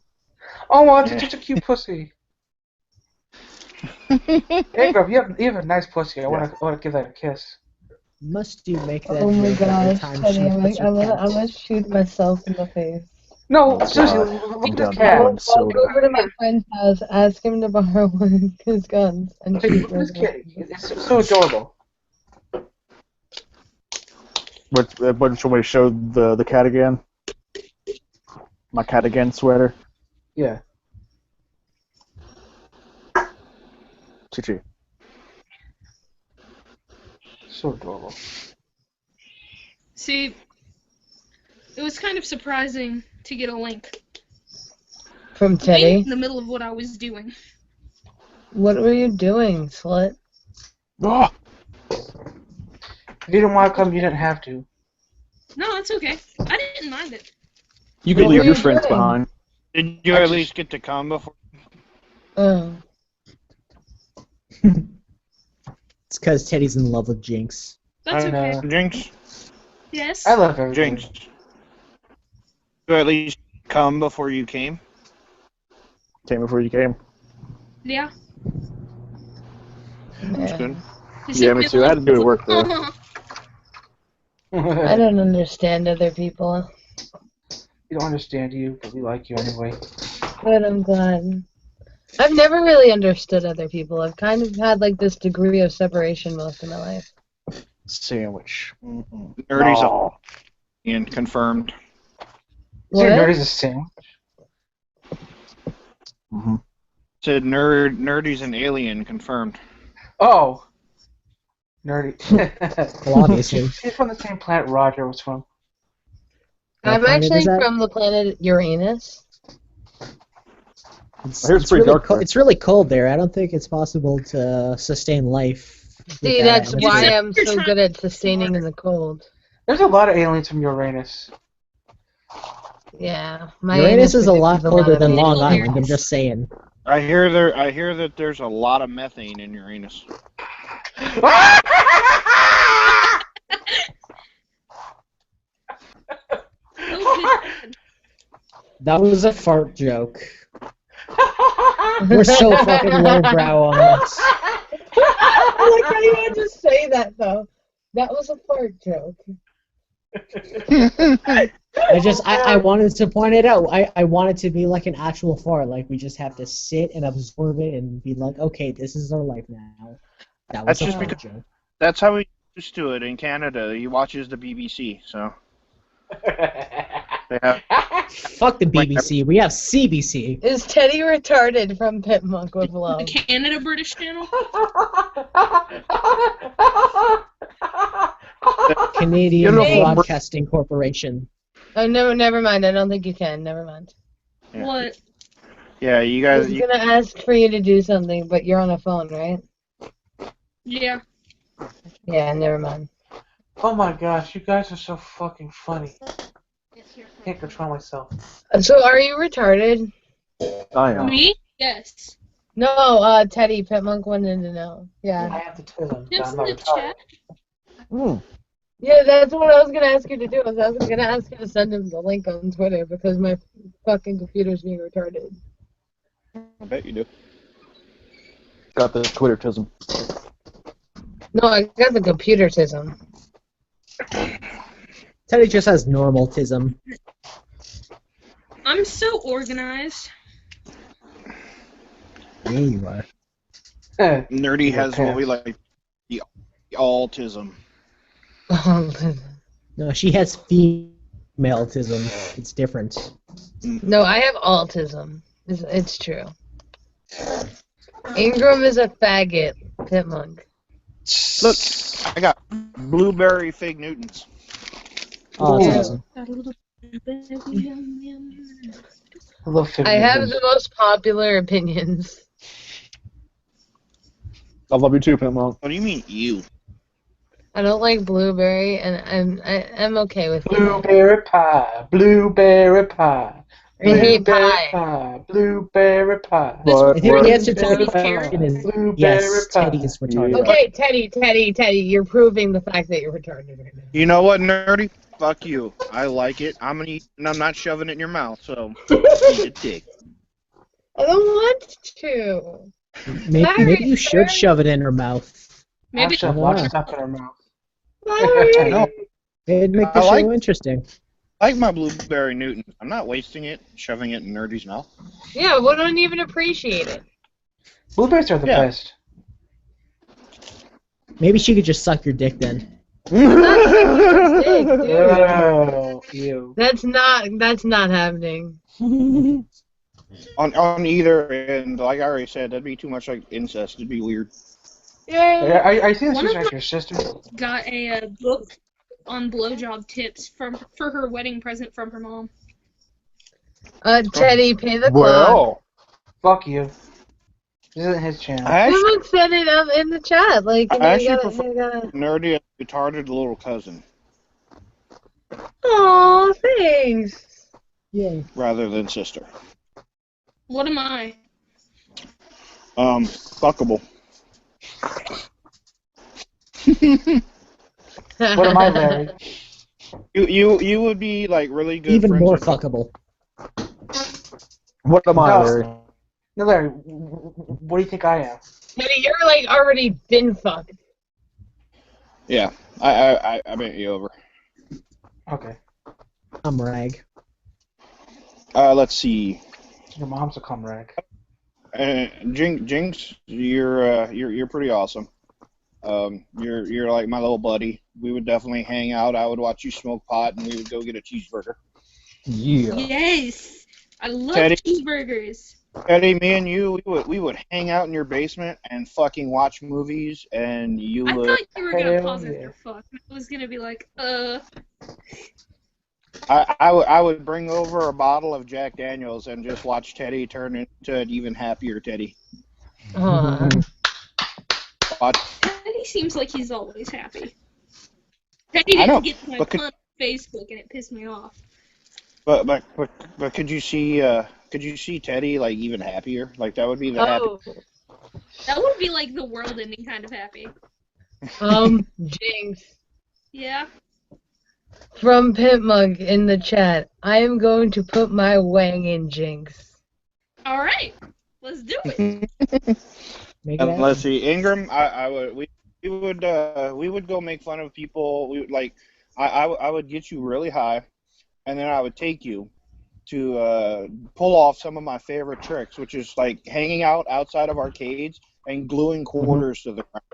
[SPEAKER 7] Oh, it's such a cute pussy. Hey, girl, you have a nice pussy. I want to give that a kiss.
[SPEAKER 4] Must you make that
[SPEAKER 1] Oh my
[SPEAKER 4] joke every
[SPEAKER 1] gosh,
[SPEAKER 4] time
[SPEAKER 1] Teddy,
[SPEAKER 4] she
[SPEAKER 1] I'm
[SPEAKER 4] puts her
[SPEAKER 1] gonna
[SPEAKER 4] pants?
[SPEAKER 1] shoot myself in the face.
[SPEAKER 7] No,
[SPEAKER 3] Oh,
[SPEAKER 7] seriously,
[SPEAKER 3] God.
[SPEAKER 7] look at this
[SPEAKER 3] I'm
[SPEAKER 7] cat.
[SPEAKER 3] down.
[SPEAKER 1] I'll go over to my friend's house, ask him to borrow one of his guns, and
[SPEAKER 7] Look
[SPEAKER 1] shoot
[SPEAKER 7] at this
[SPEAKER 1] myself.
[SPEAKER 7] kitty. It's so adorable.
[SPEAKER 3] What should we show the cat again? My cat again sweater.
[SPEAKER 7] Yeah.
[SPEAKER 3] Chi-chi.
[SPEAKER 7] So adorable.
[SPEAKER 8] See, it was kind of surprising to get a link.
[SPEAKER 1] From
[SPEAKER 8] Being
[SPEAKER 1] Teddy?
[SPEAKER 8] in the middle of what I was doing.
[SPEAKER 1] What were you doing, slut?
[SPEAKER 3] Oh!
[SPEAKER 7] If you didn't want to come, you didn't have to.
[SPEAKER 8] No, it's okay. I didn't mind it.
[SPEAKER 3] You can
[SPEAKER 1] What
[SPEAKER 3] leave
[SPEAKER 1] were
[SPEAKER 3] your
[SPEAKER 1] you
[SPEAKER 3] friends
[SPEAKER 1] doing?
[SPEAKER 3] behind.
[SPEAKER 6] Did you at least get to come before?
[SPEAKER 1] Oh.
[SPEAKER 4] It's because Teddy's in love with Jinx.
[SPEAKER 8] That's
[SPEAKER 7] I know.
[SPEAKER 8] okay.
[SPEAKER 6] Jinx?
[SPEAKER 8] Yes.
[SPEAKER 7] I love everything.
[SPEAKER 6] Jinx. Did you at least come before you came?
[SPEAKER 3] Came before you came.
[SPEAKER 8] Yeah.
[SPEAKER 6] That's
[SPEAKER 1] Yeah.
[SPEAKER 6] good.
[SPEAKER 3] Yeah, me too. I had to do the work though.
[SPEAKER 1] I don't understand other people,
[SPEAKER 7] We don't understand you, but we like you anyway.
[SPEAKER 1] but I'm glad. I've never really understood other people. I've kind of had like this degree of separation most of my life.
[SPEAKER 3] Sandwich. Mm-mm.
[SPEAKER 6] Nerdy's
[SPEAKER 3] Oh.
[SPEAKER 6] and confirmed.
[SPEAKER 7] Is your
[SPEAKER 1] What?
[SPEAKER 7] Nerdy's a sandwich?
[SPEAKER 3] Mm-hmm.
[SPEAKER 6] Said Nerdy's an alien confirmed.
[SPEAKER 7] Oh! Nerdy.
[SPEAKER 4] Well, obviously.
[SPEAKER 7] She's from the same planet Roger was from.
[SPEAKER 1] I'm
[SPEAKER 4] What planet
[SPEAKER 1] actually
[SPEAKER 4] is that?
[SPEAKER 1] from the planet Uranus.
[SPEAKER 4] It's,
[SPEAKER 3] I hear it's pretty
[SPEAKER 4] really
[SPEAKER 3] dark there.
[SPEAKER 4] it's really cold there. I don't think it's possible to sustain life. with
[SPEAKER 1] See,
[SPEAKER 4] that
[SPEAKER 1] that's
[SPEAKER 4] atmosphere.
[SPEAKER 1] why I'm so good at sustaining in the cold.
[SPEAKER 7] There's a lot of aliens from Uranus.
[SPEAKER 1] Yeah. My
[SPEAKER 4] Uranus is a lot
[SPEAKER 1] produces
[SPEAKER 4] colder
[SPEAKER 1] of
[SPEAKER 4] than
[SPEAKER 1] heat.
[SPEAKER 4] Long Island. I'm just saying.
[SPEAKER 6] I hear that there's a lot of methane in Uranus.
[SPEAKER 4] That was a fart joke. We're so fucking lowbrow on this.
[SPEAKER 1] I like how you had to say that though. That was a fart joke.
[SPEAKER 4] I wanted to point it out. I want it to be like an actual fart. Like we just have to sit and absorb it and be like, okay, this is our life now. That was
[SPEAKER 6] That's
[SPEAKER 4] a
[SPEAKER 6] just
[SPEAKER 4] fart
[SPEAKER 6] because-
[SPEAKER 4] joke.
[SPEAKER 6] That's how we used to it in Canada. He watches the BBC, so they have.
[SPEAKER 4] Fuck the BBC. We have CBC.
[SPEAKER 1] Is Teddy retarded from Pitmonk with
[SPEAKER 8] The
[SPEAKER 1] Love?
[SPEAKER 8] Canada British channel?
[SPEAKER 4] Canadian
[SPEAKER 6] Beautiful.
[SPEAKER 4] Broadcasting Corporation.
[SPEAKER 1] Oh no, never mind. I don't think you can. Never mind.
[SPEAKER 6] Yeah.
[SPEAKER 8] What?
[SPEAKER 6] Yeah, you
[SPEAKER 1] I
[SPEAKER 6] guys.
[SPEAKER 1] was gonna ask for you to do something, but you're on a phone, right?
[SPEAKER 8] Yeah.
[SPEAKER 1] Yeah, never mind.
[SPEAKER 7] Oh my gosh, you guys are so fucking funny. Can't control myself.
[SPEAKER 1] So, are you retarded?
[SPEAKER 3] I am.
[SPEAKER 8] Me? Yes.
[SPEAKER 1] No, Teddy Pitmonk wanted to know.
[SPEAKER 7] I
[SPEAKER 1] Yeah.
[SPEAKER 7] have to tell them that
[SPEAKER 8] Tips
[SPEAKER 7] I'm
[SPEAKER 8] in
[SPEAKER 7] not
[SPEAKER 8] the
[SPEAKER 7] retarded.
[SPEAKER 8] chat.
[SPEAKER 3] Mm.
[SPEAKER 1] Yeah, that's what I was gonna ask you to do. I was gonna ask you to send him the link on Twitter because my fucking computer's being retarded.
[SPEAKER 6] I bet you do.
[SPEAKER 3] Got the Twittertism.
[SPEAKER 1] No, I got the computertism.
[SPEAKER 4] Teddy just has normaltism.
[SPEAKER 8] I'm so organized.
[SPEAKER 4] Yeah, you are.
[SPEAKER 6] Nerdy
[SPEAKER 7] Yeah,
[SPEAKER 6] has what we like, the autism.
[SPEAKER 4] No, she has femaleism. It's different.
[SPEAKER 1] No, I have autism. It's true. Ingram is a faggot. Pitmunk.
[SPEAKER 6] Look, I got blueberry fig Newtons.
[SPEAKER 4] Oh, that's
[SPEAKER 1] Yeah.
[SPEAKER 4] awesome.
[SPEAKER 7] I love Fig
[SPEAKER 1] I have
[SPEAKER 7] Newtons.
[SPEAKER 1] the most popular opinions.
[SPEAKER 3] I love you too, Pitmunk.
[SPEAKER 6] What do you mean, you?
[SPEAKER 1] I don't like blueberry, and I'm okay with it.
[SPEAKER 7] Blueberry pie, blueberry pie.
[SPEAKER 1] I hate
[SPEAKER 7] Blueberry
[SPEAKER 1] pie.
[SPEAKER 7] pie, blueberry pie.
[SPEAKER 3] What?
[SPEAKER 4] I think the answer to
[SPEAKER 7] Blueberry
[SPEAKER 4] the
[SPEAKER 7] pie,
[SPEAKER 4] question is
[SPEAKER 7] blueberry
[SPEAKER 4] yes,
[SPEAKER 7] pie.
[SPEAKER 4] Teddy is retarded.
[SPEAKER 3] Yeah.
[SPEAKER 1] Okay, Teddy, you're proving the fact that you're retarded right now.
[SPEAKER 6] You know what, Nerdy? Fuck you. I like it. I'm gonna eat, and I'm not shoving it in your mouth. So eat a dick.
[SPEAKER 1] I don't want to.
[SPEAKER 4] Maybe you should shove it in her mouth.
[SPEAKER 8] Maybe
[SPEAKER 7] I've shoved
[SPEAKER 4] I
[SPEAKER 7] lots
[SPEAKER 4] don't
[SPEAKER 7] of stuff in her mouth.
[SPEAKER 1] Sorry.
[SPEAKER 6] No,
[SPEAKER 4] It'd make the
[SPEAKER 6] I
[SPEAKER 4] show
[SPEAKER 6] like-
[SPEAKER 4] interesting.
[SPEAKER 6] I like my blueberry Newton. I'm not wasting it, shoving it in Nerdy's mouth.
[SPEAKER 1] Yeah, we don't even appreciate it.
[SPEAKER 7] Blueberries are the
[SPEAKER 6] Yeah.
[SPEAKER 7] best.
[SPEAKER 4] Maybe she could just suck your dick then.
[SPEAKER 1] Dick, dude.
[SPEAKER 7] Oh, ew.
[SPEAKER 1] That's not happening.
[SPEAKER 6] On either end, like I already said, that'd be too much like incest. It'd be weird.
[SPEAKER 1] Yeah.
[SPEAKER 7] I see this
[SPEAKER 8] One
[SPEAKER 7] is
[SPEAKER 8] of
[SPEAKER 7] like your sister.
[SPEAKER 8] got a book on blowjob tips for her wedding present from her mom.
[SPEAKER 1] Teddy, pay the clock.
[SPEAKER 3] Well,
[SPEAKER 7] Fuck you. This isn't his channel.
[SPEAKER 6] I actually,
[SPEAKER 1] Someone said it up in the chat. Like, you know,
[SPEAKER 6] I
[SPEAKER 1] you
[SPEAKER 6] actually
[SPEAKER 1] gotta, you gotta.
[SPEAKER 6] Nerdy, a retarded little cousin,
[SPEAKER 1] Aw, thanks.
[SPEAKER 4] Yeah.
[SPEAKER 6] rather than sister.
[SPEAKER 8] What am I?
[SPEAKER 6] Fuckable.
[SPEAKER 7] What am I, Larry?
[SPEAKER 6] You would be like really good.
[SPEAKER 4] Even
[SPEAKER 6] friends
[SPEAKER 4] more
[SPEAKER 6] with-
[SPEAKER 4] fuckable.
[SPEAKER 3] what am I,
[SPEAKER 7] No.
[SPEAKER 3] Larry?
[SPEAKER 7] No, Larry, what do you think I am?
[SPEAKER 1] Teddy, you're like already been fucked.
[SPEAKER 6] Yeah, I bent you over.
[SPEAKER 7] Okay.
[SPEAKER 4] I'm rag.
[SPEAKER 6] Let's see.
[SPEAKER 7] Your mom's a cum rag.
[SPEAKER 6] Jinx, you're pretty awesome. You're like my little buddy. We would definitely hang out. I would watch you smoke pot, and we would go get a cheeseburger.
[SPEAKER 3] Yeah.
[SPEAKER 8] Yes, I love
[SPEAKER 6] Teddy.
[SPEAKER 8] cheeseburgers.
[SPEAKER 6] Eddie, me and you, we would hang out in your basement and fucking watch movies, and you
[SPEAKER 8] I
[SPEAKER 6] would.
[SPEAKER 8] thought you were gonna
[SPEAKER 7] Hell
[SPEAKER 8] pause
[SPEAKER 7] yeah.
[SPEAKER 8] after fuck. I was gonna be like,
[SPEAKER 6] I would bring over a bottle of Jack Daniels and just watch Teddy turn into an even happier Teddy.
[SPEAKER 1] Aw.
[SPEAKER 6] Watch,
[SPEAKER 8] Teddy seems like he's always happy. Teddy
[SPEAKER 6] I know,
[SPEAKER 8] didn't get my
[SPEAKER 6] but
[SPEAKER 8] pun on Facebook and it pissed me off.
[SPEAKER 6] but could you see Teddy like even happier? Like that would be the happy.
[SPEAKER 1] Oh,
[SPEAKER 8] That would be like the world ending kind of happy.
[SPEAKER 1] Jinx.
[SPEAKER 8] Yeah.
[SPEAKER 1] From Pitmug in the chat, I am going to put my wang in Jinx.
[SPEAKER 8] All right. Let's do it.
[SPEAKER 4] Make it
[SPEAKER 6] And
[SPEAKER 4] happen.
[SPEAKER 6] let's see, Ingram. We would go make fun of people. We would like. I would get you really high, and then I would take you to pull off some of my favorite tricks, which is like hanging out outside of arcades and gluing quarters to the ground.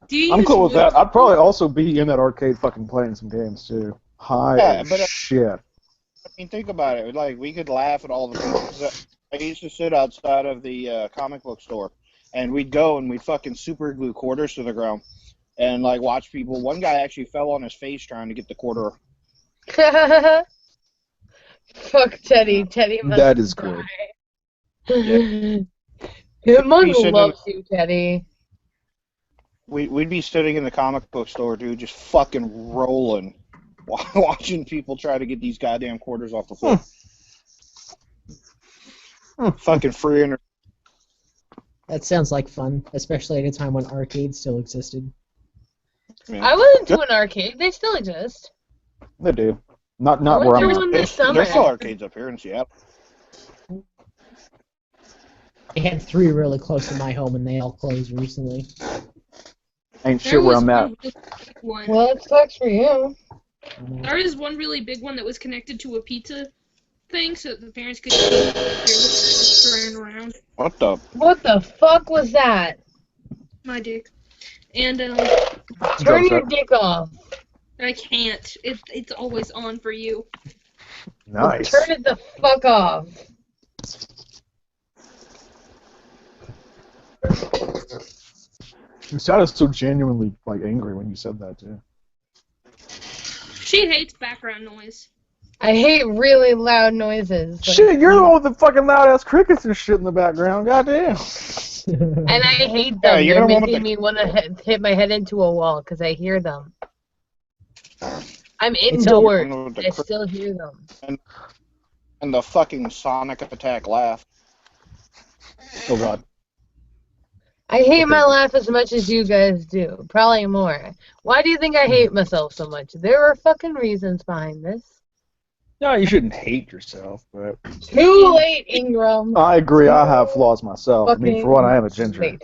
[SPEAKER 8] Do you
[SPEAKER 3] I'm
[SPEAKER 8] use
[SPEAKER 3] cool with
[SPEAKER 8] wood?
[SPEAKER 3] that. I'd probably also be in that arcade fucking playing some games too. High
[SPEAKER 6] Yeah,
[SPEAKER 3] as
[SPEAKER 6] but,
[SPEAKER 3] shit.
[SPEAKER 6] I mean, think about it. Like we could laugh at all the people. I used to sit outside of the comic book store, and we'd go and we'd fucking super glue quarters to the ground, and like watch people. One guy actually fell on his face trying to get the quarter.
[SPEAKER 1] Fuck Teddy. Teddy must
[SPEAKER 3] That is
[SPEAKER 1] die.
[SPEAKER 3] good.
[SPEAKER 1] Pitmug
[SPEAKER 6] He said
[SPEAKER 1] loves you, Teddy.
[SPEAKER 6] We'd be sitting in the comic book store, dude, just fucking rolling, watching people try to get these goddamn quarters off the floor. Fucking free entertainment.
[SPEAKER 4] That sounds like fun, especially at a time when arcades still existed.
[SPEAKER 1] I went to an arcade. They still exist.
[SPEAKER 3] They do. Not
[SPEAKER 1] I
[SPEAKER 3] where
[SPEAKER 1] went
[SPEAKER 3] I'm
[SPEAKER 1] to
[SPEAKER 3] at.
[SPEAKER 1] one this summer.
[SPEAKER 6] There's still arcades up here in Seattle.
[SPEAKER 4] I had 3 really close to my home, and they all closed recently.
[SPEAKER 3] Ain't
[SPEAKER 8] There
[SPEAKER 3] shit where
[SPEAKER 8] was
[SPEAKER 3] I'm at.
[SPEAKER 8] one really one.
[SPEAKER 1] Well, it sucks for you.
[SPEAKER 8] There is one really big one that was connected to a pizza thing, so that the parents could eat it around.
[SPEAKER 6] What the?
[SPEAKER 1] What the fuck was that?
[SPEAKER 8] My dick. And
[SPEAKER 1] Turn your dick off.
[SPEAKER 8] I can't. It's always on for you.
[SPEAKER 9] Nice.
[SPEAKER 1] Turn it the fuck off.
[SPEAKER 9] You sounded so genuinely like angry when you said that too.
[SPEAKER 8] She hates background noise.
[SPEAKER 1] I hate really loud noises.
[SPEAKER 9] Shit, you're the one with the fucking loud ass crickets and shit in the background. Goddamn.
[SPEAKER 1] And I hate them.
[SPEAKER 6] Yeah, you're
[SPEAKER 1] They're
[SPEAKER 6] the one with
[SPEAKER 1] making me want to hit my head into a wall because I hear them. I'm indoors. I still hear them.
[SPEAKER 6] And the fucking Sonic Attack laugh.
[SPEAKER 9] Oh god.
[SPEAKER 1] I hate my laugh as much as you guys do. Probably more. Why do you think I hate myself so much? There are fucking reasons behind this.
[SPEAKER 9] No, you shouldn't hate yourself, but...
[SPEAKER 1] Too late, Ingram.
[SPEAKER 9] I agree, I have flaws myself. I mean, for one, I am a ginger.
[SPEAKER 1] Late.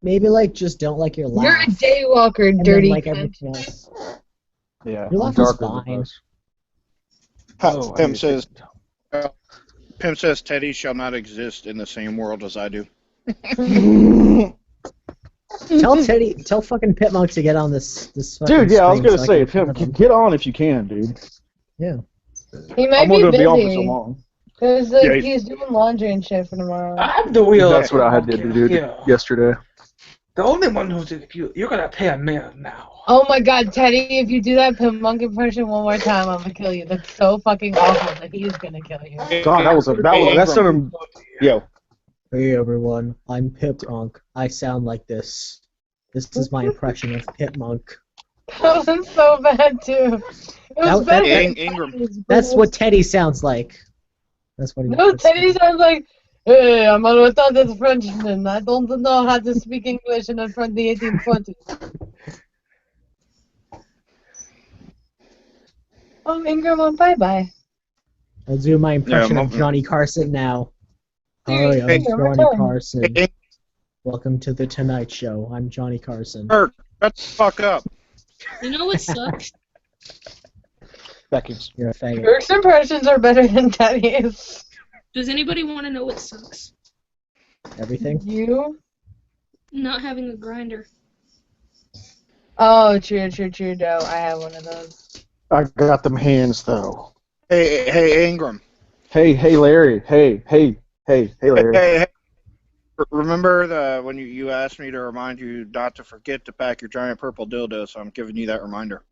[SPEAKER 4] Maybe like just don't like your laugh.
[SPEAKER 1] You're a daywalker,
[SPEAKER 4] and
[SPEAKER 1] dirty
[SPEAKER 4] then, like
[SPEAKER 1] cunt.
[SPEAKER 4] everything else.
[SPEAKER 9] Yeah,
[SPEAKER 4] Your
[SPEAKER 9] I'm
[SPEAKER 4] laugh is
[SPEAKER 9] darker than
[SPEAKER 4] fine.
[SPEAKER 9] most. Oh, I
[SPEAKER 6] Pimp
[SPEAKER 9] hate
[SPEAKER 6] says Teddy shall not exist in the same world as I do.
[SPEAKER 4] Tell fucking Pitmonk to get on this fucking
[SPEAKER 9] Dude, yeah, I was
[SPEAKER 4] stream
[SPEAKER 9] gonna
[SPEAKER 4] so I
[SPEAKER 9] say,
[SPEAKER 4] can
[SPEAKER 9] Pim, get on if you can, dude.
[SPEAKER 4] Yeah.
[SPEAKER 1] He might
[SPEAKER 9] I'm
[SPEAKER 1] be
[SPEAKER 9] only gonna
[SPEAKER 1] busy.
[SPEAKER 9] be on for so long.
[SPEAKER 1] Because
[SPEAKER 9] Yeah,
[SPEAKER 1] he's doing laundry and shit for tomorrow.
[SPEAKER 2] I'm the real.
[SPEAKER 9] That's what I had to do yesterday.
[SPEAKER 2] The only one who's you're gonna pay a man now.
[SPEAKER 1] Oh my god, Teddy, if you do that Pimmonk impression one more time, I'm gonna kill you. That's so fucking awful that he's gonna kill you.
[SPEAKER 9] God, that sounded... Yo.
[SPEAKER 4] Hey everyone, I'm Pitmonk. I sound like this. This is my impression of Pitmonk.
[SPEAKER 1] That was so bad too. It was better than
[SPEAKER 6] Ingram.
[SPEAKER 1] Teddy's,
[SPEAKER 4] That's
[SPEAKER 1] but-
[SPEAKER 4] what Teddy sounds like. That's what he
[SPEAKER 1] No, Teddy sounds like, hey, I'm a retarded Frenchman. I don't know how to speak English in the 1840s. Oh, Ingram, bye-bye.
[SPEAKER 4] I'll do my impression
[SPEAKER 6] Yeah,
[SPEAKER 4] of Johnny Carson now. Hi, I'm
[SPEAKER 6] Hey,
[SPEAKER 4] Johnny
[SPEAKER 1] return.
[SPEAKER 4] Carson.
[SPEAKER 6] Hey,
[SPEAKER 4] Welcome to the Tonight Show. I'm Johnny Carson.
[SPEAKER 6] Kirk, shut the fuck up.
[SPEAKER 8] You know what sucks?
[SPEAKER 9] Beckins.
[SPEAKER 4] You're a faggot.
[SPEAKER 1] Kirk's impressions are better than Teddy's.
[SPEAKER 8] Does anybody want to know what sucks?
[SPEAKER 4] Everything?
[SPEAKER 1] You?
[SPEAKER 8] Not having a grinder.
[SPEAKER 1] Oh, true, Joe. I have one of those.
[SPEAKER 9] I got them hands, though.
[SPEAKER 6] Hey, Ingram.
[SPEAKER 9] Hey, Larry. Hey, Larry.
[SPEAKER 6] Hey. Remember when you asked me to remind you not to forget to pack your giant purple dildo, so I'm giving you that reminder.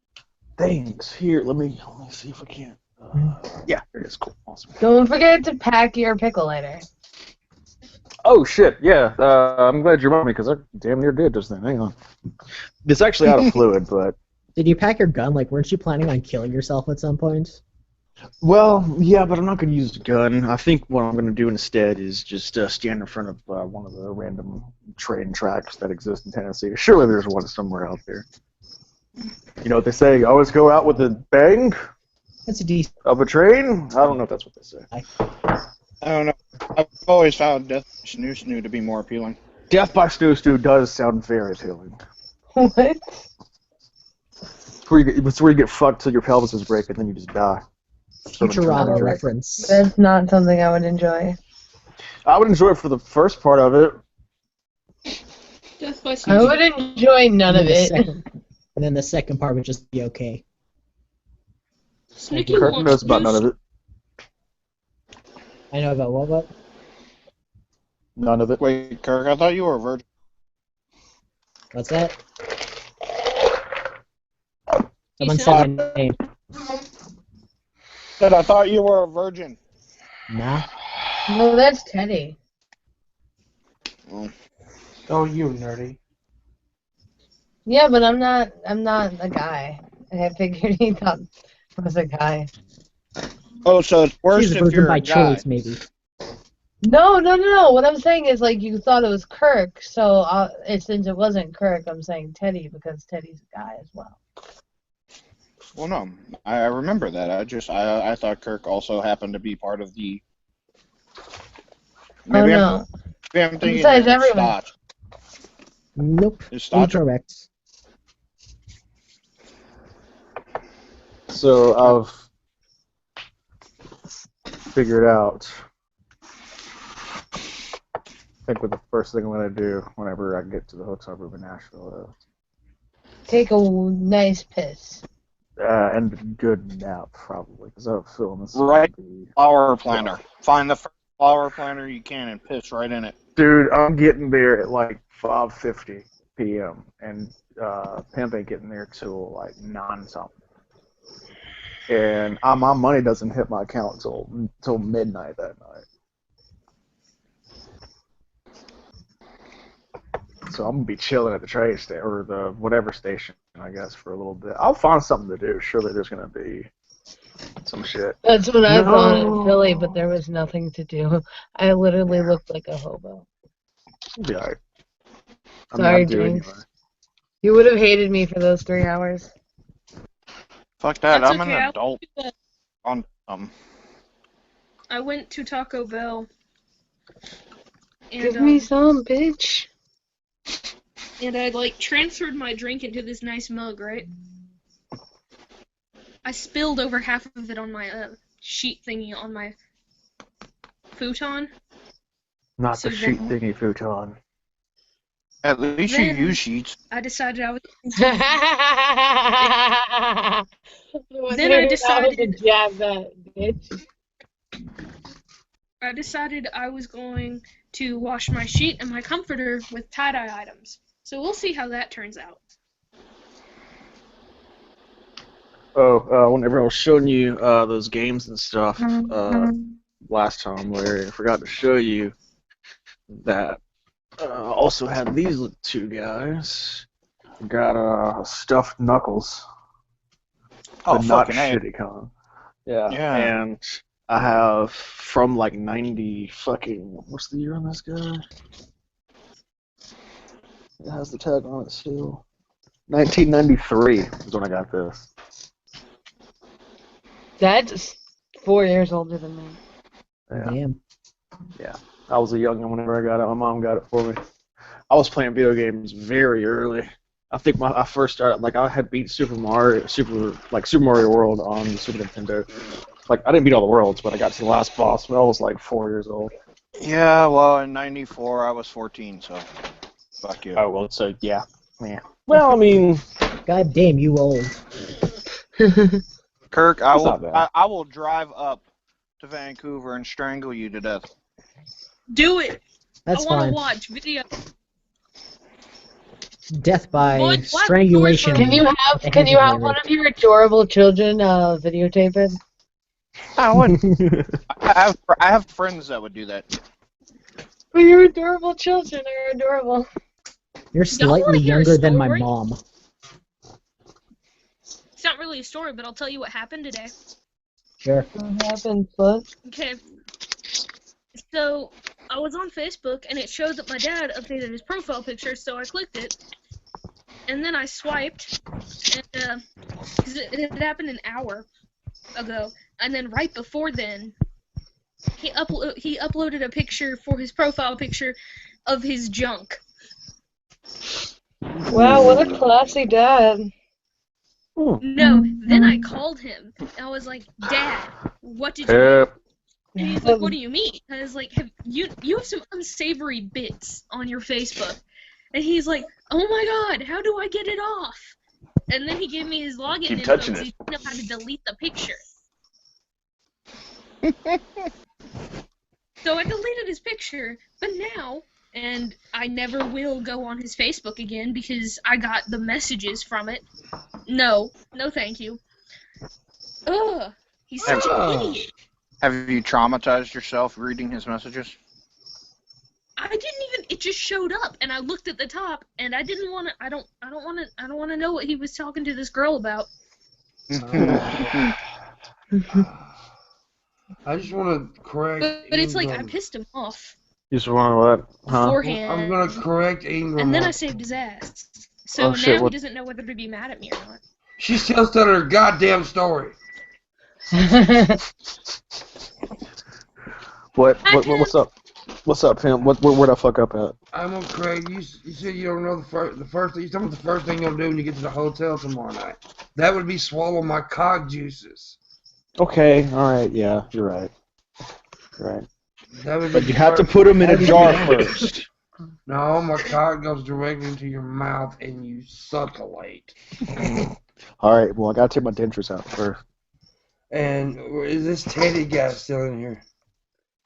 [SPEAKER 9] Thanks. Here, let me see if I can. Yeah, there it is. Cool. Awesome.
[SPEAKER 1] Don't forget to pack your pickle lighter.
[SPEAKER 9] Oh, shit. Yeah. I'm glad you reminded me, because I damn near did just then. Hang on. It's actually out of fluid, but...
[SPEAKER 4] Did you pack your gun? Like, weren't you planning on killing yourself at some point?
[SPEAKER 9] Well, yeah, but I'm not going to use the gun. I think what I'm going to do instead is just stand in front of one of the random train tracks that exist in Tennessee. Surely there's one somewhere out there. You know what they say? Always go out with a bang
[SPEAKER 4] That's a decent.
[SPEAKER 9] of a train? I don't know if that's what they say.
[SPEAKER 6] I don't know. I've always found Death by Snoo Snoo to be more appealing.
[SPEAKER 9] Death by Snoo Snoo does sound very appealing.
[SPEAKER 1] What?
[SPEAKER 9] It's where you get fucked till your pelvis is break and then you just die.
[SPEAKER 4] Futurama reference.
[SPEAKER 1] That's not something I would enjoy.
[SPEAKER 9] I would enjoy it for the first part of it.
[SPEAKER 8] Death by
[SPEAKER 1] I
[SPEAKER 8] Snoo
[SPEAKER 1] would enjoy none of it.
[SPEAKER 4] And then the second part would just be okay.
[SPEAKER 8] Snooki
[SPEAKER 9] Kirk
[SPEAKER 8] wants
[SPEAKER 9] knows about none of it.
[SPEAKER 4] I know about what?
[SPEAKER 9] None of it.
[SPEAKER 6] Wait, Kirk, I thought you were a virgin.
[SPEAKER 4] What's that?
[SPEAKER 8] He
[SPEAKER 4] Someone
[SPEAKER 8] said-
[SPEAKER 4] said my name.
[SPEAKER 6] Said I thought you were a virgin.
[SPEAKER 4] Nah.
[SPEAKER 1] No, that's Teddy.
[SPEAKER 7] Oh, you nerdy.
[SPEAKER 1] Yeah, but I'm not a guy. I figured he thought I was a guy.
[SPEAKER 6] Oh, so it's worse
[SPEAKER 4] She's a
[SPEAKER 6] if
[SPEAKER 4] virgin
[SPEAKER 6] you're
[SPEAKER 4] by
[SPEAKER 6] a guy.
[SPEAKER 4] choice, maybe.
[SPEAKER 1] No. What I'm saying is, like, you thought it was Kirk, so since it wasn't Kirk, I'm saying Teddy because Teddy's a guy as well.
[SPEAKER 6] Well, no, I remember that. I thought Kirk also happened to be part of the. Maybe
[SPEAKER 1] no.
[SPEAKER 6] I'm thinking
[SPEAKER 1] Besides
[SPEAKER 6] of
[SPEAKER 1] everyone.
[SPEAKER 6] Stotch.
[SPEAKER 4] Nope.
[SPEAKER 6] Is Stotch?
[SPEAKER 4] Incorrect.
[SPEAKER 3] So I've figured out. I think what the first thing I'm gonna do whenever I get to the hotel room in Nashville
[SPEAKER 1] Take a nice piss.
[SPEAKER 3] and a good nap probably because I have a feeling this is
[SPEAKER 6] Right.
[SPEAKER 3] gonna be.
[SPEAKER 6] Flower planter. Find the first flower planter you can and piss right in it.
[SPEAKER 3] Dude, I'm getting there at like 5:50 p.m. and Pimp ain't getting there till like 9 something. And my money doesn't hit my account till midnight that night. So I'm gonna be chilling at the train station or the whatever station, I guess, for a little bit. I'll find something to do. Surely there's gonna be some shit.
[SPEAKER 1] That's what I thought in Philly, but there was nothing to do. I literally looked like a hobo.
[SPEAKER 3] Yeah. Alright.
[SPEAKER 1] Sorry, James. Anyway. You would have hated me for those 3 hours.
[SPEAKER 6] Fuck that,
[SPEAKER 8] That's
[SPEAKER 6] I'm
[SPEAKER 8] okay,
[SPEAKER 6] an adult.
[SPEAKER 8] I went to Taco Bell. And,
[SPEAKER 1] Give me some, bitch.
[SPEAKER 8] And I, like, transferred my drink into this nice mug, right? I spilled over half of it on my sheet thingy on my futon.
[SPEAKER 9] Not
[SPEAKER 8] So
[SPEAKER 9] the sheet
[SPEAKER 8] then-
[SPEAKER 9] thingy futon.
[SPEAKER 6] At least
[SPEAKER 8] Then-
[SPEAKER 6] you use sheets.
[SPEAKER 8] I decided I was...
[SPEAKER 1] Then
[SPEAKER 8] I decided-
[SPEAKER 1] to jab that, bitch.
[SPEAKER 8] I decided I was going to wash my sheet and my comforter with tie-dye items. So we'll see how that turns out.
[SPEAKER 9] Oh, whenever I was showing you those games and stuff last time, Larry, I forgot to show you that I also had these two guys. Got stuffed Knuckles,
[SPEAKER 6] Oh,
[SPEAKER 9] but not
[SPEAKER 6] fucking A.
[SPEAKER 9] Shitty Kong. Yeah.
[SPEAKER 6] Yeah.
[SPEAKER 9] And I have from like 90 fucking, what's the year on this guy? It has the tag on it still. 1993 is when I got this.
[SPEAKER 1] That's 4 years older than me.
[SPEAKER 9] Yeah.
[SPEAKER 4] Damn.
[SPEAKER 9] Yeah. I was a youngin' whenever I got it. My mom got it for me. I was playing video games very early. I think I first started, like, I had beat Super Mario World on the Super Nintendo. Like, I didn't beat all the worlds, but I got to the last boss when I was like 4 years old.
[SPEAKER 6] Yeah, well, in '94 I was 14, so fuck you.
[SPEAKER 9] Oh, well, so, yeah. Well, I mean...
[SPEAKER 4] God damn, you old.
[SPEAKER 6] Kirk, I
[SPEAKER 9] It's not bad.
[SPEAKER 6] I will drive up to Vancouver and strangle you to death.
[SPEAKER 8] Do it!
[SPEAKER 4] That's
[SPEAKER 8] I want
[SPEAKER 4] fine.
[SPEAKER 8] to watch video.
[SPEAKER 4] Death by
[SPEAKER 8] What?
[SPEAKER 4] strangulation.
[SPEAKER 1] Can you have one of your adorable children videotape it?
[SPEAKER 6] I would. I have friends that would do that.
[SPEAKER 1] But your adorable children are adorable.
[SPEAKER 4] You're
[SPEAKER 8] Y'all wanna
[SPEAKER 4] slightly
[SPEAKER 8] hear a
[SPEAKER 4] younger than my
[SPEAKER 8] story?
[SPEAKER 4] mom.
[SPEAKER 8] It's not really a story, but I'll tell you what happened today.
[SPEAKER 4] Sure.
[SPEAKER 1] What happened, Foot?
[SPEAKER 8] Okay. So, I was on Facebook, and it showed that my dad updated his profile picture, so I clicked it. And then I swiped, and, because it had happened an hour ago. And then right before then, he uploaded a picture for his profile picture of his junk.
[SPEAKER 1] Wow, what a classy dad.
[SPEAKER 8] No, then I called him. I was like, Dad, what did you do? And he's like, what do you mean? I was like, you have some unsavory bits on your Facebook. And he's like, oh my god, how do I get it off? And then he gave me his login
[SPEAKER 9] Keep
[SPEAKER 8] info
[SPEAKER 9] touching
[SPEAKER 8] because
[SPEAKER 9] it.
[SPEAKER 8] he didn't know how to delete the picture. So I deleted his picture, but now, and I never will go on his Facebook again because I got the messages from it. No thank you. Ugh, he's such an idiot.
[SPEAKER 6] Have you traumatized yourself reading his messages?
[SPEAKER 8] I didn't even. It just showed up, and I looked at the top, and I didn't want to. I don't want to know what he was talking to this girl about.
[SPEAKER 10] I just want to correct.
[SPEAKER 8] But it's like I
[SPEAKER 10] Ingram.
[SPEAKER 8] pissed him off
[SPEAKER 9] You just want what? Huh?
[SPEAKER 8] beforehand.
[SPEAKER 10] I'm gonna correct Ingram.
[SPEAKER 8] And then
[SPEAKER 10] on-
[SPEAKER 8] I saved his ass. So
[SPEAKER 9] Oh,
[SPEAKER 8] now
[SPEAKER 9] shit,
[SPEAKER 8] he
[SPEAKER 9] what-
[SPEAKER 8] doesn't know whether to be mad at me or not.
[SPEAKER 10] She's still telling her goddamn story.
[SPEAKER 9] What's up? What's up, Pimp? Where'd I fuck up at?
[SPEAKER 10] I'm on Craig. You said you don't know the first thing. You told me the first thing you'll do when you get to the hotel tomorrow night. That would be swallow my cock juices.
[SPEAKER 9] Okay, alright, yeah, you're right. You're right.
[SPEAKER 10] That would be
[SPEAKER 9] But you have to put them in a jar first.
[SPEAKER 10] No, my cock goes directly into your mouth and you succulate.
[SPEAKER 9] Alright, well, I gotta take my dentures out first.
[SPEAKER 10] And is this Teddy guy still in here?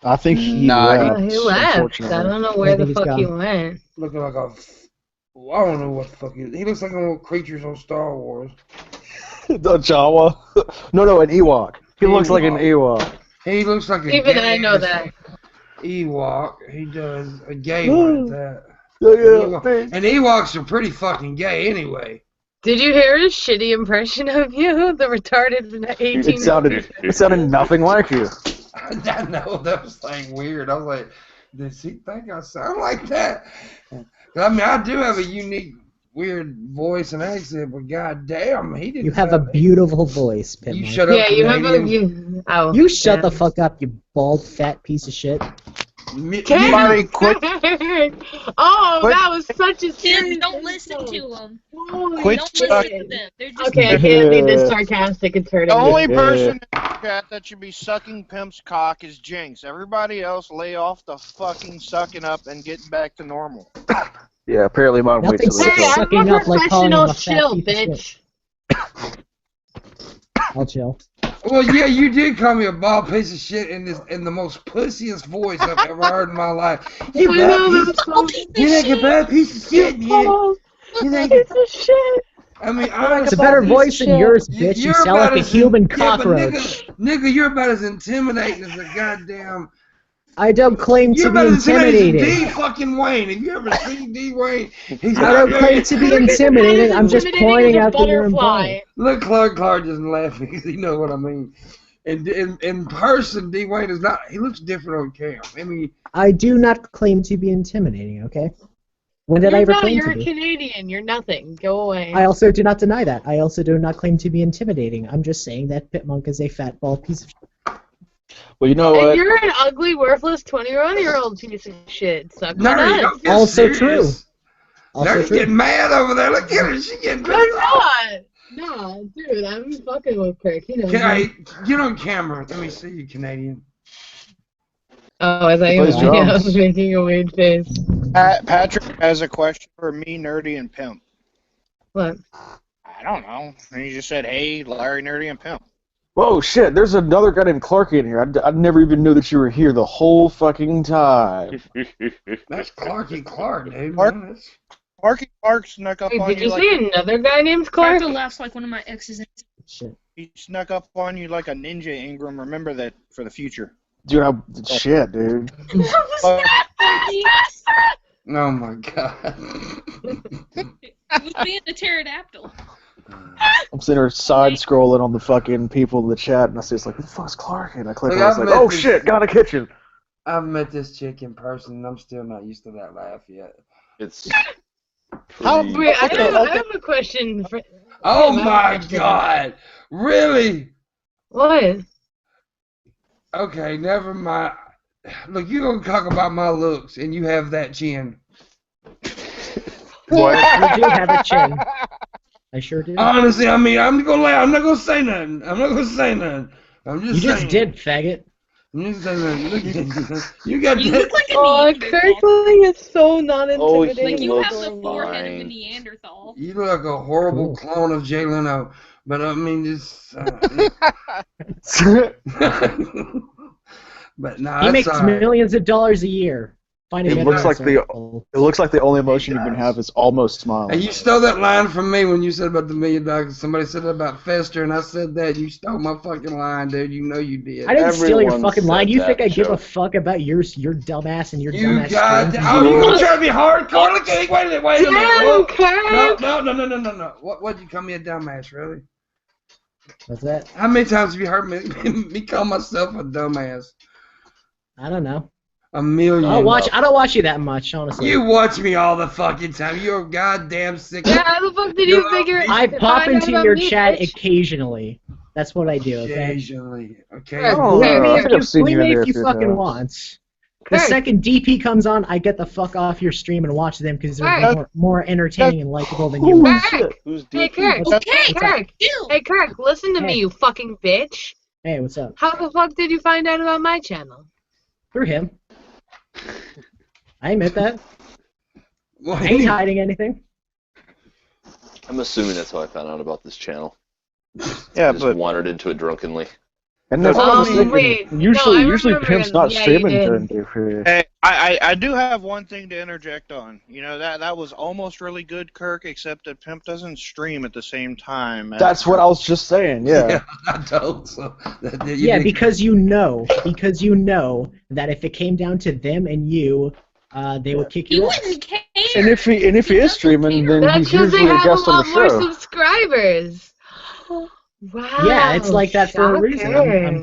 [SPEAKER 9] I think he
[SPEAKER 1] Oh,
[SPEAKER 9] left.
[SPEAKER 1] he left.
[SPEAKER 9] Unfortunately.
[SPEAKER 1] I don't know where the fuck he went.
[SPEAKER 10] Looking like a... I don't know what the fuck he is. He looks like one of those creatures on Star Wars.
[SPEAKER 9] The Jawa? No, an Ewok. He looks like an Ewok.
[SPEAKER 10] He looks like a
[SPEAKER 1] Even
[SPEAKER 10] gay
[SPEAKER 1] I know that.
[SPEAKER 10] Ewok. He does. A gay one at that.
[SPEAKER 9] Yeah.
[SPEAKER 10] And Ewoks are pretty fucking gay anyway.
[SPEAKER 1] Did you hear his shitty impression of you? The retarded 18.
[SPEAKER 9] It sounded nothing like you.
[SPEAKER 10] I know, that was like weird. I was like, does he think I sound like that? I mean, I do have a unique, weird voice and accent, but goddamn, he didn't.
[SPEAKER 4] You have a beautiful voice, Pimp.
[SPEAKER 10] You shut up.
[SPEAKER 1] Yeah, you have a.
[SPEAKER 10] Canadian.
[SPEAKER 4] You shut the fuck up, you bald, fat piece of shit.
[SPEAKER 6] Somebody quit.
[SPEAKER 1] Oh,
[SPEAKER 6] Quit.
[SPEAKER 1] that was such a serious.
[SPEAKER 8] Don't listen to them.
[SPEAKER 6] Quit
[SPEAKER 8] Don't listen
[SPEAKER 6] sucking.
[SPEAKER 8] to them. They're just
[SPEAKER 1] Okay, I can't be this sarcastic and turn
[SPEAKER 6] The
[SPEAKER 1] it.
[SPEAKER 6] only person in the chat that should be sucking Pimp's cock is Jinx. Everybody else lay off the fucking sucking up and get back to normal.
[SPEAKER 9] Yeah, apparently mine waits
[SPEAKER 4] Nothing's
[SPEAKER 9] till
[SPEAKER 1] Hey,
[SPEAKER 9] the
[SPEAKER 1] I'm
[SPEAKER 4] sucking
[SPEAKER 1] a
[SPEAKER 4] up like calling him
[SPEAKER 1] professional
[SPEAKER 4] a
[SPEAKER 1] chill,
[SPEAKER 4] fat piece of
[SPEAKER 1] bitch.
[SPEAKER 4] I'll chill.
[SPEAKER 10] Well, yeah, you did call me a bald piece of shit in the most pussiest voice I've ever heard in my life. You think a bad piece of shit, man. You think
[SPEAKER 1] Piece of shit.
[SPEAKER 10] I mean, honestly,
[SPEAKER 4] It's a better voice than yours, bitch. You sound like a human cockroach.
[SPEAKER 10] But nigga, you're about as intimidating as a goddamn.
[SPEAKER 4] I don't claim to
[SPEAKER 10] You're
[SPEAKER 4] be
[SPEAKER 10] about as intimidating as
[SPEAKER 4] intimidating.
[SPEAKER 10] D fucking Wayne. Have you ever seen D Wayne? He's
[SPEAKER 4] I don't claim to be intimidating. I'm just pointing out that you're involved.
[SPEAKER 10] Look, Clark just laughing because he knows what I mean. And in person, D Wayne is not. He looks different on cam. I mean,
[SPEAKER 4] I do not claim to be intimidating, okay? When did I ever claim
[SPEAKER 1] You're
[SPEAKER 4] to be?
[SPEAKER 1] Canadian. You're nothing. Go away.
[SPEAKER 4] I also do not deny that. I also do not claim to be intimidating. I'm just saying that Pitmonk is a fat bald piece of shit.
[SPEAKER 9] Well, you know
[SPEAKER 1] And
[SPEAKER 9] what?
[SPEAKER 1] you're an ugly, worthless 21-year-old piece of shit. Suck
[SPEAKER 10] no,
[SPEAKER 1] my
[SPEAKER 10] you
[SPEAKER 1] nuts.
[SPEAKER 10] don't get
[SPEAKER 4] Also
[SPEAKER 10] serious.
[SPEAKER 4] true. Also
[SPEAKER 10] They're
[SPEAKER 4] true.
[SPEAKER 10] getting mad over there. Look at her. She getting
[SPEAKER 1] I'm not. No, dude, I'm fucking with Kirk. He knows
[SPEAKER 10] Can
[SPEAKER 1] me.
[SPEAKER 10] get on camera. Let me see you, Canadian.
[SPEAKER 1] Oh, I thought you
[SPEAKER 9] plays
[SPEAKER 1] I
[SPEAKER 9] drums.
[SPEAKER 1] was making a weird face.
[SPEAKER 6] Patrick has a question for me, Nerdy, and Pimp.
[SPEAKER 1] What?
[SPEAKER 6] I don't know. And he just said, hey, Larry, Nerdy, and Pimp.
[SPEAKER 9] Whoa, shit, there's another guy named Clark in here. I never even knew that you were here the whole fucking time.
[SPEAKER 10] That's Clarky Clark, dude.
[SPEAKER 6] Clark?
[SPEAKER 10] Man, that's-
[SPEAKER 6] Clarky Clark snuck up
[SPEAKER 1] Wait,
[SPEAKER 6] on
[SPEAKER 1] did
[SPEAKER 6] you
[SPEAKER 1] you
[SPEAKER 6] like
[SPEAKER 1] say another guy named Clark?
[SPEAKER 8] Clark laughs like one of my exes.
[SPEAKER 4] Shit.
[SPEAKER 6] he snuck up on you like a ninja, Ingram. Remember that for the future.
[SPEAKER 9] Dude, shit, dude.
[SPEAKER 6] But
[SPEAKER 10] Oh my god.
[SPEAKER 8] It was being a pterodactyl.
[SPEAKER 9] I'm sitting there side-scrolling on the fucking people in the chat, and I see it's like, who the fuck's Clark? And I click
[SPEAKER 10] Look,
[SPEAKER 9] on it, it's
[SPEAKER 10] I've
[SPEAKER 9] like,
[SPEAKER 10] met
[SPEAKER 9] oh
[SPEAKER 10] this-
[SPEAKER 9] shit, got a kitchen.
[SPEAKER 10] I've met this chick in person, and I'm still not used to that laugh yet.
[SPEAKER 11] It's
[SPEAKER 6] How-
[SPEAKER 11] pretty...
[SPEAKER 1] Wait, I
[SPEAKER 6] Okay.
[SPEAKER 1] have a question. For...
[SPEAKER 10] Oh
[SPEAKER 1] Yeah,
[SPEAKER 10] my
[SPEAKER 1] that's-
[SPEAKER 10] god! Really?
[SPEAKER 1] What?
[SPEAKER 10] Okay, never mind. Look, you gonna talk about my looks, and you have that chin.
[SPEAKER 4] What? I do have a chin. I sure do.
[SPEAKER 10] Honestly, I mean, I'm not gonna say nothing. I'm not gonna say nothing. I'm just
[SPEAKER 4] You
[SPEAKER 10] saying.
[SPEAKER 4] just did, faggot.
[SPEAKER 10] I'm just saying. Look at you got
[SPEAKER 8] You
[SPEAKER 10] that.
[SPEAKER 8] look like a
[SPEAKER 1] Oh,
[SPEAKER 8] Neanderthal.
[SPEAKER 1] Kirkling is so not
[SPEAKER 11] Oh, he
[SPEAKER 1] intimidating.
[SPEAKER 8] Like you have
[SPEAKER 11] looks
[SPEAKER 8] the forehead of a
[SPEAKER 11] fine.
[SPEAKER 8] Neanderthal.
[SPEAKER 10] You look like a horrible
[SPEAKER 4] Cool.
[SPEAKER 10] clone of Jay Leno. But I mean, just. But nah,
[SPEAKER 4] He
[SPEAKER 10] that's
[SPEAKER 4] makes
[SPEAKER 10] all right.
[SPEAKER 4] millions of dollars a year. Finding
[SPEAKER 9] It looks like the
[SPEAKER 4] the.
[SPEAKER 9] it looks like the only emotion you can have is almost smiling.
[SPEAKER 10] And you stole that line from me when you said about the $1 million. Somebody said about Fester, and I said that. You stole my fucking line, dude. You know you did.
[SPEAKER 4] I didn't steal your
[SPEAKER 11] Everyone
[SPEAKER 4] fucking
[SPEAKER 11] said
[SPEAKER 4] line. You think
[SPEAKER 11] that,
[SPEAKER 4] I give
[SPEAKER 11] Joe.
[SPEAKER 4] a fuck about your dumbass and your
[SPEAKER 10] You
[SPEAKER 4] dumbass
[SPEAKER 10] got.
[SPEAKER 4] strings?
[SPEAKER 10] Oh, you gonna try to be hardcore? Look at wait a minute. Wait a minute.
[SPEAKER 1] Damn,
[SPEAKER 10] What?
[SPEAKER 1] Kirk!
[SPEAKER 10] No. What'd you call me a dumbass? Really?
[SPEAKER 4] What's that?
[SPEAKER 10] How many times have you heard me call myself a dumbass?
[SPEAKER 4] I don't know.
[SPEAKER 10] A million.
[SPEAKER 4] I don't watch you that much, honestly.
[SPEAKER 10] You watch me all the fucking time. You're goddamn sick.
[SPEAKER 1] Yeah, how the fuck did you figure it?
[SPEAKER 4] I pop
[SPEAKER 1] find out
[SPEAKER 4] into
[SPEAKER 1] about
[SPEAKER 4] your
[SPEAKER 1] me,
[SPEAKER 4] chat
[SPEAKER 1] bitch?
[SPEAKER 4] occasionally. That's what I do, okay?
[SPEAKER 10] Occasionally. Okay.
[SPEAKER 1] Yeah,
[SPEAKER 9] Oh,
[SPEAKER 1] Believe
[SPEAKER 9] I
[SPEAKER 1] me
[SPEAKER 9] think I've seen
[SPEAKER 4] Believe
[SPEAKER 9] you in
[SPEAKER 4] me
[SPEAKER 9] there
[SPEAKER 4] if
[SPEAKER 9] a
[SPEAKER 4] you
[SPEAKER 9] few
[SPEAKER 4] fucking
[SPEAKER 9] times.
[SPEAKER 4] want. The second DP comes on, I get the fuck off your stream and watch them because they're more entertaining and likable than you.
[SPEAKER 1] Kirk!
[SPEAKER 9] Who's
[SPEAKER 1] Hey,
[SPEAKER 9] DP?
[SPEAKER 1] Kirk! Hey, Kirk, listen to me, you fucking bitch.
[SPEAKER 4] Hey, what's up?
[SPEAKER 1] How the fuck did you find out about my channel?
[SPEAKER 4] Through him. I admit that.
[SPEAKER 10] Well,
[SPEAKER 4] I ain't hiding anything.
[SPEAKER 11] I'm assuming that's how I found out about this channel.
[SPEAKER 6] Yeah,
[SPEAKER 11] I just wandered into it drunkenly.
[SPEAKER 3] And if I'm mistaken,
[SPEAKER 1] wait.
[SPEAKER 3] usually
[SPEAKER 1] No, I remember
[SPEAKER 3] Pimp's not
[SPEAKER 1] yeah, you
[SPEAKER 3] streaming
[SPEAKER 1] did.
[SPEAKER 3] during DP.
[SPEAKER 6] Hey, I do have one thing to interject on. You know, that was almost really good, Kirk, except that Pimp doesn't stream at the same time.
[SPEAKER 3] That's what I was just saying, yeah.
[SPEAKER 10] I don't. So
[SPEAKER 4] yeah, because you know that if it came down to them and you, they would kick you off.
[SPEAKER 8] wouldn't care.
[SPEAKER 3] And if he is streaming, then
[SPEAKER 1] That's
[SPEAKER 3] he's
[SPEAKER 1] because they
[SPEAKER 3] usually a
[SPEAKER 1] have a
[SPEAKER 3] guest on
[SPEAKER 1] lot
[SPEAKER 3] the
[SPEAKER 1] more
[SPEAKER 3] show.
[SPEAKER 1] subscribers. Wow.
[SPEAKER 4] Yeah, it's like that for a reason.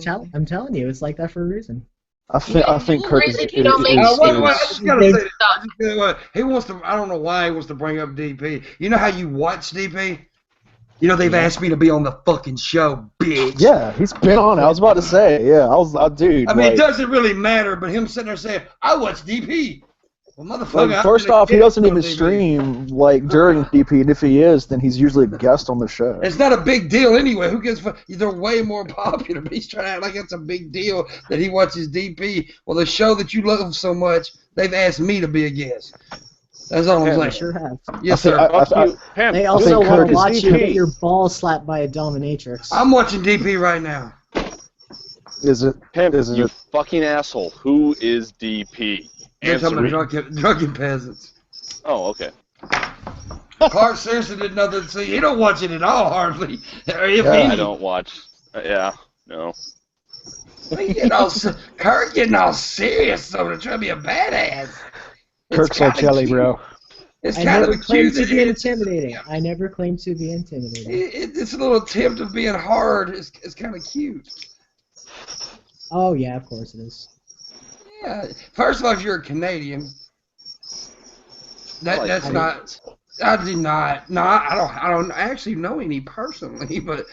[SPEAKER 1] shocking.
[SPEAKER 4] I'm telling you, it's like that for a reason.
[SPEAKER 3] I think Kirk is.
[SPEAKER 1] You don't make
[SPEAKER 10] I just gotta say
[SPEAKER 1] They
[SPEAKER 10] this. I just gotta- He wants to. I don't know why he wants to bring up DP. You know how you watch DP? You know they've asked me to be on the fucking show, bitch.
[SPEAKER 3] Yeah, he's been on. I was about to say, yeah, dude.
[SPEAKER 10] I mean, it
[SPEAKER 3] like,
[SPEAKER 10] doesn't really matter, but him sitting there saying, "I watch DP." Well, motherfucker.
[SPEAKER 3] like,
[SPEAKER 10] I'm
[SPEAKER 3] first
[SPEAKER 10] gonna
[SPEAKER 3] off, he
[SPEAKER 10] get
[SPEAKER 3] doesn't
[SPEAKER 10] on
[SPEAKER 3] even
[SPEAKER 10] DP.
[SPEAKER 3] stream like during DP, and if he is, then he's usually a guest on the show.
[SPEAKER 10] It's not a big deal anyway. Who gives? They're way more popular. But he's trying to act like it's a big deal that he watches DP. Well, the show that you love so much, they've asked me to be a guest. That's all I'm
[SPEAKER 4] They
[SPEAKER 10] saying.
[SPEAKER 4] sure have.
[SPEAKER 10] Yes, sir.
[SPEAKER 4] They also want
[SPEAKER 3] Kirk
[SPEAKER 4] to
[SPEAKER 3] is
[SPEAKER 4] watch you
[SPEAKER 3] DP.
[SPEAKER 4] get your balls slapped by a dominatrix.
[SPEAKER 10] I'm watching DP right now.
[SPEAKER 3] Is it?
[SPEAKER 11] You fucking asshole. Who is DP?
[SPEAKER 10] They're talking
[SPEAKER 11] Answer
[SPEAKER 10] about
[SPEAKER 11] me.
[SPEAKER 10] drunken peasants.
[SPEAKER 11] Oh, okay.
[SPEAKER 10] Clark seriously didn't know that. See, he don't watch it at all, hardly. Or if
[SPEAKER 3] Yeah,
[SPEAKER 10] any.
[SPEAKER 11] I don't watch. Yeah, no.
[SPEAKER 10] Kirk getting all serious, so to try to be a badass.
[SPEAKER 3] Kirk's on jelly, bro.
[SPEAKER 10] It's
[SPEAKER 4] I
[SPEAKER 10] kind
[SPEAKER 4] never
[SPEAKER 10] of
[SPEAKER 4] claimed
[SPEAKER 10] cute.
[SPEAKER 4] to be intimidating. I never claimed to be intimidating.
[SPEAKER 10] It's a little attempt of being hard. It's kind of cute.
[SPEAKER 4] Oh yeah, of course it is.
[SPEAKER 10] Yeah. First of all, if you're a Canadian, that's not. I do not. No, I don't actually know any personally, but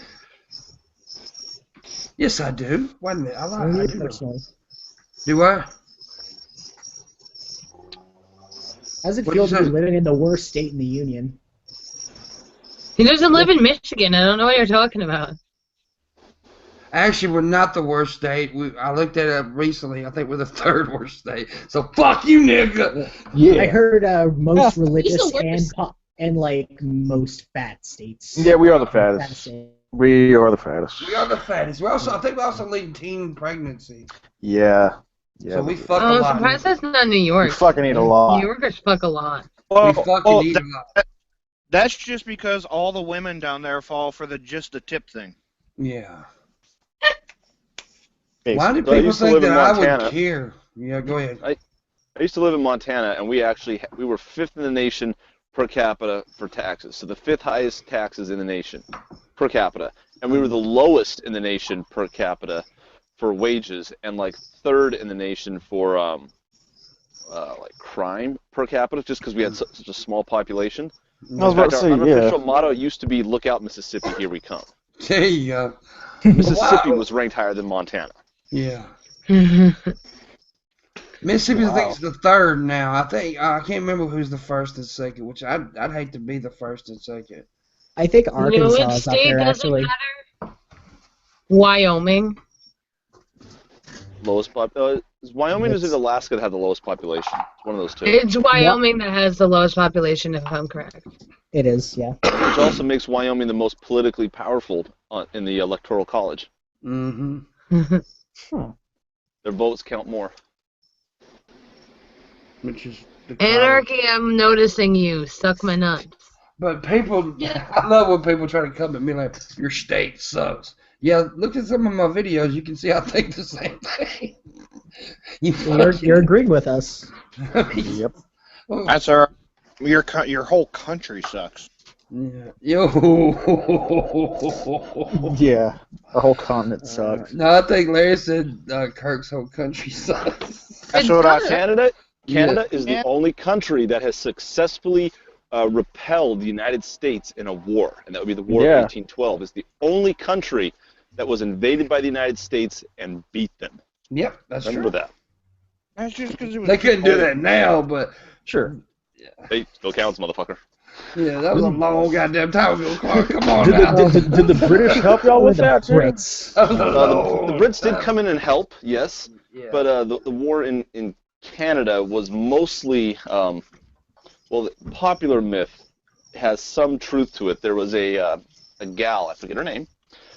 [SPEAKER 10] yes, I do. Wait a minute. I do
[SPEAKER 4] Personally.
[SPEAKER 10] Do I?
[SPEAKER 4] How's it
[SPEAKER 10] What
[SPEAKER 4] feel
[SPEAKER 10] you
[SPEAKER 4] to be
[SPEAKER 10] say?
[SPEAKER 4] living in the worst state in the union?
[SPEAKER 1] He doesn't live in Michigan. I don't know what you're talking about.
[SPEAKER 10] Actually, we're not the worst state. I looked at it recently. I think we're the third worst state. So fuck you, nigga.
[SPEAKER 3] Yeah.
[SPEAKER 4] I heard most
[SPEAKER 8] He's
[SPEAKER 4] religious
[SPEAKER 8] the
[SPEAKER 4] and like most fat states.
[SPEAKER 3] Yeah, we are the
[SPEAKER 4] Fat
[SPEAKER 3] fattest.
[SPEAKER 4] states.
[SPEAKER 3] We are the fattest.
[SPEAKER 10] We are the fattest. I think we also lead teen pregnancy.
[SPEAKER 3] Yeah. Yeah.
[SPEAKER 10] So we fuck a
[SPEAKER 1] Oh, I'm
[SPEAKER 10] lot.
[SPEAKER 1] surprised that's not New York.
[SPEAKER 3] We fucking eat a lot.
[SPEAKER 1] New Yorkers fuck a lot.
[SPEAKER 10] We fucking eat a lot.
[SPEAKER 6] That's just because all the women down there fall for just the tip thing.
[SPEAKER 10] Yeah.
[SPEAKER 11] Okay,
[SPEAKER 10] Why do
[SPEAKER 11] so I
[SPEAKER 10] people
[SPEAKER 11] used to
[SPEAKER 10] think
[SPEAKER 11] live in
[SPEAKER 10] that I
[SPEAKER 11] Montana.
[SPEAKER 10] would care? Yeah, go ahead.
[SPEAKER 11] I used to live in Montana, and we were fifth in the nation per capita for taxes. So the fifth highest taxes in the nation per capita, and we were the lowest in the nation per capita for wages, and like third in the nation for like crime per capita, just because we had such a small population.
[SPEAKER 3] I was about to
[SPEAKER 11] Our
[SPEAKER 3] say,
[SPEAKER 11] unofficial
[SPEAKER 3] yeah.
[SPEAKER 11] motto used to be "Look out, Mississippi, here we come."
[SPEAKER 10] There you go.
[SPEAKER 11] Mississippi
[SPEAKER 10] Wow.
[SPEAKER 11] was ranked higher than Montana.
[SPEAKER 10] Yeah. Mississippi, I think, is the third now. I can't remember who's the first and second, which I'd hate to be the first and second.
[SPEAKER 4] I think
[SPEAKER 1] You know
[SPEAKER 4] Arkansas
[SPEAKER 1] what
[SPEAKER 4] is up
[SPEAKER 1] state
[SPEAKER 4] there
[SPEAKER 1] doesn't
[SPEAKER 4] actually.
[SPEAKER 1] matter? Wyoming.
[SPEAKER 11] Lowest is Wyoming or is it Alaska that had the lowest population? It's one of those two.
[SPEAKER 1] It's Wyoming that has the lowest population, if I'm correct.
[SPEAKER 4] It is, yeah.
[SPEAKER 11] Which also makes Wyoming the most politically powerful in the Electoral College.
[SPEAKER 10] Mm-hmm.
[SPEAKER 11] Their votes count more.
[SPEAKER 10] Which is the
[SPEAKER 1] Anarchy, I'm noticing you. Suck my nuts.
[SPEAKER 10] But people, I love when people try to come at me like, your state sucks. Yeah, look at some of my videos. You can see I think the same thing.
[SPEAKER 4] You're agreeing with us.
[SPEAKER 3] Yep.
[SPEAKER 6] That's your whole country sucks.
[SPEAKER 10] Yeah. Yo.
[SPEAKER 3] Yeah. The whole continent sucks.
[SPEAKER 10] No, I think Larry said Kirk's whole country sucks.
[SPEAKER 6] That's what I
[SPEAKER 11] Canada
[SPEAKER 10] Yeah.
[SPEAKER 11] is the only country that has successfully repelled the United States in a war, and that would be the War of 1812. It's the only country that was invaded by the United States and beat them.
[SPEAKER 10] Yep, that's
[SPEAKER 11] Remember
[SPEAKER 10] true.
[SPEAKER 11] that.
[SPEAKER 6] That's just because it was.
[SPEAKER 10] They couldn't do that now, but
[SPEAKER 9] Sure.
[SPEAKER 11] Hey, still counts, motherfucker.
[SPEAKER 10] yeah, that was a long goddamn time ago, Clark. Come on
[SPEAKER 9] Did
[SPEAKER 10] now.
[SPEAKER 9] did the British help y'all with that too?
[SPEAKER 4] Brits.
[SPEAKER 10] That was a
[SPEAKER 11] The
[SPEAKER 10] long
[SPEAKER 11] Brits did
[SPEAKER 10] time.
[SPEAKER 11] come in and help, yes,
[SPEAKER 10] Yeah.
[SPEAKER 11] but the war in Canada was mostly, well, the popular myth has some truth to it. There was a gal, I forget her name,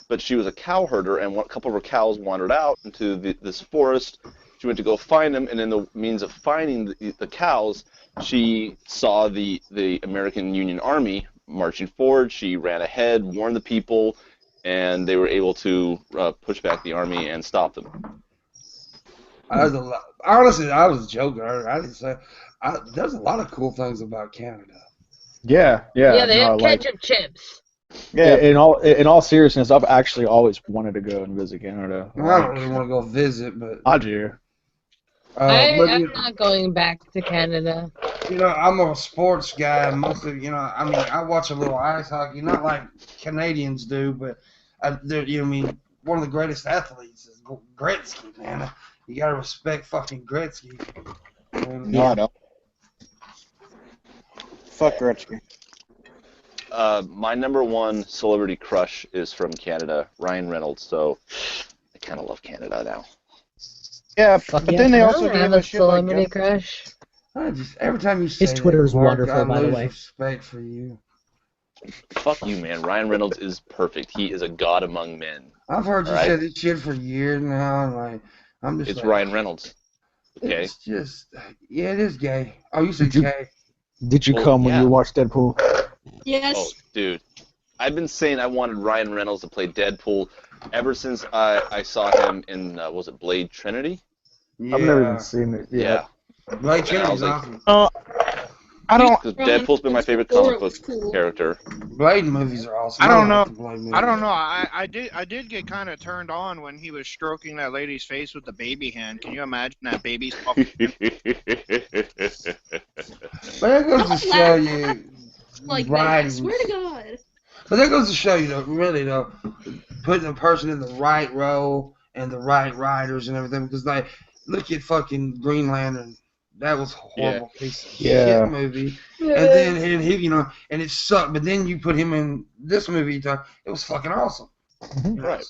[SPEAKER 11] but she was a cow herder, and a couple of her cows wandered out into this forest. She went to go find them, and in the means of finding the cows, she saw the American Union Army marching forward. She ran ahead, warned the people, and they were able to push back the army and stop them.
[SPEAKER 10] Honestly, I was joking. I didn't say. There's a lot of cool things about Canada.
[SPEAKER 9] Yeah.
[SPEAKER 1] Yeah, they
[SPEAKER 9] No,
[SPEAKER 1] have
[SPEAKER 9] like,
[SPEAKER 1] ketchup chips.
[SPEAKER 3] Yeah.
[SPEAKER 9] in all seriousness, I've actually always wanted to go and visit Canada.
[SPEAKER 10] I don't really want to go visit, but
[SPEAKER 9] I do.
[SPEAKER 10] but
[SPEAKER 1] I'm not going back to Canada.
[SPEAKER 10] I'm a sports guy. Mostly, I mean, I watch a little ice hockey, not like Canadians do, but one of the greatest athletes is Gretzky, man. You gotta respect fucking Gretzky.
[SPEAKER 3] No, I don't. Fuck Gretzky.
[SPEAKER 11] My number one celebrity crush is from Canada, Ryan Reynolds. So I kind of love Canada now.
[SPEAKER 3] Yeah,
[SPEAKER 4] Fuck
[SPEAKER 3] but
[SPEAKER 4] yeah.
[SPEAKER 3] then they
[SPEAKER 1] I
[SPEAKER 3] also
[SPEAKER 1] don't
[SPEAKER 3] gave
[SPEAKER 1] have a
[SPEAKER 3] us shit like
[SPEAKER 1] celebrity crush.
[SPEAKER 10] Every time you say
[SPEAKER 4] His Twitter is
[SPEAKER 10] that, Clark,
[SPEAKER 4] wonderful,
[SPEAKER 10] I
[SPEAKER 4] by the
[SPEAKER 10] lose
[SPEAKER 4] way.
[SPEAKER 10] respect for you.
[SPEAKER 11] Fuck you, man. Ryan Reynolds is perfect. He is a god among men.
[SPEAKER 10] I've heard you
[SPEAKER 11] All right?
[SPEAKER 10] say this shit for years now, and I'm just
[SPEAKER 11] It's
[SPEAKER 10] like,
[SPEAKER 11] Ryan Reynolds. Okay.
[SPEAKER 10] it's just, yeah, it is gay. Oh, you said gay.
[SPEAKER 9] Did you
[SPEAKER 11] Well,
[SPEAKER 9] come when
[SPEAKER 11] yeah.
[SPEAKER 9] you watched Deadpool?
[SPEAKER 8] Yes.
[SPEAKER 11] Oh, dude. I've been saying I wanted Ryan Reynolds to play Deadpool ever since I saw him in, was it Blade Trinity?
[SPEAKER 10] Yeah.
[SPEAKER 9] I've never even seen it
[SPEAKER 11] Yeah.
[SPEAKER 9] yet.
[SPEAKER 10] Blade
[SPEAKER 11] And I
[SPEAKER 10] Trinity's
[SPEAKER 11] was like,
[SPEAKER 10] awesome.
[SPEAKER 3] I don't.
[SPEAKER 11] because Deadpool's been my favorite comic book character.
[SPEAKER 10] Blade movies are awesome.
[SPEAKER 3] I don't
[SPEAKER 10] like
[SPEAKER 3] know.
[SPEAKER 10] the Blade movies.
[SPEAKER 6] I don't know. I did get kind of turned on when he was stroking that lady's face with the baby hand. Can you imagine that baby's
[SPEAKER 10] But that goes to show you
[SPEAKER 8] Like that.
[SPEAKER 10] writing.
[SPEAKER 8] I swear to God.
[SPEAKER 10] But that goes to show you, though, putting a person in the right role and the right writers and everything. Because, look at fucking Green Lantern. That was a horrible piece of shit movie. And then and it sucked. But then you put him in this movie, it was fucking awesome.
[SPEAKER 11] Right.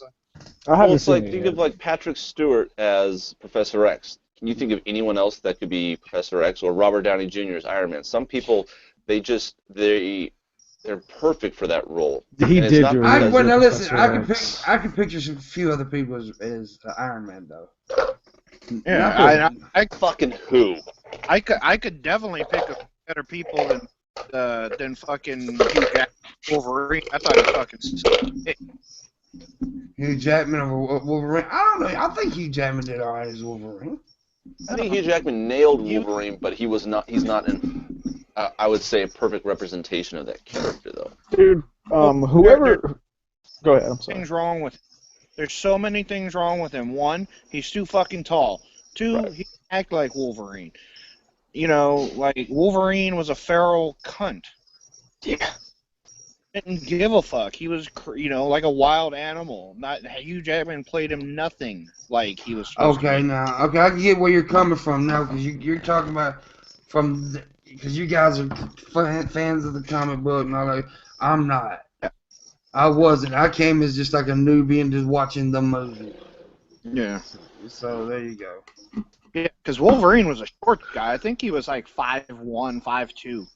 [SPEAKER 9] I haven't
[SPEAKER 11] Well, it's
[SPEAKER 9] seen
[SPEAKER 11] like,
[SPEAKER 9] it
[SPEAKER 11] think
[SPEAKER 9] yet.
[SPEAKER 11] of like Patrick Stewart as Professor X. Can you think of anyone else that could be Professor X or Robert Downey Jr. as Iron Man? Some people, they're perfect for that role.
[SPEAKER 9] He
[SPEAKER 11] And it's
[SPEAKER 9] did
[SPEAKER 11] not
[SPEAKER 9] do
[SPEAKER 11] because-
[SPEAKER 9] it.
[SPEAKER 10] Now listen,
[SPEAKER 9] Professor
[SPEAKER 10] I can picture a few other people as Iron Man, though.
[SPEAKER 6] Yeah, I
[SPEAKER 11] fucking who?
[SPEAKER 6] I could definitely pick a better people than fucking Hugh Jackman Wolverine. I thought he fucking sucked.
[SPEAKER 10] Hugh Jackman over Wolverine. I don't know. I think Hugh Jackman did alright as Wolverine.
[SPEAKER 11] I think Hugh Jackman nailed Wolverine, but he's not I would say a perfect representation of that character, though.
[SPEAKER 9] Dude, whoever... Go ahead, I'm sorry.
[SPEAKER 6] Things wrong with. There's so many things wrong with him. One, he's too fucking tall. Two, he act like Wolverine. Like Wolverine was a feral cunt.
[SPEAKER 11] Yeah.
[SPEAKER 6] Didn't give a fuck. He was, like a wild animal. Not Hugh Jackman played him nothing like he was supposed to.
[SPEAKER 10] Okay, I can get where you're coming from now, because you're talking about because you guys are fans of the comic book and all that. I'm not. I wasn't. I came as just like a newbie and just watching the movie.
[SPEAKER 6] Yeah.
[SPEAKER 10] So there you go.
[SPEAKER 6] Yeah, because Wolverine was a short guy. I think he was like 5'1", 5'2".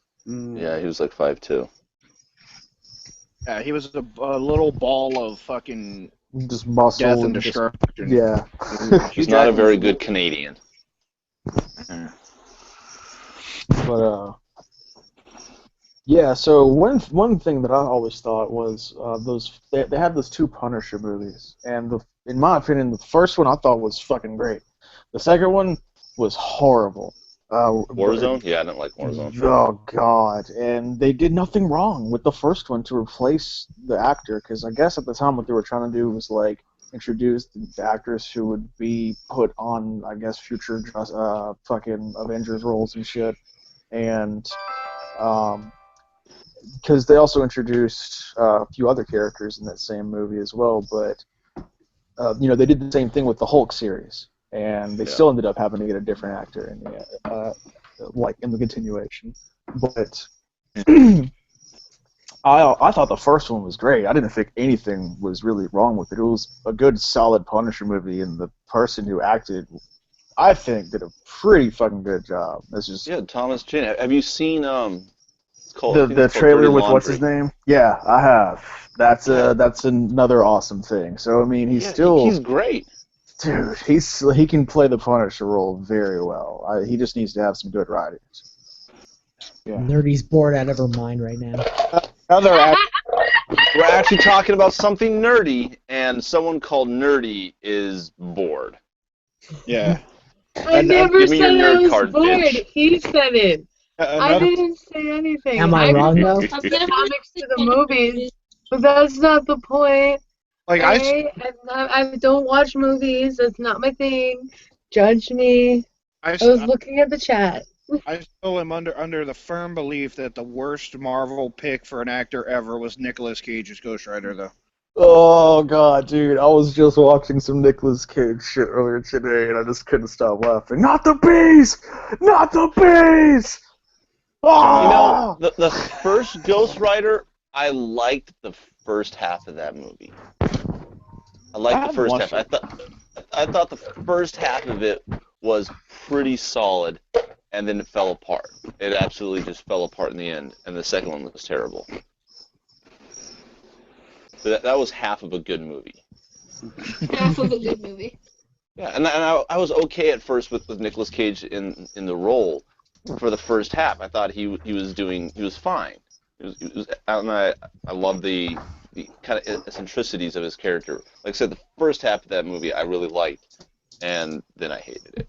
[SPEAKER 11] Yeah, he was like 5'2".
[SPEAKER 6] Yeah, he was a little ball of fucking
[SPEAKER 9] Just muscle
[SPEAKER 6] death and
[SPEAKER 9] just-
[SPEAKER 6] destruction.
[SPEAKER 9] Yeah.
[SPEAKER 11] He's not a very good Canadian.
[SPEAKER 9] But yeah. So one thing that I always thought was they had those two Punisher movies, and in my opinion, the first one I thought was fucking great. The second one was horrible.
[SPEAKER 11] Warzone? Yeah, I didn't like Warzone.
[SPEAKER 9] Oh god! And they did nothing wrong with the first one to replace the actor, because I guess at the time what they were trying to do was like introduce the actors who would be put on, I guess, future fucking Avengers roles and shit. And because they also introduced a few other characters in that same movie as well, but they did the same thing with the Hulk series. and they still ended up having to get a different actor in the in the continuation. But I thought the first one was great. I didn't think anything was really wrong with it. It was a good, solid Punisher movie, and the person who acted, I think, did a pretty fucking good job. It's just
[SPEAKER 11] Thomas Jane. Have you seen it's called,
[SPEAKER 9] the trailer
[SPEAKER 11] Dirty
[SPEAKER 9] with
[SPEAKER 11] Laundry.
[SPEAKER 9] what's his name? Yeah, I have. That's another awesome thing. So I mean, he's
[SPEAKER 11] great.
[SPEAKER 9] Dude, he can play the Punisher role very well. He just needs to have some good writers. Yeah.
[SPEAKER 4] Nerdy's bored out of her mind right now.
[SPEAKER 11] We're actually talking about something nerdy, and someone called Nerdy is bored.
[SPEAKER 3] Yeah.
[SPEAKER 1] I never
[SPEAKER 11] give me your
[SPEAKER 1] said I
[SPEAKER 11] nerd
[SPEAKER 1] was
[SPEAKER 11] card,
[SPEAKER 1] bored.
[SPEAKER 11] bitch.
[SPEAKER 1] He said it. I
[SPEAKER 3] Another-
[SPEAKER 1] didn't say anything.
[SPEAKER 4] Am I wrong, though?
[SPEAKER 1] I've never comics to the movies, but that's not the point.
[SPEAKER 3] Like
[SPEAKER 1] I don't watch movies. That's not my thing. Judge me. I was looking at the chat.
[SPEAKER 6] I still am under the firm belief that the worst Marvel pick for an actor ever was Nicolas Cage's Ghost Rider, though.
[SPEAKER 9] Oh god, dude! I was just watching some Nicolas Cage shit earlier today, and I just couldn't stop laughing. Not the bees! Not the bees! Oh!
[SPEAKER 11] You know, the first Ghost Rider, I liked the first half of that movie. I liked the first half. I thought the first half of it was pretty solid, and then it fell apart. It absolutely just fell apart in the end, and the second one was terrible. But that was half of a good movie.
[SPEAKER 8] Half of a good movie.
[SPEAKER 11] Yeah, and I was okay at first with Nicolas Cage in the role for the first half. I thought he was fine. And I love the kind of eccentricities of his character. Like I said, the first half of that movie I really liked, and then I hated it.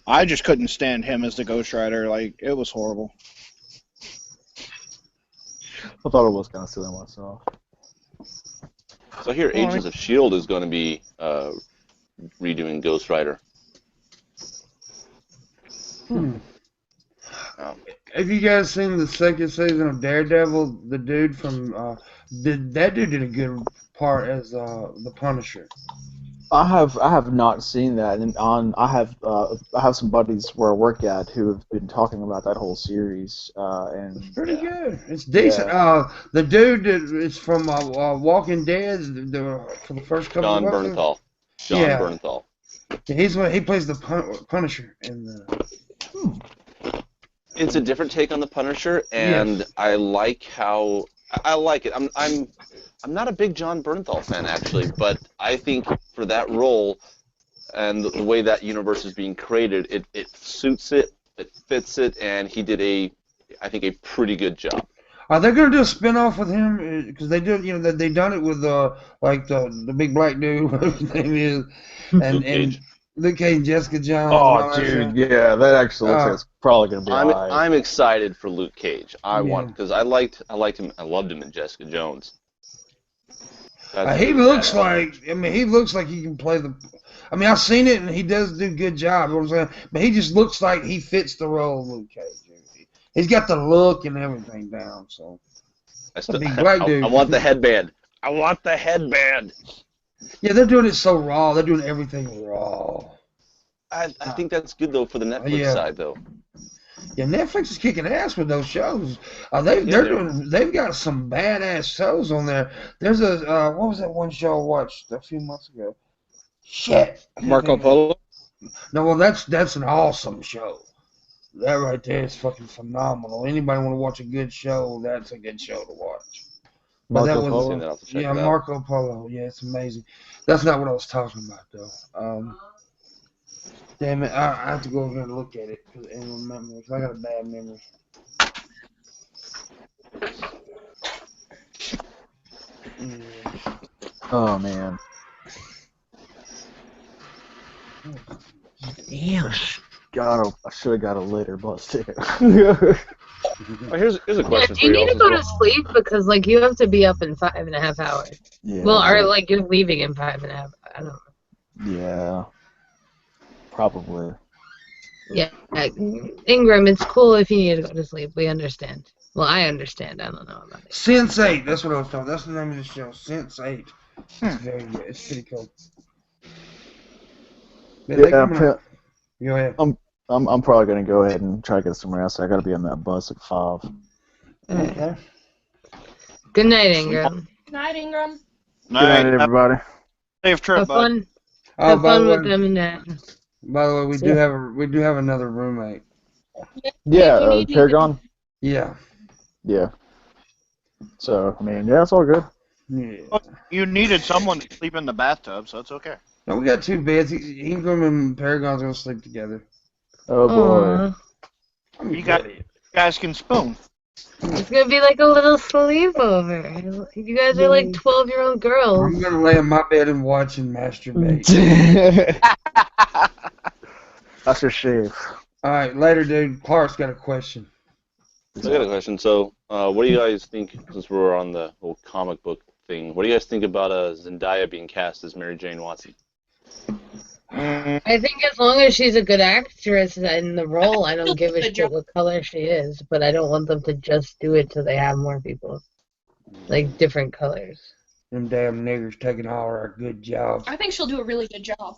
[SPEAKER 6] I just couldn't stand him as the Ghost Rider. Like, it was horrible.
[SPEAKER 9] I thought it was kind of silly myself.
[SPEAKER 11] So here, Agents of S.H.I.E.L.D. is going to be redoing Ghost Rider.
[SPEAKER 10] Have you guys seen the second season of Daredevil? The dude from that dude did a good part as the Punisher.
[SPEAKER 9] I have not seen that, and I have some buddies where I work at who have been talking about that whole series, and
[SPEAKER 10] It's pretty good. It's decent. The dude that is from Walking Dead for the first couple
[SPEAKER 11] John
[SPEAKER 10] of episodes.
[SPEAKER 11] Bernthal. John Bernthal.
[SPEAKER 10] Yeah, he plays the Punisher in the.
[SPEAKER 11] It's a different take on the Punisher, and I like how I like it. I'm not a big John Bernthal fan actually, but I think for that role and the way that universe is being created, it suits it, it fits it, and he did I think a pretty good job.
[SPEAKER 10] Are they gonna do a spin-off with him? Because they did, they done it with like the big black dude, whatever his name is, and Luke Cage and Jessica Jones.
[SPEAKER 9] Oh, dude, yeah, that actually looks like it's probably gonna be alright.
[SPEAKER 11] I'm excited for Luke Cage. Because I liked him. I loved him in Jessica Jones.
[SPEAKER 10] He looks like he can play the. I mean, I've seen it and he does do a good job. You know what I'm saying? But he just looks like he fits the role of Luke Cage. He's got the look and everything down. So. Big black dude.
[SPEAKER 11] I want the headband. I want the headband.
[SPEAKER 10] Yeah, they're doing it so raw. They're doing everything raw.
[SPEAKER 11] I think that's good though for the Netflix side though.
[SPEAKER 10] Yeah, Netflix is kicking ass with those shows. They've got some badass shows on there. There's a what was that one show I watched a few months ago? Shit.
[SPEAKER 6] Marco Polo?
[SPEAKER 10] No, well that's an awesome show. That right there is fucking phenomenal. Anybody want to watch a good show, that's a good show to watch.
[SPEAKER 9] Marco Polo?
[SPEAKER 10] Yeah, Marco Polo. Yeah, it's amazing. That's not what I was talking about though. Damn it, I have to go over here and look at it and remember, because I got a bad memory.
[SPEAKER 9] Oh, man.
[SPEAKER 4] Damn.
[SPEAKER 9] I should have got a later bus ticket.
[SPEAKER 11] Here's a question for
[SPEAKER 1] you
[SPEAKER 11] you.
[SPEAKER 1] need to go to sleep because you have to be up in 5.5 hours.
[SPEAKER 9] Yeah.
[SPEAKER 1] Well, or you're leaving in 5.5. I don't know.
[SPEAKER 9] Yeah. Probably.
[SPEAKER 1] Yeah, Ingram, it's cool if you need to go to sleep. We understand. Well, I understand. I don't know about it.
[SPEAKER 10] Sense8, that's what I was talking. That's the name of the show, Sense8. It's very good. It's pretty cool. But they
[SPEAKER 9] Yeah,
[SPEAKER 10] coming out. Go ahead.
[SPEAKER 9] I'm probably gonna go ahead and try to get some rest. I gotta be on that bus at 5.
[SPEAKER 10] Okay.
[SPEAKER 1] Good night, Ingram.
[SPEAKER 8] Good night, Ingram.
[SPEAKER 9] Good night, everybody.
[SPEAKER 6] Safe trip,
[SPEAKER 1] Have
[SPEAKER 6] bud.
[SPEAKER 1] fun.
[SPEAKER 10] Oh,
[SPEAKER 1] Have
[SPEAKER 10] by
[SPEAKER 1] fun
[SPEAKER 10] the
[SPEAKER 1] with
[SPEAKER 10] way,
[SPEAKER 1] them and that.
[SPEAKER 10] by the way, we do have another roommate.
[SPEAKER 9] Yeah,
[SPEAKER 8] If you need anything.
[SPEAKER 9] Paragon.
[SPEAKER 10] Yeah.
[SPEAKER 9] Yeah. So I mean, yeah, it's all good.
[SPEAKER 10] Yeah.
[SPEAKER 6] You needed someone to sleep in the bathtub, so it's okay.
[SPEAKER 10] No, we got 2 beds. Ingram and Paragon's gonna sleep together.
[SPEAKER 9] Oh boy.
[SPEAKER 1] Aw.
[SPEAKER 6] You guys can spoon.
[SPEAKER 1] It's gonna be like a little sleepover. You guys are like 12-year-old girls.
[SPEAKER 10] I'm gonna lay in my bed and watch and masturbate.
[SPEAKER 9] That's your shave.
[SPEAKER 10] All right, later, dude. Clark's got a question.
[SPEAKER 11] I got a question. So, what do you guys think, since we're on the whole comic book thing, what do you guys think about Zendaya being cast as Mary Jane Watson?
[SPEAKER 1] I think as long as she's a good actress in the role, I don't give a shit what color she is. But I don't want them to just do it so they have more people, like different colors.
[SPEAKER 10] Them damn niggers taking all our good jobs.
[SPEAKER 8] I think she'll do a really good job.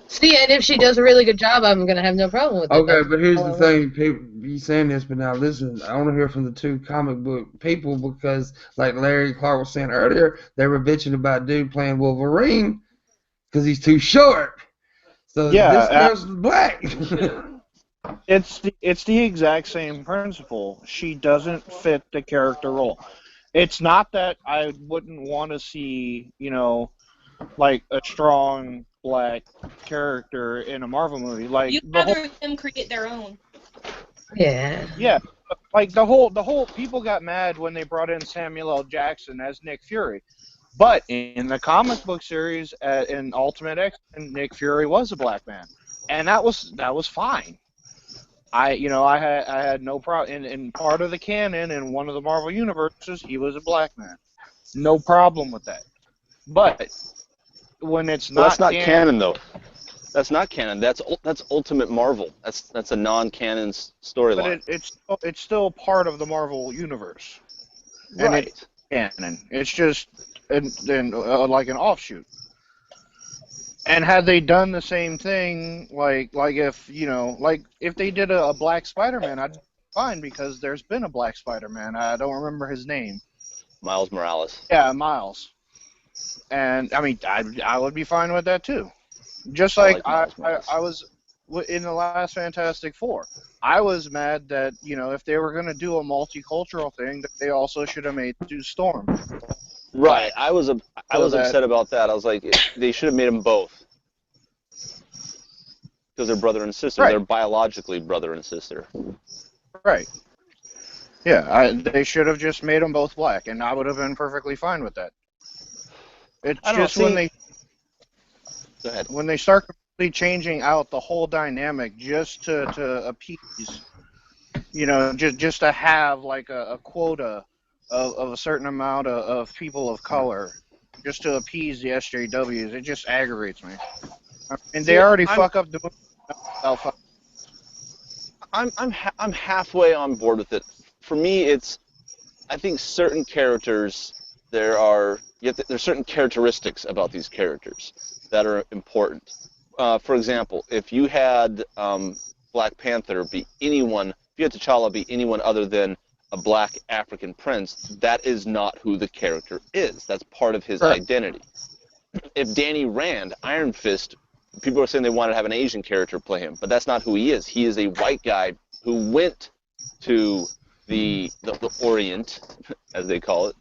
[SPEAKER 1] See, and if she does a really good job, I'm gonna have no problem with it.
[SPEAKER 10] Okay,
[SPEAKER 1] That's
[SPEAKER 10] but here's
[SPEAKER 1] all
[SPEAKER 10] the
[SPEAKER 1] I
[SPEAKER 10] thing. People be saying this, but now listen. I want to hear from the 2 comic book people because, like Larry Clark was saying earlier, they were bitching about dude playing Wolverine because he's too short. So
[SPEAKER 6] Yeah,
[SPEAKER 10] this girl's black.
[SPEAKER 6] It's the exact same principle. She doesn't fit the character role. It's not that I wouldn't want to see, like a strong black character in a Marvel movie. Like
[SPEAKER 8] You'd rather them create their own.
[SPEAKER 1] Yeah.
[SPEAKER 6] Yeah, like the whole people got mad when they brought in Samuel L. Jackson as Nick Fury. But in the comic book series, in Ultimate X-Men, Nick Fury was a black man, and that was fine. I had no problem in part of the canon in one of the Marvel universes. He was a black man, no problem with that. But when it's not,
[SPEAKER 11] That's not canon though. That's not canon. That's Ultimate Marvel. That's a non-canon storyline.
[SPEAKER 6] But it's still part of the Marvel universe, and
[SPEAKER 11] Right.
[SPEAKER 6] it's canon. It's just like an offshoot. And had they done the same thing, like if they did a Black Spider-Man, I'd be fine because there's been a Black Spider-Man. I don't remember his name.
[SPEAKER 11] Miles Morales.
[SPEAKER 6] Yeah, Miles. And I mean, I would be fine with that too. Just like I was in the last Fantastic Four. I was mad that if they were going to do a multicultural thing, that they also should have made Sue Storm.
[SPEAKER 11] Right. I was upset about that. I was like, they should have made them both. Because they're brother and sister.
[SPEAKER 6] Right.
[SPEAKER 11] They're biologically brother and sister.
[SPEAKER 6] Right. Yeah, they should have just made them both black, and I would have been perfectly fine with that. It's just when they
[SPEAKER 11] Go ahead.
[SPEAKER 6] When they start completely changing out the whole dynamic just to appease, just to have like a quota of a certain amount of people of color, just to appease the SJWs, it just aggravates me. And they already fuck up the movie.
[SPEAKER 11] I'm halfway on board with it. For me, I think certain characters there's certain characteristics about these characters that are important. For example, if you had Black Panther be anyone, if you had T'Challa be anyone other than a black African prince, that is not who the character is. That's part of his identity. If Danny Rand, Iron Fist, people are saying they wanted to have an Asian character play him, but that's not who he is. He is a white guy who went to the Orient, as they call it,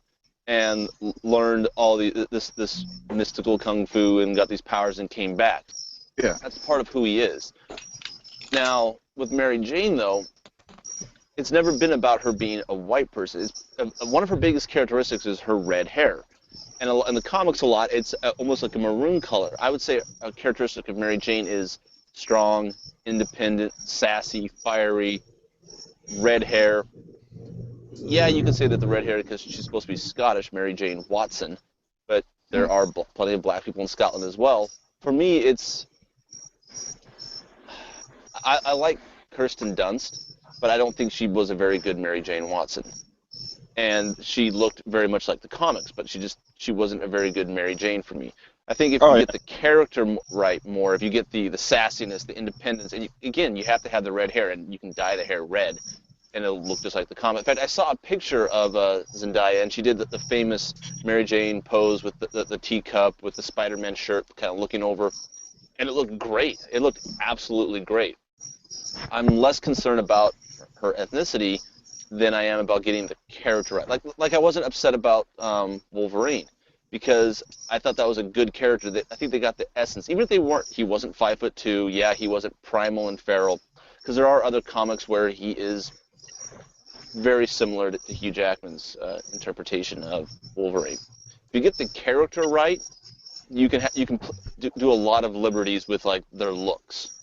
[SPEAKER 11] and learned all this mystical kung fu and got these powers and came back.
[SPEAKER 6] Yeah,
[SPEAKER 11] that's part of who he is. Now with Mary Jane, though, it's never been about her being a white person. One of her biggest characteristics is her red hair, and in the comics a lot, it's almost like a maroon color. I would say a characteristic of Mary Jane is strong, independent, sassy, fiery, red hair. Yeah, you can say that the red hair because she's supposed to be Scottish, Mary Jane Watson, but there are plenty of black people in Scotland as well. For me, I like Kirsten Dunst, but I don't think she was a very good Mary Jane Watson. and she looked very much like the comics, but she wasn't a very good Mary Jane for me. I think if
[SPEAKER 3] Oh,
[SPEAKER 11] you
[SPEAKER 3] yeah.
[SPEAKER 11] get the character right more, if you get the sassiness, the independence, and again, you have to have the red hair, and you can dye the hair red, and it'll look just like the comic. In fact, I saw a picture of Zendaya, and she did the famous Mary Jane pose with the teacup, with the Spider-Man shirt, kind of looking over, and it looked great. It looked absolutely great. I'm less concerned about her ethnicity than I am about getting the character right. Like I wasn't upset about Wolverine because I thought that was a good character. That I think they got the essence, even if they weren't. He wasn't 5'2". Yeah, he wasn't primal and feral, because there are other comics where he is very similar to Hugh Jackman's interpretation of Wolverine. If you get the character right, you can do a lot of liberties with like their looks.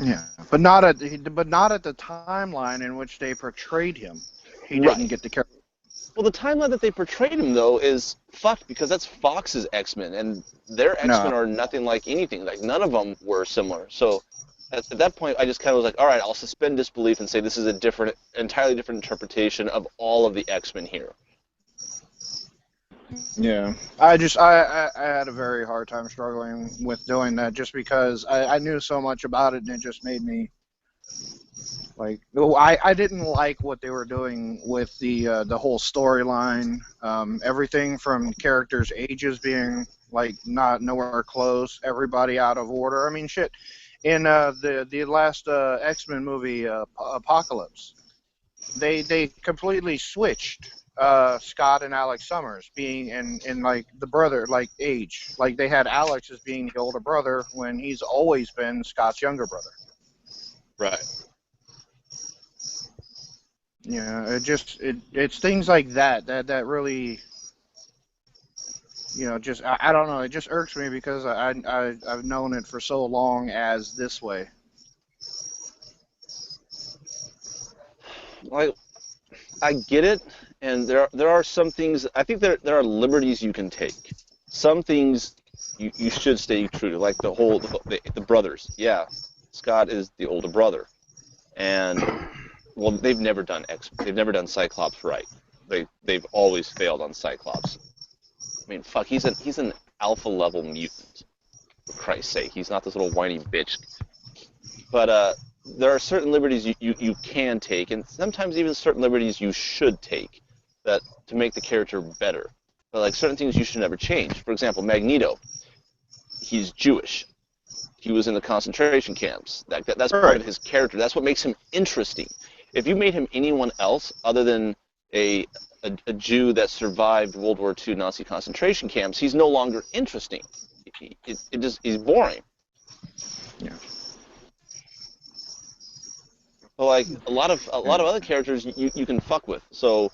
[SPEAKER 6] Yeah, but not at the timeline in which they portrayed him. He didn't get the character.
[SPEAKER 11] Well, the timeline that they portrayed him though is fucked because that's Fox's X-Men, and their X-Men are nothing like anything. Like none of them were similar. So at that point, I just kind of was like, all right, I'll suspend disbelief and say this is a entirely different interpretation of all of the X-Men here.
[SPEAKER 6] Yeah, I had a very hard time struggling with doing that just because I knew so much about it, and it just made me like I didn't like what they were doing with the whole storyline, everything from characters' ages being like nowhere close, everybody out of order. I mean, shit. In the last X-Men movie, Apocalypse, they completely switched Scott and Alex Summers being in like the brother like age. Like they had Alex as being the older brother when he's always been Scott's younger brother.
[SPEAKER 11] Right.
[SPEAKER 6] Yeah, it's things like that really, you know, just I don't know, it just irks me because I've known it for so long as this way.
[SPEAKER 11] Like, I get it, and there are some things. I think there are liberties you can take. Some things you should stay true to, like the brothers. Yeah, Scott is the older brother, and well, they've never done Cyclops right. They've always failed on Cyclops. I mean, fuck, he's an alpha level mutant. For Christ's sake, he's not this little whiny bitch. But there are certain liberties you can take, and sometimes even certain liberties you should take that to make the character better. But like certain things you should never change. For example, Magneto, he's Jewish. He was in the concentration camps. That's part of his character. That's what makes him interesting. If you made him anyone else other than a Jew that survived World War II Nazi concentration camps, he's no longer interesting. He's boring.
[SPEAKER 6] Yeah.
[SPEAKER 11] But like a lot of other characters you can fuck with. So,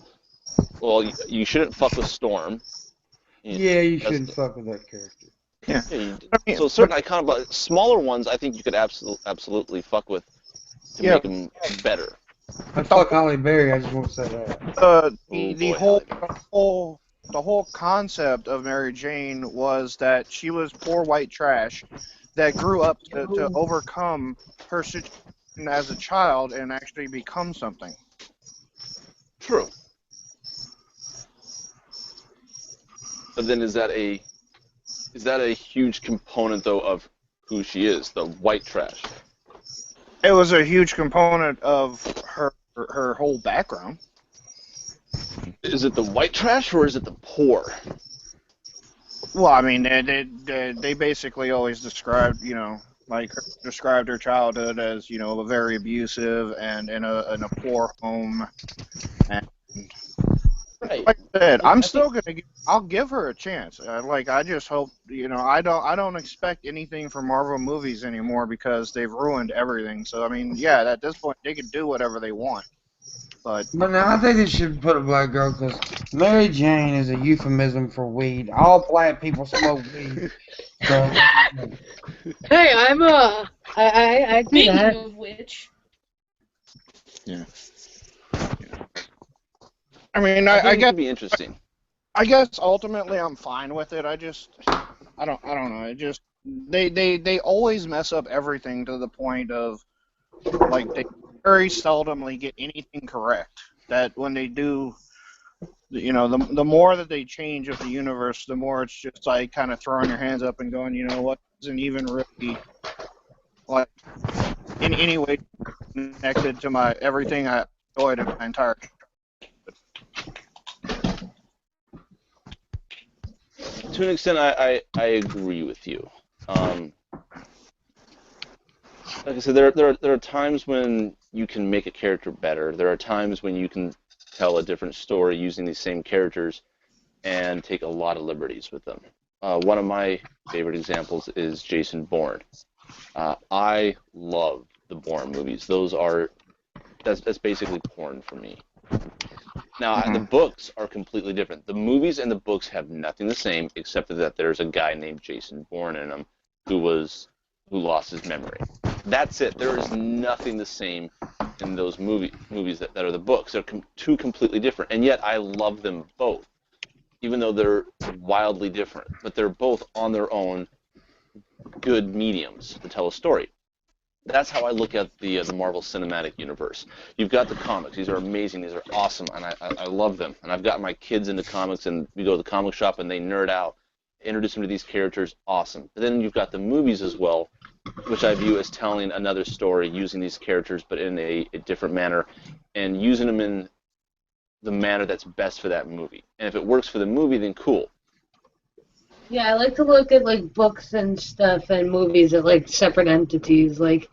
[SPEAKER 11] well, you shouldn't fuck with Storm.
[SPEAKER 10] Yeah, you shouldn't fuck with that character.
[SPEAKER 6] Yeah.
[SPEAKER 11] So certain iconic, but smaller ones, I think you could absolutely fuck with to make them better.
[SPEAKER 10] I fuck Holly Berry. I just want to say that.
[SPEAKER 6] The whole concept of Mary Jane was that she was poor white trash that grew up to overcome her situation as a child and actually become something.
[SPEAKER 11] True. But then is that a huge component though of who she is, the white trash?
[SPEAKER 6] It was a huge component of her whole background.
[SPEAKER 11] Is it the white trash or is it the poor?
[SPEAKER 6] Well, I mean, they basically always described, described her childhood as, a very abusive and in a poor home. And
[SPEAKER 11] right.
[SPEAKER 6] Like I said, I'll give her a chance. I just hope, I don't expect anything from Marvel movies anymore because they've ruined everything. So, I mean, yeah, at this point, they can do whatever they want. But
[SPEAKER 10] now I think they should put a black girl because Mary Jane is a euphemism for weed. All black people smoke weed. So,
[SPEAKER 1] hey, I do
[SPEAKER 8] Speaking
[SPEAKER 1] that.
[SPEAKER 8] of which,
[SPEAKER 6] yeah. I mean,
[SPEAKER 11] I
[SPEAKER 6] I
[SPEAKER 11] think it
[SPEAKER 6] guess
[SPEAKER 11] could be interesting.
[SPEAKER 6] I guess ultimately I'm fine with it. I don't know. It just they always mess up everything to the point of like they very seldomly get anything correct. that when they do, you know, the more that they change of the universe, the more it's just like kind of throwing your hands up and going, you know what, isn't even really like in any way connected to my everything I enjoyed in my entire.
[SPEAKER 11] To an extent, I agree with you. Like I said, there are times when you can make a character better. There are times when you can tell a different story using these same characters and take a lot of liberties with them. One of my favorite examples is Jason Bourne. I love the Bourne movies. That's basically porn for me. Now, the books are completely different. The movies and the books have nothing the same, except that there's a guy named Jason Bourne in them who lost his memory. That's it. There is nothing the same in those movies that are the books. They're two completely different, and yet I love them both, even though they're wildly different. But they're both on their own good mediums to tell a story. That's how I look at the Marvel Cinematic Universe. You've got the comics. These are amazing. These are awesome, and I love them. And I've got my kids into comics, and we go to the comic shop, and they nerd out. Introduce them to these characters. Awesome. But then you've got the movies as well, which I view as telling another story, using these characters, but in a different manner, and using them in the manner that's best for that movie. And if it works for the movie, then cool.
[SPEAKER 1] Yeah, I like to look at like books and stuff and movies at like separate entities. Like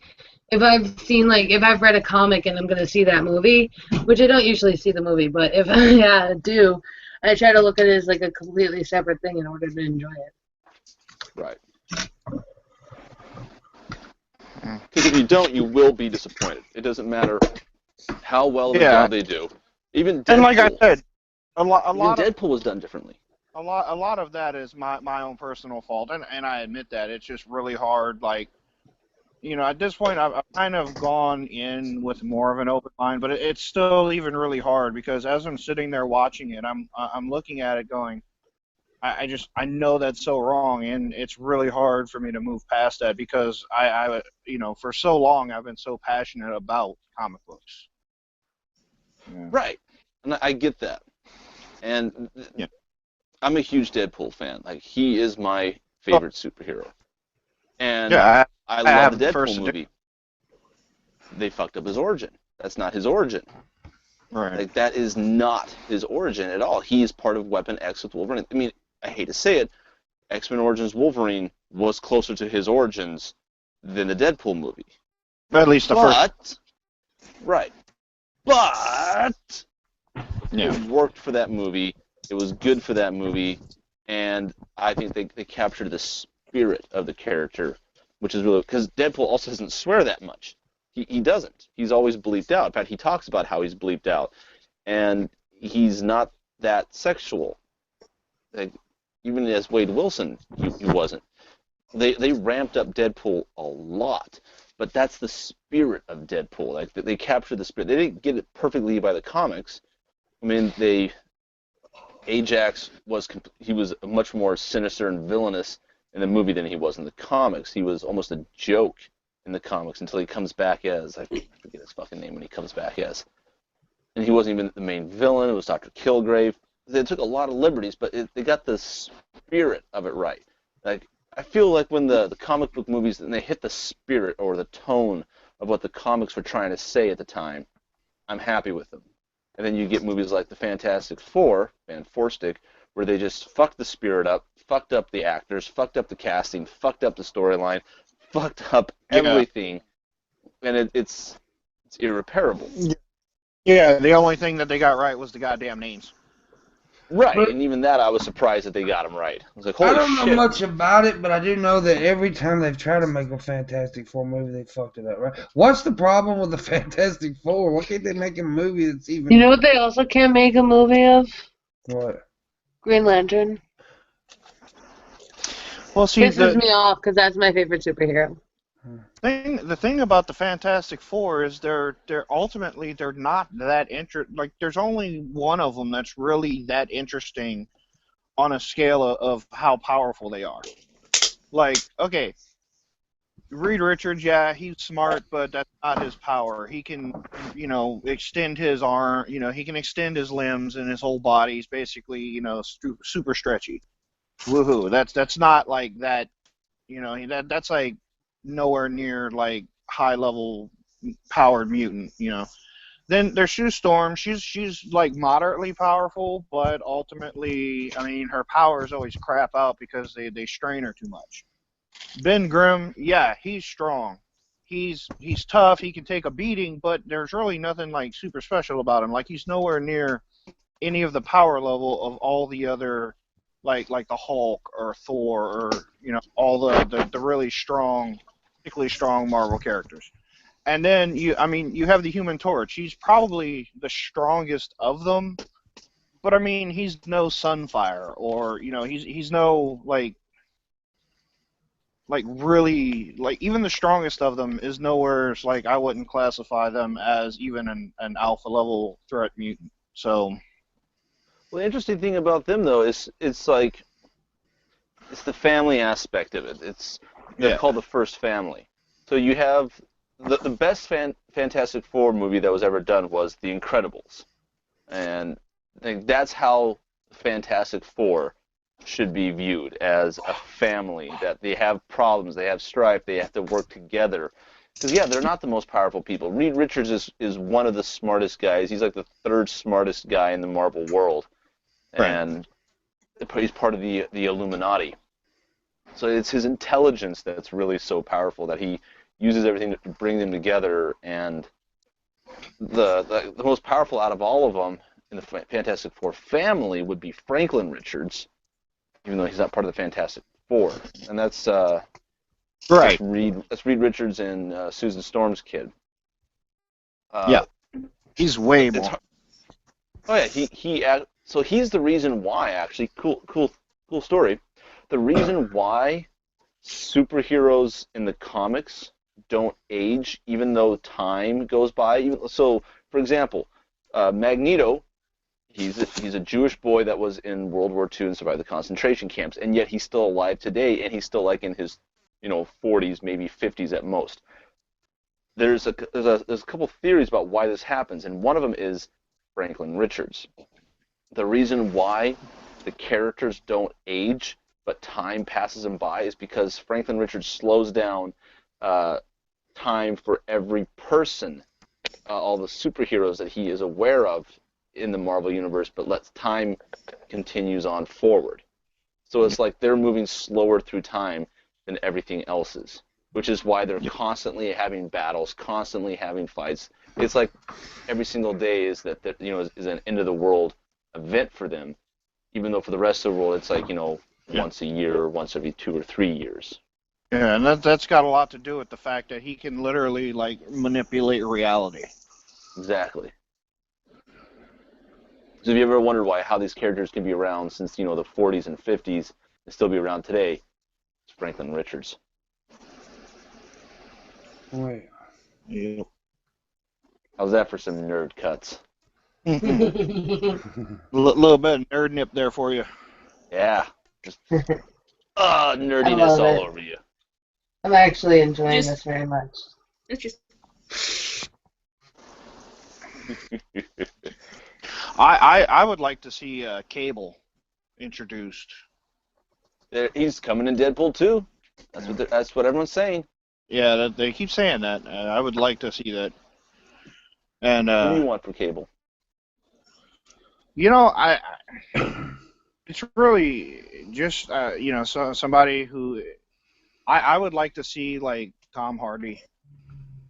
[SPEAKER 1] if I've read a comic and I'm gonna see that movie, which I don't usually see the movie, but if I do, I try to look at it as like a completely separate thing in order to enjoy it.
[SPEAKER 11] Right. Because if you don't, you will be disappointed. It doesn't matter how well of a job they do. Even Deadpool.
[SPEAKER 6] And like I said, a lot
[SPEAKER 11] of Deadpool was done differently.
[SPEAKER 6] A lot of that is my own personal fault, and I admit that. It's just really hard. Like, you know, at this point, I've kind of gone in with more of an open mind, but it's still even really hard because as I'm sitting there watching it, I'm looking at it going, I know that's so wrong, and it's really hard for me to move past that because I you know, for so long I've been so passionate about comic books. Yeah.
[SPEAKER 11] Right, and I get that, and yeah. I'm a huge Deadpool fan. Like, he is my favorite superhero. And
[SPEAKER 6] yeah,
[SPEAKER 11] I love the Deadpool movie. They fucked up his origin. That's not his origin.
[SPEAKER 6] Right.
[SPEAKER 11] Like, that is not his origin at all. He is part of Weapon X with Wolverine. I mean, I hate to say it, X-Men Origins Wolverine was closer to his origins than the Deadpool movie.
[SPEAKER 6] At least the first.
[SPEAKER 11] Right. But it worked for that movie. It was good for that movie, and I think they captured the spirit of the character, which is really, because Deadpool also doesn't swear that much. He doesn't. He's always bleeped out. In fact, he talks about how he's bleeped out, and he's not that sexual. Like, even as Wade Wilson, he wasn't. They ramped up Deadpool a lot, but that's the spirit of Deadpool. Like, they captured the spirit. They didn't get it perfectly by the comics. I mean, Ajax was much more sinister and villainous in the movie than he was in the comics. He was almost a joke in the comics until he comes back as, I forget his fucking name when he comes back as. And he wasn't even the main villain. It was Dr. Kilgrave. They took a lot of liberties, but they got the spirit of it right. Like, I feel like when the comic book movies, and they hit the spirit or the tone of what the comics were trying to say at the time, I'm happy with them. And then you get movies like The Fantastic Four, Van Forstick, where they just fucked the spirit up, fucked up the actors, fucked up the casting, fucked up the storyline, fucked up everything, and it's irreparable.
[SPEAKER 6] Yeah, the only thing that they got right was the goddamn names.
[SPEAKER 11] Right, and even that I was surprised that they got them right. I was like, holy shit.
[SPEAKER 10] I don't know much about it, but I do know that every time they've tried to make a Fantastic Four movie, they fucked it up, right? What's the problem with the Fantastic Four? Why can't they make a movie that's even...
[SPEAKER 1] You know what they also can't make a movie of?
[SPEAKER 10] What?
[SPEAKER 1] Green Lantern.
[SPEAKER 6] Well, see,
[SPEAKER 1] pisses me off because that's my favorite superhero.
[SPEAKER 6] The thing about the Fantastic Four is they're ultimately not that like there's only one of them that's really that interesting on a scale of how powerful they are. Like, okay, Reed Richards, yeah, he's smart, but that's not his power. He can, extend his arm. He can extend his limbs and his whole body. He's basically, super stretchy. Woohoo! That's not like that. That's like nowhere near like high level powered mutant. Then there's Sue Storm. She's like moderately powerful, but ultimately, I mean, her powers always crap out because they strain her too much. Ben Grimm, yeah, he's strong. He's tough. He can take a beating, but there's really nothing like super special about him. Like he's nowhere near any of the power level of all the other, like the Hulk or Thor or all the really strong, particularly strong Marvel characters. And then you have the Human Torch. He's probably the strongest of them, but I mean he's no Sunfire or he's no like really like even the strongest of them is nowhere like I wouldn't classify them as even an alpha level threat mutant. So
[SPEAKER 11] Well, the interesting thing about them though is it's like it's the family aspect of it. They're called the first family. So you have the best Fantastic Four movie that was ever done was The Incredibles, and I think that's how Fantastic Four should be viewed, as a family, that they have problems, they have strife, they have to work together. Because, yeah, they're not the most powerful people. Reed Richards is one of the smartest guys. He's like the third smartest guy in the Marvel world.
[SPEAKER 6] Right.
[SPEAKER 11] And he's part of the Illuminati. So it's his intelligence that's really so powerful that he uses everything to bring them together. And the most powerful out of all of them in the Fantastic Four family would be Franklin Richards, even though he's not part of the Fantastic Four. And that's
[SPEAKER 6] right.
[SPEAKER 11] That's Reed Richards and Susan Storm's kid.
[SPEAKER 6] Yeah, he's way more.
[SPEAKER 11] Oh yeah, so he's the reason why, actually, cool story. The reason why superheroes in the comics don't age, even though time goes by. So, for example, Magneto, he's a Jewish boy that was in World War II and survived the concentration camps, and yet he's still alive today, and he's still like in his 40s, maybe 50s at most. There's a couple theories about why this happens, and one of them is Franklin Richards. The reason why the characters don't age but time passes them by is because Franklin Richards slows down time for every person, all the superheroes that he is aware of in the Marvel Universe, but lets time continues on forward. So it's like they're moving slower through time than everything else is, which is why they're constantly having battles, constantly having fights. It's like every single day is is an end of the world event for them, even though for the rest of the world it's like once a year or once every 2 or 3 years.
[SPEAKER 6] Yeah, and that's got a lot to do with the fact that he can literally like manipulate reality.
[SPEAKER 11] Exactly. So have you ever wondered how these characters can be around since the 40s and 50s and still be around today? It's Franklin Richards.
[SPEAKER 10] Wait.
[SPEAKER 6] Yeah.
[SPEAKER 11] How's that for some nerd cuts?
[SPEAKER 6] Little bit of nerd nip there for you.
[SPEAKER 11] Yeah. Just nerdiness all over you.
[SPEAKER 1] I'm actually enjoying this very much.
[SPEAKER 8] It's just.
[SPEAKER 6] I would like to see Cable introduced.
[SPEAKER 11] He's coming in Deadpool 2. That's what everyone's saying.
[SPEAKER 6] Yeah, they keep saying that. I would like to see that. And
[SPEAKER 11] what do you want for Cable?
[SPEAKER 6] It's really just somebody who I would like to see like Tom Hardy.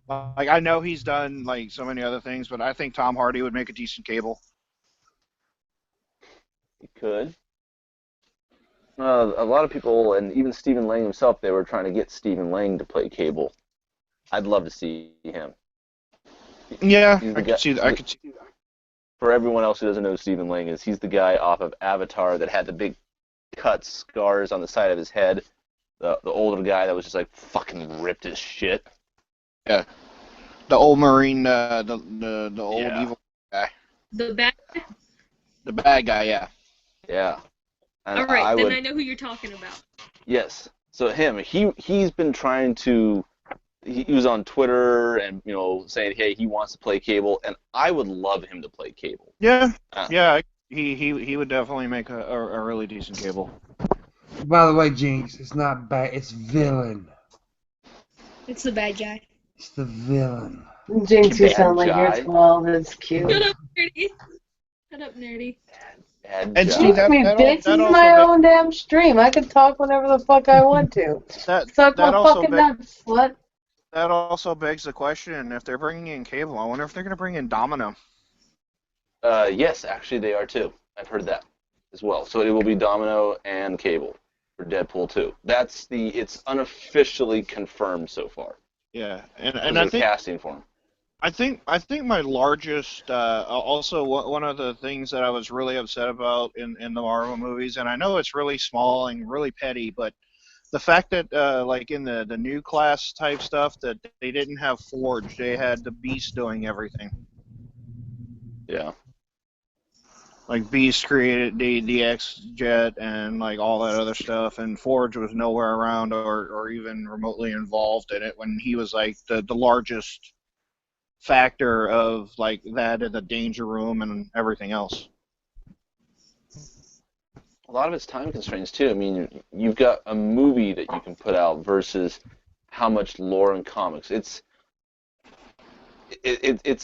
[SPEAKER 6] Like I know he's done like so many other things, but I think Tom Hardy would make a decent Cable.
[SPEAKER 11] He could. A lot of people, and even Stephen Lang himself, they were trying to get Stephen Lang to play Cable. I'd love to see him.
[SPEAKER 6] Yeah, I could see that.
[SPEAKER 11] For everyone else who doesn't know who Stephen Lang is, he's the guy off of Avatar that had the big cuts, scars on the side of his head. The older guy that was just like fucking ripped as shit.
[SPEAKER 6] Yeah, the old Marine, the old evil guy.
[SPEAKER 8] The bad guy?
[SPEAKER 6] The bad guy, yeah.
[SPEAKER 11] Yeah. And
[SPEAKER 8] Alright, then I know who you're talking about.
[SPEAKER 11] Yes. So he's been trying to. He was on Twitter and saying, hey, he wants to play Cable, and I would love him to play Cable.
[SPEAKER 6] Yeah, yeah. He would definitely make a really decent Cable.
[SPEAKER 10] By the way, Jinx, it's not bad. It's villain.
[SPEAKER 8] It's the bad guy.
[SPEAKER 10] It's the villain.
[SPEAKER 1] Jinx, you
[SPEAKER 11] Bad
[SPEAKER 1] sound like you're
[SPEAKER 11] guy.
[SPEAKER 1] 12. It's cute.
[SPEAKER 8] Shut up, nerdy. Shut up, nerdy.
[SPEAKER 11] Bad
[SPEAKER 6] And
[SPEAKER 11] guy.
[SPEAKER 6] see,
[SPEAKER 1] Jinx me, bitch. This is my own damn stream. I can talk whenever the fuck I want to. Suck my fucking nuts, slut.
[SPEAKER 6] That also begs the question: if they're bringing in Cable, I wonder if they're going to bring in Domino.
[SPEAKER 11] Yes, actually they are too. I've heard that as well. So it will be Domino and Cable for Deadpool 2. It's unofficially confirmed so far.
[SPEAKER 6] Yeah, and I think
[SPEAKER 11] casting for him.
[SPEAKER 6] I think my largest also one of the things that I was really upset about in the Marvel movies, and I know it's really small and really petty, but the fact that like in the new class type stuff that they didn't have Forge, they had the Beast doing everything.
[SPEAKER 11] Yeah.
[SPEAKER 6] Like Beast created the X-Jet and like all that other stuff, and Forge was nowhere around or even remotely involved in it when he was like the largest factor of like that in the Danger Room and everything else.
[SPEAKER 11] A lot of it's time constraints too. I mean, you've got a movie that you can put out versus how much lore in comics. It's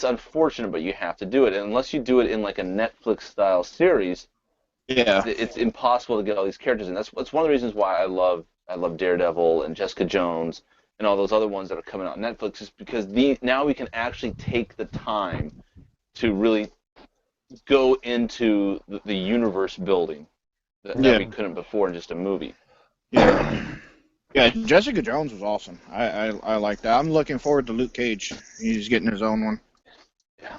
[SPEAKER 11] unfortunate, but you have to do it. And unless you do it in like a Netflix-style series,
[SPEAKER 6] yeah,
[SPEAKER 11] it's impossible to get all these characters in. That's one of the reasons why I love Daredevil and Jessica Jones and all those other ones that are coming out on Netflix, is because now we can actually take the time to really go into the universe building that we couldn't before in just a movie.
[SPEAKER 6] Yeah. Yeah, Jessica Jones was awesome. I like that. I'm looking forward to Luke Cage. He's getting his own one.
[SPEAKER 11] Yeah.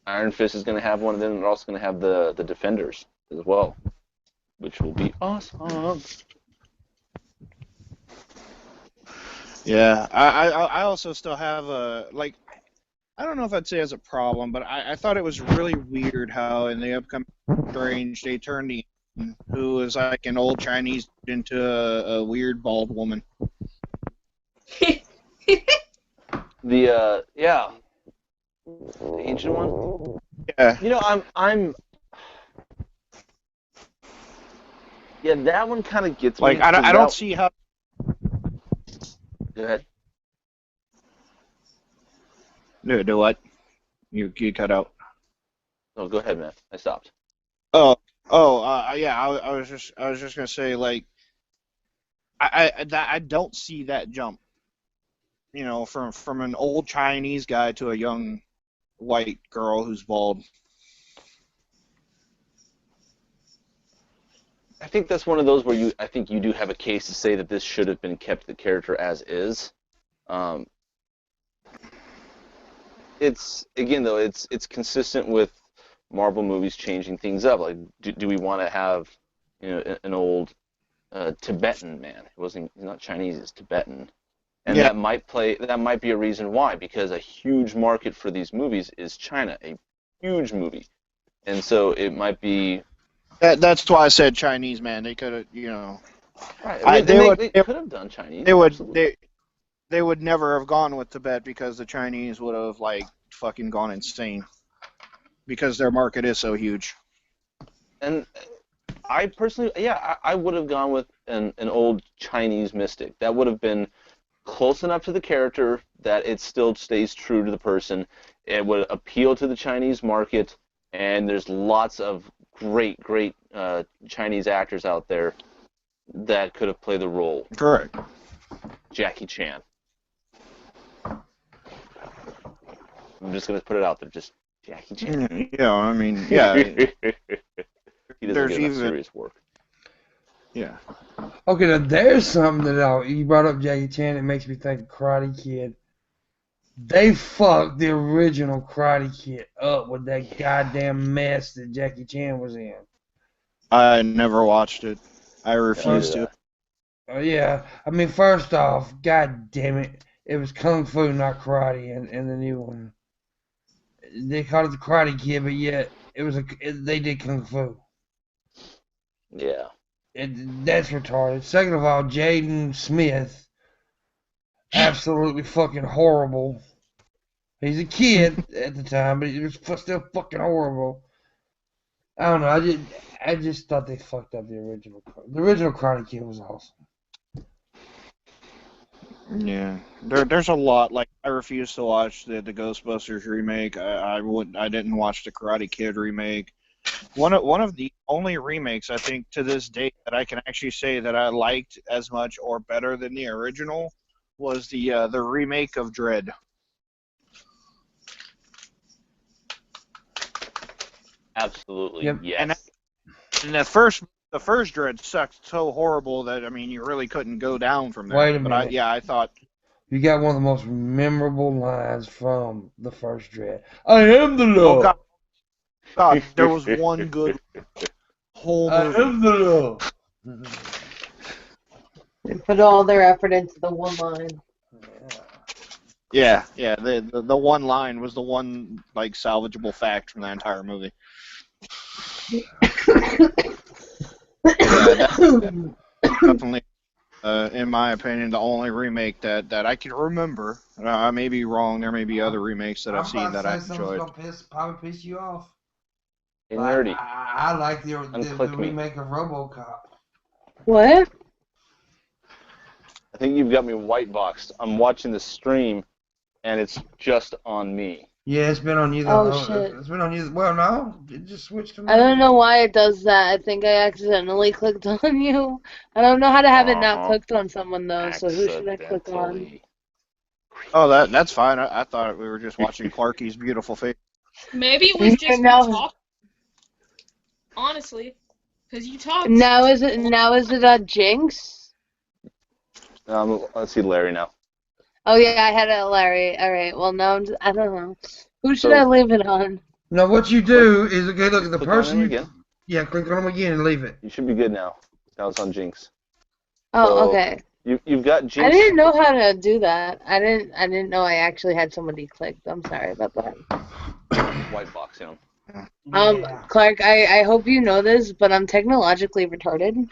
[SPEAKER 11] Iron Fist is going to have one, and then they're also going to have the Defenders as well, which will be awesome.
[SPEAKER 6] Yeah, I also still have a like. I don't know if I'd say as a problem, but I thought it was really weird how in the upcoming Strange they turned the who was like an old Chinese into a weird bald woman.
[SPEAKER 11] The ancient one.
[SPEAKER 6] Yeah.
[SPEAKER 11] I'm. Yeah, that one kind of gets
[SPEAKER 6] like
[SPEAKER 11] me.
[SPEAKER 6] I don't see how.
[SPEAKER 11] Go ahead.
[SPEAKER 6] Do what? You cut out.
[SPEAKER 11] No, go ahead, man. I stopped.
[SPEAKER 6] Yeah. I was just gonna say like, I don't see that jump. You know, from an old Chinese guy to a young white girl who's bald.
[SPEAKER 11] I think that's one of those where I think you do have a case to say that this should have been kept the character as is. It's again though, it's consistent with Marvel movies changing things up. Like, do we want to have an old Tibetan man? He's not Chinese, it's Tibetan, and that might be a reason why, because a huge market for these movies is China, a huge movie, and so it might be.
[SPEAKER 6] That's why I said Chinese man. They could have,
[SPEAKER 11] Right. I mean, they could have done Chinese.
[SPEAKER 6] They would never have gone with Tibet because the Chinese would have like fucking gone insane because their market is so huge.
[SPEAKER 11] And I personally, I would have gone with an old Chinese mystic. That would have been close enough to the character that it still stays true to the person. It would appeal to the Chinese market, and there's lots of great Chinese actors out there that could have played the role.
[SPEAKER 6] Correct.
[SPEAKER 11] Jackie Chan. I'm just gonna put it out there, just Jackie Chan.
[SPEAKER 6] Yeah, I mean, yeah.
[SPEAKER 11] He doesn't get enough serious work.
[SPEAKER 6] Yeah.
[SPEAKER 10] Okay, now there's something that you brought up, Jackie Chan. It makes me think of Karate Kid. They fucked the original Karate Kid up with that goddamn mess that Jackie Chan was in.
[SPEAKER 6] I never watched it. I refuse to.
[SPEAKER 10] Oh yeah, I mean, first off, god damn it, it was Kung Fu, not karate, in the new one. They called it the Karate Kid, but yet they did Kung Fu.
[SPEAKER 11] Yeah.
[SPEAKER 10] That's retarded. Second of all, Jaden Smith, absolutely fucking horrible. He's a kid at the time, but he was still fucking horrible. I don't know. I just thought they fucked up the original. The original Karate Kid was awesome.
[SPEAKER 6] Yeah, there's a lot. Like, I refuse to watch the Ghostbusters remake. I didn't watch the Karate Kid remake. One of the only remakes I think to this date that I can actually say that I liked as much or better than the original was the remake of Dredd.
[SPEAKER 11] Absolutely,
[SPEAKER 10] Yep.
[SPEAKER 11] yes.
[SPEAKER 6] And the first Dredd sucked so horrible that I mean you really couldn't go down from there.
[SPEAKER 10] Wait a minute.
[SPEAKER 6] But I thought
[SPEAKER 10] You got one of the most memorable lines from the first Dredd. I am the law.
[SPEAKER 6] oh God, there was one good whole
[SPEAKER 10] I
[SPEAKER 6] movie.
[SPEAKER 10] am the law.
[SPEAKER 1] They put all their effort into the one line.
[SPEAKER 6] Yeah. The one line was the one like salvageable fact from the entire movie. Definitely, in my opinion, the only remake that I can remember. I may be wrong. There may be other remakes that I've seen that I enjoyed.
[SPEAKER 10] Probably piss you off.
[SPEAKER 11] Hey, nerdy.
[SPEAKER 10] I like the
[SPEAKER 11] Unclick me.
[SPEAKER 10] remake of RoboCop.
[SPEAKER 1] What?
[SPEAKER 11] I think you've got me white boxed. I'm watching the stream, and it's just on me.
[SPEAKER 10] Yeah, it's been on you.
[SPEAKER 1] Shit.
[SPEAKER 10] It's been on you. Well, no, it just switched to me.
[SPEAKER 1] I don't know why it does that. I think I accidentally clicked on you. I don't know how to have it not clicked on someone though. So who should I click on?
[SPEAKER 11] Accidentally.
[SPEAKER 6] Oh, that's fine. I thought we were just watching Clarky's beautiful face.
[SPEAKER 8] Maybe it was just
[SPEAKER 1] Now-
[SPEAKER 8] me talking. Honestly, because you talk.
[SPEAKER 1] Now is it Jinx?
[SPEAKER 11] Let's see Larry now.
[SPEAKER 1] Oh yeah, I had it Larry. All right. Well, now I don't know. Who should I leave it on?
[SPEAKER 10] No, what you do is okay. Look at the
[SPEAKER 11] Click
[SPEAKER 10] person.
[SPEAKER 11] on him again.
[SPEAKER 10] Yeah, click on him again and leave it.
[SPEAKER 11] You should be good now. Now it's on Jinx.
[SPEAKER 1] Oh,
[SPEAKER 11] So,
[SPEAKER 1] okay.
[SPEAKER 11] You've got Jinx.
[SPEAKER 1] I didn't know how to do that. I didn't know I actually had somebody clicked. I'm sorry about that.
[SPEAKER 11] White box him.
[SPEAKER 10] Yeah.
[SPEAKER 1] Clark, I hope you know this, but I'm technologically retarded.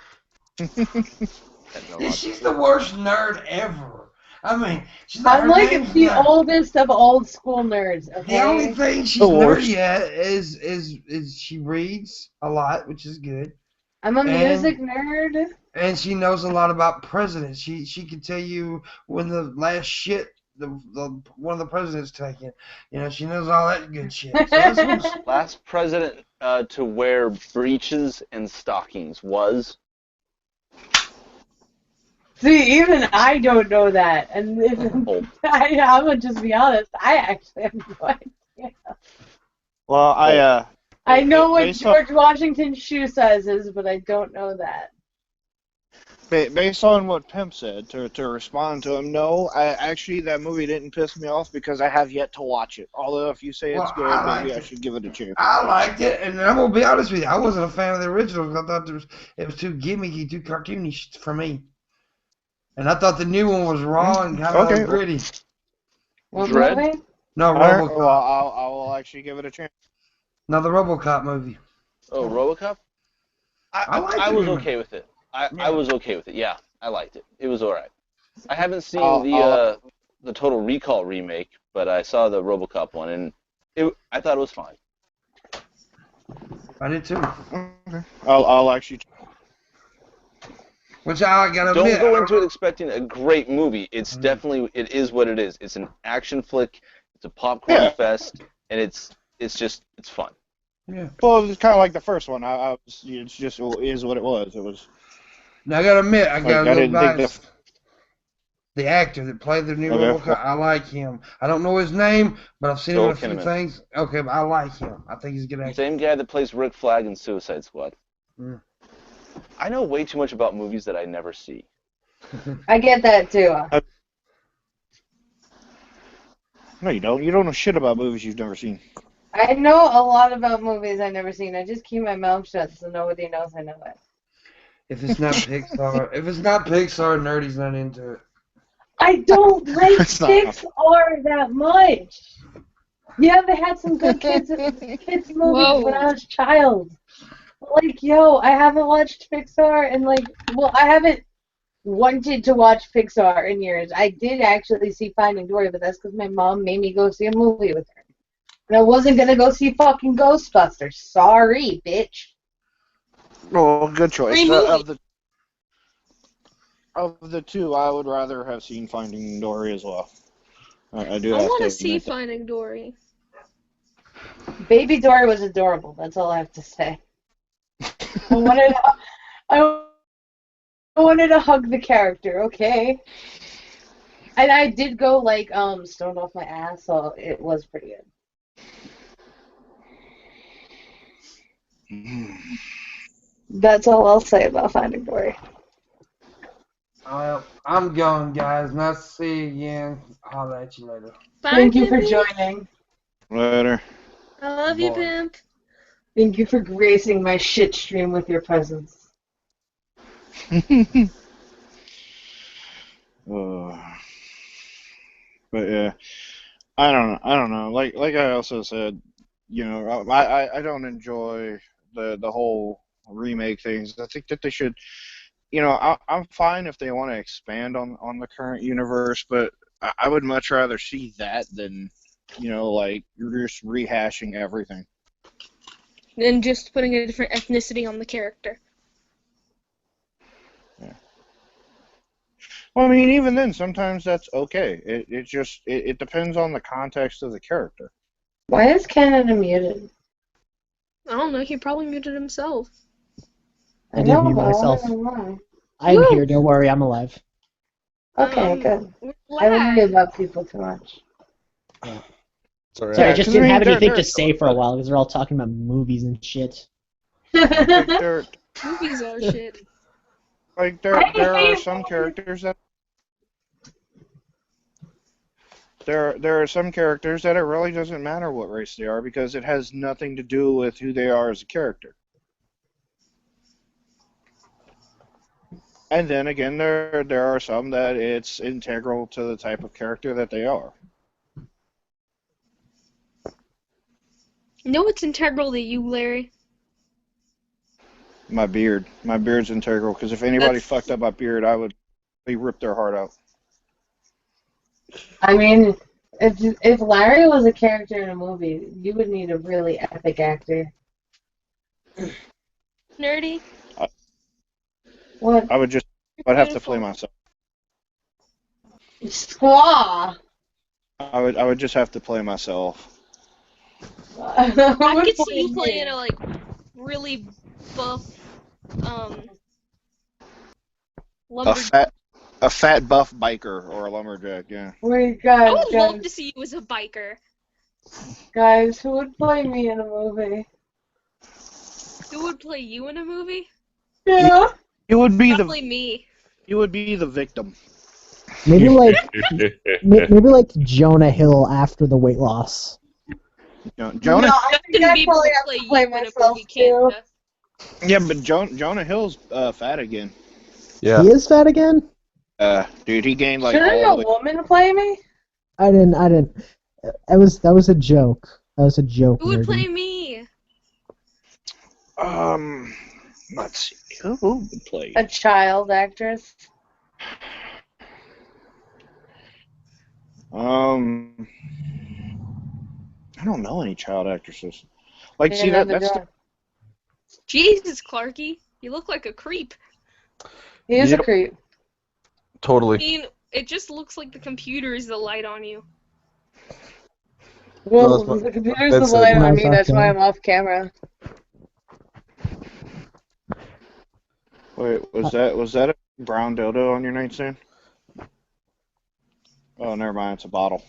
[SPEAKER 10] She's the worst nerd ever. I mean, she's not.
[SPEAKER 1] I'm like the oldest of old school nerds. Okay.
[SPEAKER 10] The only thing she's nerdy at is she reads a lot, which is good.
[SPEAKER 1] I'm a music nerd.
[SPEAKER 10] And she knows a lot about presidents. She can tell you when the last shit one of the presidents taken. You know, she knows all that good shit. So this one's,
[SPEAKER 11] Last president to wear breeches and stockings was.
[SPEAKER 1] See, even I don't know that, and I'm gonna just be honest. I actually have no idea.
[SPEAKER 6] Well,
[SPEAKER 1] I know what George Washington's shoe size is, but I don't know that.
[SPEAKER 6] Based on what Pimp said, to respond to him, no, actually that movie didn't piss me off because I have yet to watch it. Although if you say it's good, maybe I should give it a chance.
[SPEAKER 10] I liked it, and I'm gonna be honest with you. I wasn't a fan of the original because I thought it was too gimmicky, too cartoonish for me. And I thought the new one was raw and kind of gritty.
[SPEAKER 11] Dredd?
[SPEAKER 10] No, RoboCop.
[SPEAKER 6] Well, I will actually give it a chance.
[SPEAKER 10] No, the RoboCop movie.
[SPEAKER 11] Oh, RoboCop? I was okay with it. I was okay with it. Yeah, I liked it. It was all right. I haven't seen the Total Recall remake, but I saw the RoboCop one, and I thought it was fine.
[SPEAKER 10] I did too.
[SPEAKER 6] Okay. I'll actually.
[SPEAKER 10] Which I gotta admit,
[SPEAKER 11] Don't go into it expecting a great movie. It's definitely, it is what it is. It's an action flick. It's a popcorn fest, and it's fun.
[SPEAKER 10] Yeah.
[SPEAKER 6] Well, it's kind of like the first one. It's just is what it was. It was.
[SPEAKER 10] Now I gotta admit, I got a little bias.
[SPEAKER 6] Think
[SPEAKER 10] the actor that played the new RoboCop, I like him. I don't know his name, but I've seen him in a few things. Okay, but I like him. I think he's a good actor.
[SPEAKER 11] Same guy that plays Rick Flag in Suicide Squad.
[SPEAKER 10] Mm.
[SPEAKER 11] I know way too much about movies that I never see.
[SPEAKER 1] I get that too.
[SPEAKER 6] No, you don't. You don't know shit about movies you've never seen.
[SPEAKER 1] I know a lot about movies I've never seen. I just keep my mouth shut so nobody knows I know it.
[SPEAKER 10] If it's not Pixar, Nerdy's not into it.
[SPEAKER 1] I don't like Pixar that much. Yeah, they had some good kids movies when I was a child. Like, yo, I haven't watched Pixar and like, well, I haven't wanted to watch Pixar in years. I did actually see Finding Dory, but that's because my mom made me go see a movie with her. And I wasn't gonna go see fucking Ghostbusters. Sorry, bitch.
[SPEAKER 6] Well, good choice.
[SPEAKER 8] Free movie.
[SPEAKER 6] Of the two, I would rather have seen Finding Dory as well. I do
[SPEAKER 8] I
[SPEAKER 6] have
[SPEAKER 8] want
[SPEAKER 6] to
[SPEAKER 8] to see
[SPEAKER 6] admit that.
[SPEAKER 8] Finding Dory.
[SPEAKER 1] Baby Dory was adorable. That's all I have to say. I wanted to hug the character, okay? And I did go like stoned off my ass, so it was pretty good. That's all I'll say about Finding Dory.
[SPEAKER 10] I'm going, guys. Nice to see you again. I'll let you later.
[SPEAKER 8] Bye,
[SPEAKER 1] Thank you for
[SPEAKER 8] Pimpy.
[SPEAKER 1] joining.
[SPEAKER 6] Later.
[SPEAKER 8] I love you,
[SPEAKER 10] Boy.
[SPEAKER 8] Pimp.
[SPEAKER 1] Thank you for gracing my shit stream with your presence.
[SPEAKER 6] But yeah, I don't know. Like I also said, you know, I don't enjoy the whole remake things. I think that they should, you know, I'm fine if they want to expand on the current universe, but I would much rather see that than, you know, like you're just rehashing everything.
[SPEAKER 8] And just putting a different ethnicity on the character.
[SPEAKER 6] Yeah. Well, I mean, even then, sometimes that's okay. It depends on the context of the character.
[SPEAKER 1] Why is Canada muted?
[SPEAKER 8] I don't know, he probably muted himself.
[SPEAKER 4] I did mute
[SPEAKER 1] but I
[SPEAKER 4] myself.
[SPEAKER 1] wanna know why.
[SPEAKER 4] I'm
[SPEAKER 8] Woo!
[SPEAKER 4] here. Don't worry. I'm alive.
[SPEAKER 1] Okay, good. I
[SPEAKER 8] Glad.
[SPEAKER 1] worry about people too much.
[SPEAKER 9] Sorry,
[SPEAKER 4] Sorry, I
[SPEAKER 6] Yeah,
[SPEAKER 4] just
[SPEAKER 6] 'cause,
[SPEAKER 4] didn't
[SPEAKER 6] I mean,
[SPEAKER 4] have anything
[SPEAKER 6] they're
[SPEAKER 4] to say for a while because they're all talking about movies and shit.
[SPEAKER 6] like there
[SPEAKER 8] Movies are shit.
[SPEAKER 6] there are some characters that there are some characters that it really doesn't matter what race they are because it has nothing to do with who they are as a character. And then again, there are some that it's integral to the type of character that they are.
[SPEAKER 8] You know what's integral to you, Larry?
[SPEAKER 6] My beard's integral because if anybody fucked up my beard, I would rip their heart out.
[SPEAKER 1] I mean, if Larry was a character in a movie, you would need a really epic actor.
[SPEAKER 8] Nerdy?
[SPEAKER 1] What?
[SPEAKER 6] I'd have to play myself.
[SPEAKER 1] Squaw!
[SPEAKER 6] I would just have to play myself.
[SPEAKER 8] I could see you playing a, like, really buff, lumberjack.
[SPEAKER 6] A fat buff biker or a lumberjack, yeah.
[SPEAKER 1] Wait,
[SPEAKER 8] I
[SPEAKER 1] guys,
[SPEAKER 8] would love to see you as a biker.
[SPEAKER 1] Guys, who would play me in a movie?
[SPEAKER 8] Who would play you in a movie?
[SPEAKER 1] Yeah.
[SPEAKER 6] You would be
[SPEAKER 8] Probably me.
[SPEAKER 6] You would be the victim.
[SPEAKER 4] Maybe like maybe like Jonah Hill after the weight loss.
[SPEAKER 6] Jonah.
[SPEAKER 1] No, I think I probably have to play myself too.
[SPEAKER 6] Yeah, but Jonah Hill's fat again.
[SPEAKER 9] Yeah.
[SPEAKER 4] He is fat again?
[SPEAKER 6] Dude, he gained like
[SPEAKER 1] Shouldn't
[SPEAKER 6] all
[SPEAKER 1] a
[SPEAKER 6] the way.
[SPEAKER 1] woman play me?
[SPEAKER 4] I didn't. That was a joke. That was a joke.
[SPEAKER 8] Who would
[SPEAKER 4] Nerdy.
[SPEAKER 8] play me?
[SPEAKER 6] Let's see. Who would play?
[SPEAKER 1] A child actress.
[SPEAKER 6] I don't know any child actresses. Like,
[SPEAKER 1] Yeah,
[SPEAKER 6] see
[SPEAKER 1] neither
[SPEAKER 6] that's
[SPEAKER 1] do
[SPEAKER 6] the,
[SPEAKER 8] Jesus, Clarky. You look like a creep.
[SPEAKER 1] He is a creep.
[SPEAKER 8] I
[SPEAKER 9] Totally.
[SPEAKER 8] mean, it just looks like the computer is the light on you.
[SPEAKER 1] Well,
[SPEAKER 9] No,
[SPEAKER 1] the computer's
[SPEAKER 9] that's
[SPEAKER 1] the light
[SPEAKER 9] it.
[SPEAKER 1] on me,
[SPEAKER 4] Nice
[SPEAKER 1] that's why I'm off camera.
[SPEAKER 6] Wait, was that a brown dildo on your nightstand? Oh, never mind. It's a bottle.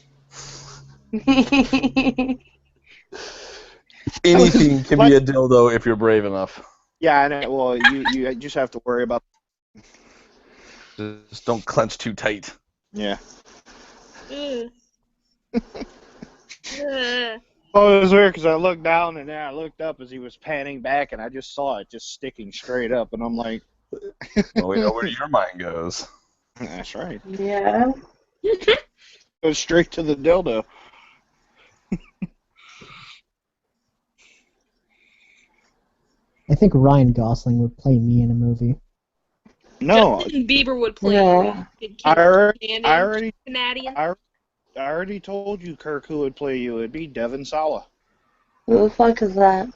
[SPEAKER 9] Anything can be a dildo if you're brave enough.
[SPEAKER 6] Yeah, I know. Well, you just have to worry about.
[SPEAKER 9] Just don't clench too tight.
[SPEAKER 6] Yeah.
[SPEAKER 8] Ugh.
[SPEAKER 6] Well, it was weird because I looked down and then I looked up as he was panning back, and I just saw it just sticking straight up, and I'm like,
[SPEAKER 9] Well, we know where your mind goes.
[SPEAKER 6] that's right.
[SPEAKER 1] Yeah.
[SPEAKER 6] Goes straight to the dildo.
[SPEAKER 4] I think Ryan Gosling would play me in a movie.
[SPEAKER 6] No,
[SPEAKER 8] Justin Bieber would play
[SPEAKER 5] No.
[SPEAKER 6] I
[SPEAKER 8] Canadian.
[SPEAKER 6] already told you Kirk who would play you. It'd be Devin Sawa.
[SPEAKER 5] Who the fuck is that?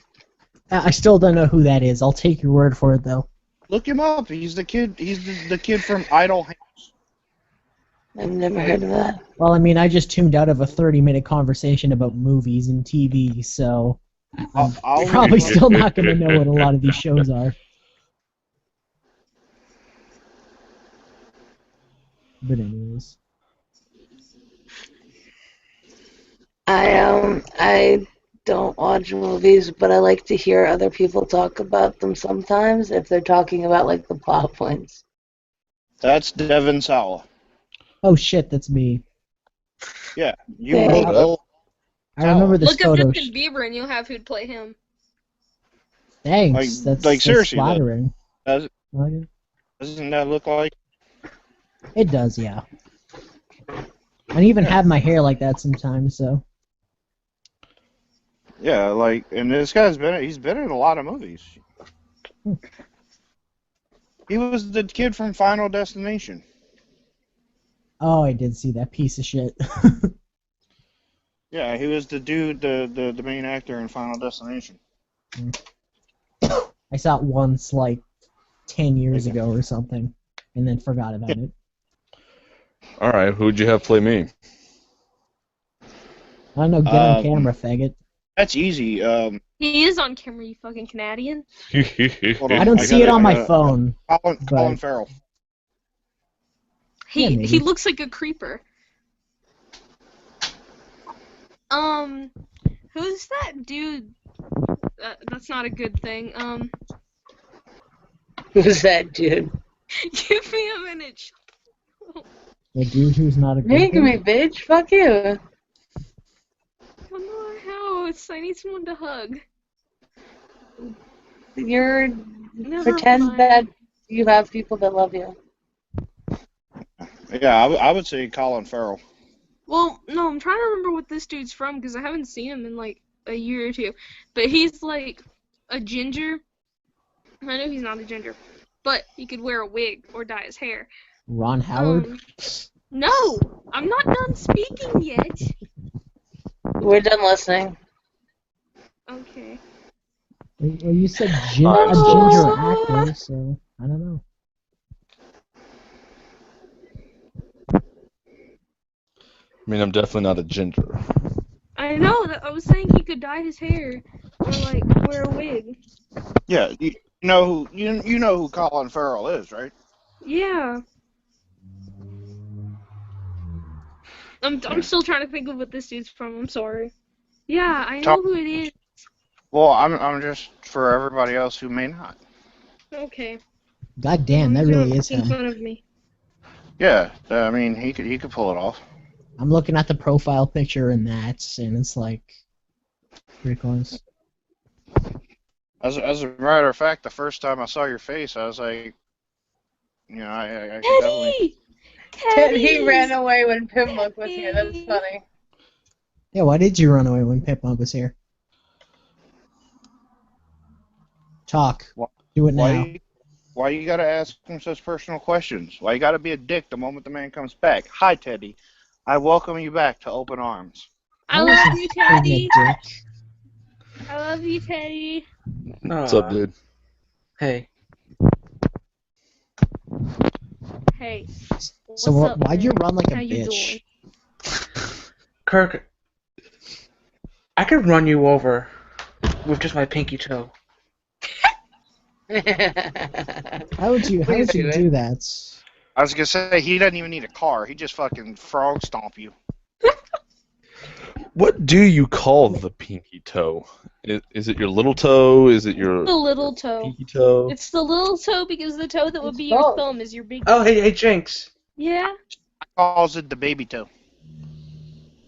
[SPEAKER 4] I still don't know who that is. I'll take your word for it, though.
[SPEAKER 6] Look him up. He's the kid. He's the kid from Idle Hands.
[SPEAKER 5] I've never heard of that.
[SPEAKER 4] Well, I mean, I just tuned out of a 30-minute conversation about movies and TV, so I'm
[SPEAKER 6] I'll
[SPEAKER 4] probably
[SPEAKER 6] leave-
[SPEAKER 4] still not going to know what a lot of these shows are. But anyways.
[SPEAKER 5] I don't watch movies, but I like to hear other people talk about them sometimes if they're talking about like the plot points.
[SPEAKER 6] That's Devin Sawa.
[SPEAKER 4] Oh shit, that's me.
[SPEAKER 6] Yeah, you
[SPEAKER 5] Yeah.
[SPEAKER 6] will.
[SPEAKER 4] I remember this
[SPEAKER 8] Look up
[SPEAKER 4] photo.
[SPEAKER 8] Justin Bieber and you'll have who'd play him.
[SPEAKER 4] Thanks. That's
[SPEAKER 6] seriously, though.
[SPEAKER 4] flattering.
[SPEAKER 6] Doesn't that look like?
[SPEAKER 4] It does, yeah. I even have my hair like that sometimes, so.
[SPEAKER 6] Yeah, and this guy's he's been in a lot of movies. He was the kid from Final Destination.
[SPEAKER 4] Oh, I did see that piece of shit.
[SPEAKER 6] Yeah, he was the dude, the main actor in Final Destination.
[SPEAKER 4] I saw it once, like, 10 years ago or something, and then forgot about it.
[SPEAKER 12] Alright, who'd you have play me?
[SPEAKER 4] I don't know, get on camera, faggot.
[SPEAKER 6] That's easy.
[SPEAKER 8] He is on camera, you fucking Canadian.
[SPEAKER 6] Hold on,
[SPEAKER 4] I don't see it on my phone.
[SPEAKER 6] Colin Farrell.
[SPEAKER 8] He looks like a creeper. Who's that dude? That's not a good thing.
[SPEAKER 5] Who's that dude?
[SPEAKER 8] Give me a minute.
[SPEAKER 4] The dude who's not a good
[SPEAKER 5] Make
[SPEAKER 4] thing?
[SPEAKER 5] me, bitch. Fuck you.
[SPEAKER 8] Come to my house. I need someone to hug.
[SPEAKER 5] Pretend
[SPEAKER 8] mind.
[SPEAKER 5] that you have people that love you.
[SPEAKER 6] Yeah, I would say Colin Farrell.
[SPEAKER 8] Well, no, I'm trying to remember what this dude's from because I haven't seen him in like a year or two. But he's like a ginger. I know he's not a ginger, but he could wear a wig or dye his hair.
[SPEAKER 4] Ron Howard?
[SPEAKER 8] No, I'm not done speaking yet.
[SPEAKER 5] We're done listening.
[SPEAKER 8] Okay.
[SPEAKER 4] Well, you said a ginger actor, so I don't know.
[SPEAKER 12] I mean, I'm definitely not a ginger.
[SPEAKER 8] I know that I was saying he could dye his hair or like wear a wig.
[SPEAKER 6] Yeah, you know who Colin Farrell is, right?
[SPEAKER 8] Yeah. I'm still trying to think of what this dude's from. I'm sorry. Yeah, I know who it is.
[SPEAKER 6] Well, I'm just for everybody else who may not.
[SPEAKER 8] Okay.
[SPEAKER 4] God damn, that really is
[SPEAKER 8] Making
[SPEAKER 4] him.
[SPEAKER 8] fun of me.
[SPEAKER 6] Yeah, I mean he could pull it off.
[SPEAKER 4] I'm looking at the profile picture and that, and it's like pretty close.
[SPEAKER 6] As a matter of fact, the first time I saw your face, I was like, I could definitely.
[SPEAKER 5] He ran away when Pimlook was here. That's funny.
[SPEAKER 4] Yeah, why did you run away when Pipmunk was here? Talk. Do it now.
[SPEAKER 6] Why you gotta ask him such personal questions? Why you gotta be a dick the moment the man comes back? Hi, Teddy. I welcome you back to open arms.
[SPEAKER 8] I love you, Teddy.
[SPEAKER 4] Dick.
[SPEAKER 8] I love you, Teddy.
[SPEAKER 12] What's up, dude?
[SPEAKER 7] Hey.
[SPEAKER 8] Hey.
[SPEAKER 4] So
[SPEAKER 8] what's up,
[SPEAKER 4] why'd you
[SPEAKER 8] man?
[SPEAKER 4] run like a
[SPEAKER 8] How you
[SPEAKER 4] bitch?
[SPEAKER 8] doing?
[SPEAKER 7] Kirk, I could run you over with just my pinky toe.
[SPEAKER 4] How would you do that?
[SPEAKER 6] I was gonna say he doesn't even need a car. He just fucking frog stomp you.
[SPEAKER 12] What do you call the pinky toe? Is it your little toe? Is it your
[SPEAKER 8] The little toe.
[SPEAKER 12] pinky toe?
[SPEAKER 8] It's the little toe because the toe that would be
[SPEAKER 5] both.
[SPEAKER 8] your thumb is your big.
[SPEAKER 7] Oh, hey, Jinx.
[SPEAKER 8] Yeah.
[SPEAKER 6] Calls it the baby toe.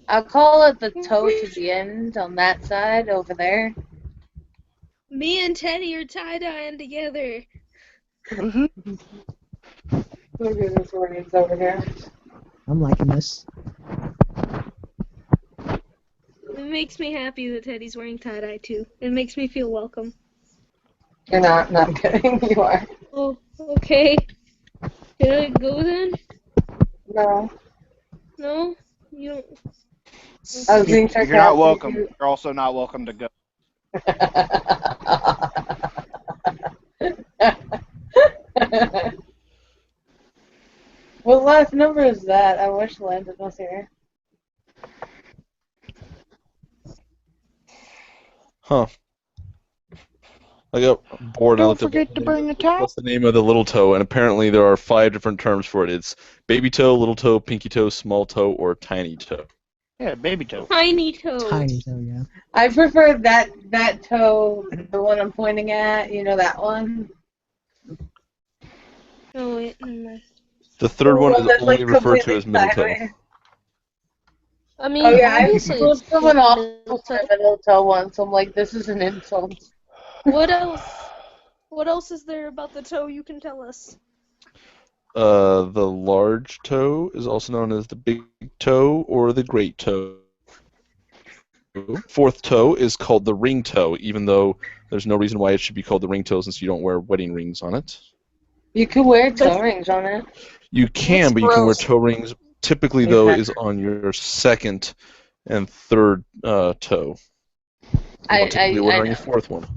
[SPEAKER 5] I'll call it the toe to the end on that side over there.
[SPEAKER 8] Me and Teddy are tie-dyeing together.
[SPEAKER 5] Look at this audience over here.
[SPEAKER 4] I'm liking this.
[SPEAKER 8] It makes me happy that Teddy's wearing tie-dye too. It makes me feel welcome.
[SPEAKER 5] You're not kidding. You are.
[SPEAKER 8] Oh, okay. Can I go then?
[SPEAKER 5] No.
[SPEAKER 8] No? You don't.
[SPEAKER 5] I was being
[SPEAKER 6] You're not
[SPEAKER 5] sarcastic.
[SPEAKER 6] welcome. You're also not welcome to go.
[SPEAKER 5] What last number is that? I wish Landon was here.
[SPEAKER 12] Huh. I got bored and I
[SPEAKER 6] Don't
[SPEAKER 12] looked up
[SPEAKER 6] forget to bring a towel.
[SPEAKER 12] what's the name of the little toe, and apparently there are 5 different terms for it. It's baby toe, little toe, pinky toe, small toe, or tiny toe.
[SPEAKER 6] Yeah, baby toe.
[SPEAKER 8] Tiny toe.
[SPEAKER 4] Tiny toe, yeah.
[SPEAKER 5] I prefer that toe, the one I'm pointing at. You know that one.
[SPEAKER 8] Oh wait, never mind.
[SPEAKER 12] The third one is
[SPEAKER 5] that's,
[SPEAKER 12] only
[SPEAKER 5] like,
[SPEAKER 12] referred to
[SPEAKER 5] completely
[SPEAKER 12] as middle toe.
[SPEAKER 5] sideways.
[SPEAKER 8] I mean,
[SPEAKER 5] Oh yeah, I
[SPEAKER 8] obviously
[SPEAKER 5] told
[SPEAKER 8] it's
[SPEAKER 5] someone
[SPEAKER 8] middle
[SPEAKER 5] else
[SPEAKER 8] toe.
[SPEAKER 5] my middle toe once. I'm like, this is an insult.
[SPEAKER 8] What else? What else is there about the toe you can tell us?
[SPEAKER 12] The large toe is also known as the big toe or the great toe. Fourth toe is called the ring toe, even though there's no reason why it should be called the ring toe since you don't wear wedding rings on it.
[SPEAKER 5] You can wear toe rings on it.
[SPEAKER 12] You can,
[SPEAKER 5] That's
[SPEAKER 12] but you can wear
[SPEAKER 5] gross.
[SPEAKER 12] toe rings. Typically, though, is on your second and third toe. You don't typically wear it on your fourth one.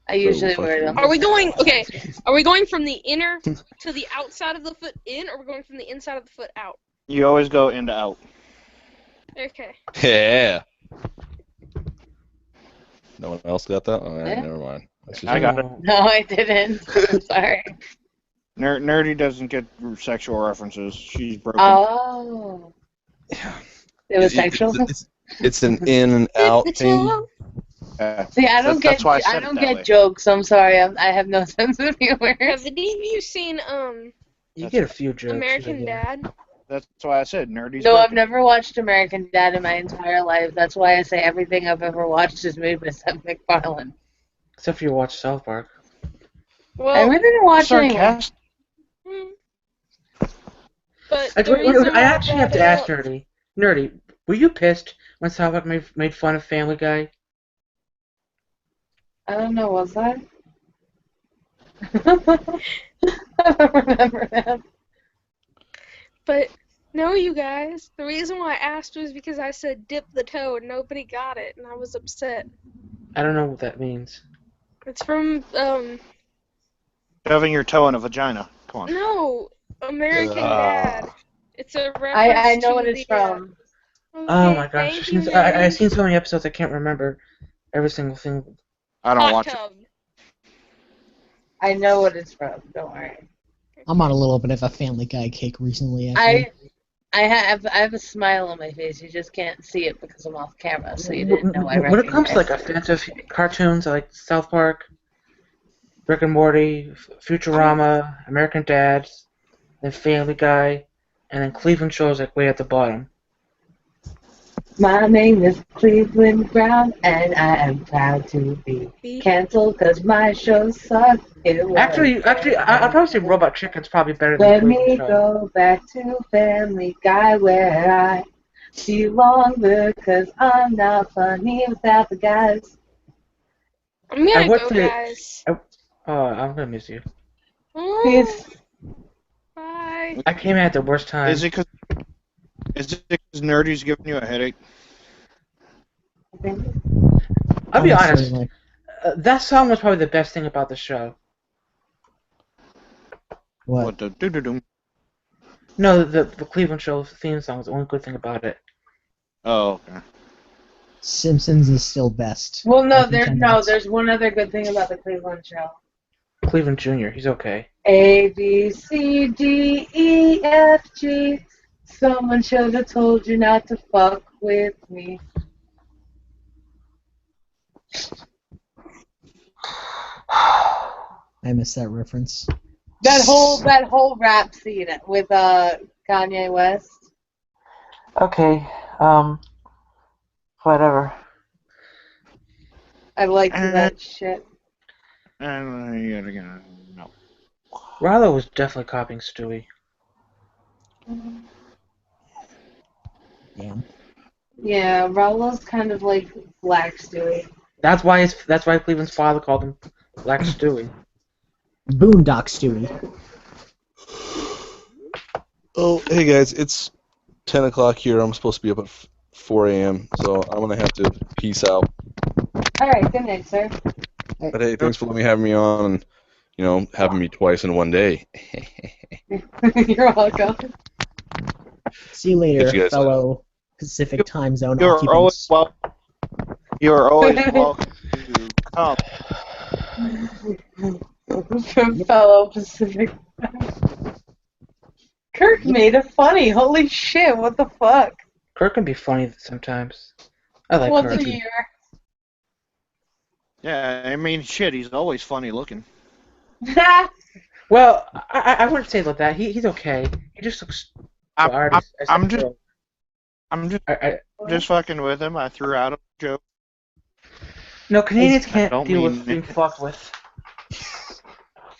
[SPEAKER 5] I usually wear them.
[SPEAKER 8] Are we going? Okay. Are we going from the inner to the outside of the foot in, or are we going from the inside of the foot out?
[SPEAKER 6] You always go in to out.
[SPEAKER 8] Okay.
[SPEAKER 12] Yeah. No one else got that? All right,
[SPEAKER 5] Yeah.
[SPEAKER 12] never mind. That's just
[SPEAKER 6] I got it.
[SPEAKER 5] No, I didn't. I'm sorry.
[SPEAKER 6] Nerdy doesn't get sexual references. She's broken.
[SPEAKER 5] Oh. It was sexual.
[SPEAKER 12] It's an in and out thing.
[SPEAKER 5] See, I don't
[SPEAKER 6] that's why I said
[SPEAKER 5] I
[SPEAKER 6] it
[SPEAKER 5] don't
[SPEAKER 6] that
[SPEAKER 5] get
[SPEAKER 6] way.
[SPEAKER 5] jokes. I'm sorry. I have no sense of humor.
[SPEAKER 8] Have any of you seen
[SPEAKER 4] You get a few jokes.
[SPEAKER 8] American Dad?
[SPEAKER 6] That's why I said nerdy's
[SPEAKER 5] No, I've
[SPEAKER 6] broken.
[SPEAKER 5] never watched American Dad in my entire life. That's why I say everything I've ever watched is made by Seth MacFarlane.
[SPEAKER 7] Except for you watch South Park.
[SPEAKER 8] Well,
[SPEAKER 5] I really didn't watch anything.
[SPEAKER 6] Sarcastic.
[SPEAKER 8] But
[SPEAKER 7] I,
[SPEAKER 8] the reason
[SPEAKER 7] I
[SPEAKER 8] why
[SPEAKER 7] actually have to
[SPEAKER 8] brought it
[SPEAKER 7] ask
[SPEAKER 8] up-
[SPEAKER 7] Nerdy. Nerdy, were you pissed when South Park made fun of Family Guy?
[SPEAKER 5] I don't know, was I? I don't remember that.
[SPEAKER 8] But no, you guys. The reason why I asked was because I said dip the toe and nobody got it, and I was upset.
[SPEAKER 7] I don't know what that means.
[SPEAKER 8] It's from
[SPEAKER 6] Shoving your toe in a vagina. Come on.
[SPEAKER 8] no, American Dad. It's a reference
[SPEAKER 5] I know
[SPEAKER 8] to
[SPEAKER 5] what it's
[SPEAKER 8] the,
[SPEAKER 5] from.
[SPEAKER 7] Oh my gosh,
[SPEAKER 8] thank you,
[SPEAKER 7] I've seen so many episodes I can't remember every single thing.
[SPEAKER 6] I don't
[SPEAKER 8] Hot
[SPEAKER 6] watch
[SPEAKER 8] tub.
[SPEAKER 5] I know what it's from. Don't worry.
[SPEAKER 4] I'm on a little bit of a Family Guy kick recently. I
[SPEAKER 5] I have a smile on my face. You just can't see it because I'm off camera, so you didn't know I
[SPEAKER 7] When it comes to like
[SPEAKER 5] recognized
[SPEAKER 7] offensive cartoons, I like South Park, Rick and Morty, Futurama, American Dad, then Family Guy, and then Cleveland shows like way at the bottom.
[SPEAKER 5] My name is Cleveland Brown, and I am proud to be canceled because my show sucked.
[SPEAKER 7] Actually, I'd probably say Robot Chicken's probably better than
[SPEAKER 5] Let
[SPEAKER 7] Cleveland
[SPEAKER 5] me
[SPEAKER 7] show.
[SPEAKER 5] go back to Family Guy where I belong because I'm not funny without the guys.
[SPEAKER 8] I'm gonna
[SPEAKER 7] would
[SPEAKER 8] go,
[SPEAKER 7] say-
[SPEAKER 8] guys.
[SPEAKER 7] I'm gonna miss you.
[SPEAKER 5] Peace.
[SPEAKER 8] Bye.
[SPEAKER 7] I came at the worst time.
[SPEAKER 6] Is it because Nerdy's giving you a headache?
[SPEAKER 7] I'll be
[SPEAKER 4] Honestly,
[SPEAKER 7] honest.
[SPEAKER 4] like-
[SPEAKER 7] That song was probably the best thing about the show.
[SPEAKER 4] What?
[SPEAKER 6] the do-do-do?
[SPEAKER 7] No, the Cleveland show theme song was the only good thing about it.
[SPEAKER 6] Oh, okay.
[SPEAKER 4] Simpsons is still best.
[SPEAKER 5] Well, no,
[SPEAKER 4] I can tell you that.
[SPEAKER 5] there's one other good thing about the Cleveland show.
[SPEAKER 7] Cleveland Jr., he's okay.
[SPEAKER 5] A, B, C, D, E, F, G. Someone should have told you not to fuck with me.
[SPEAKER 4] I missed that reference.
[SPEAKER 5] That whole rap scene with Kanye West.
[SPEAKER 7] Okay, whatever.
[SPEAKER 5] I liked that shit.
[SPEAKER 6] No.
[SPEAKER 7] Rollo was definitely copying Stewie.
[SPEAKER 4] Yeah.
[SPEAKER 5] Yeah, Rollo's kind of like Black Stewie.
[SPEAKER 7] That's why Cleveland's father called him Black Stewie.
[SPEAKER 4] Boondock Stewie.
[SPEAKER 12] Oh, hey guys, it's 10 o'clock here. I'm supposed to be up at 4 a.m., so I'm going to have to peace out.
[SPEAKER 5] Alright, good night, sir.
[SPEAKER 12] But hey, thanks for letting me have me on and, you know, having me twice in one day.
[SPEAKER 5] You're welcome.
[SPEAKER 4] See you later,
[SPEAKER 12] Catch you guys
[SPEAKER 4] fellow Pacific Time Zone
[SPEAKER 6] You're always
[SPEAKER 4] occupants.
[SPEAKER 6] welcome. You're always welcome to come.
[SPEAKER 5] Fellow Pacific. Kirk made it funny. Holy shit, what the fuck?
[SPEAKER 7] Kirk can be funny sometimes. I like
[SPEAKER 5] Once
[SPEAKER 7] Kirk.
[SPEAKER 5] a year.
[SPEAKER 6] Yeah, I mean, shit, he's always funny looking.
[SPEAKER 7] Well, I wouldn't say like that. He's okay. He just looks hard as
[SPEAKER 6] I'm
[SPEAKER 7] a
[SPEAKER 6] just,
[SPEAKER 7] girl.
[SPEAKER 6] I'm just fucking with him. I threw out a joke.
[SPEAKER 7] No, Canadians
[SPEAKER 6] I
[SPEAKER 7] can't
[SPEAKER 6] don't
[SPEAKER 7] deal
[SPEAKER 6] mean
[SPEAKER 7] with being fucked with.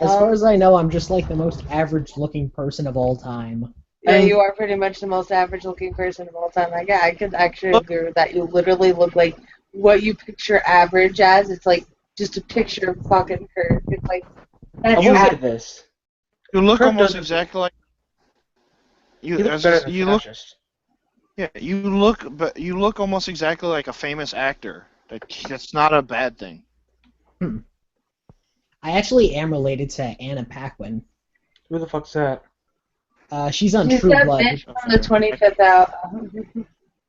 [SPEAKER 4] As far as I know, I'm just like the most average-looking person of all time.
[SPEAKER 5] Yeah, you are pretty much the most average-looking person of all time. Like, yeah, I could actually agree with that. You literally look like what you picture average as. It's like just a picture of fucking Kirk. It's like that's
[SPEAKER 7] I will say
[SPEAKER 5] average.
[SPEAKER 7] this.
[SPEAKER 6] You look
[SPEAKER 7] Kirk
[SPEAKER 6] almost
[SPEAKER 7] doesn't-
[SPEAKER 6] exactly like you.
[SPEAKER 7] He looks better than
[SPEAKER 6] You look.
[SPEAKER 7] fascist.
[SPEAKER 6] Yeah, but you look almost exactly like a famous actor. That's not a bad thing.
[SPEAKER 4] I actually am related to Anna Paquin.
[SPEAKER 7] Who the fuck's that?
[SPEAKER 4] She's on
[SPEAKER 5] She's
[SPEAKER 4] True
[SPEAKER 5] that
[SPEAKER 4] Blood.
[SPEAKER 5] bitch from the 25th out.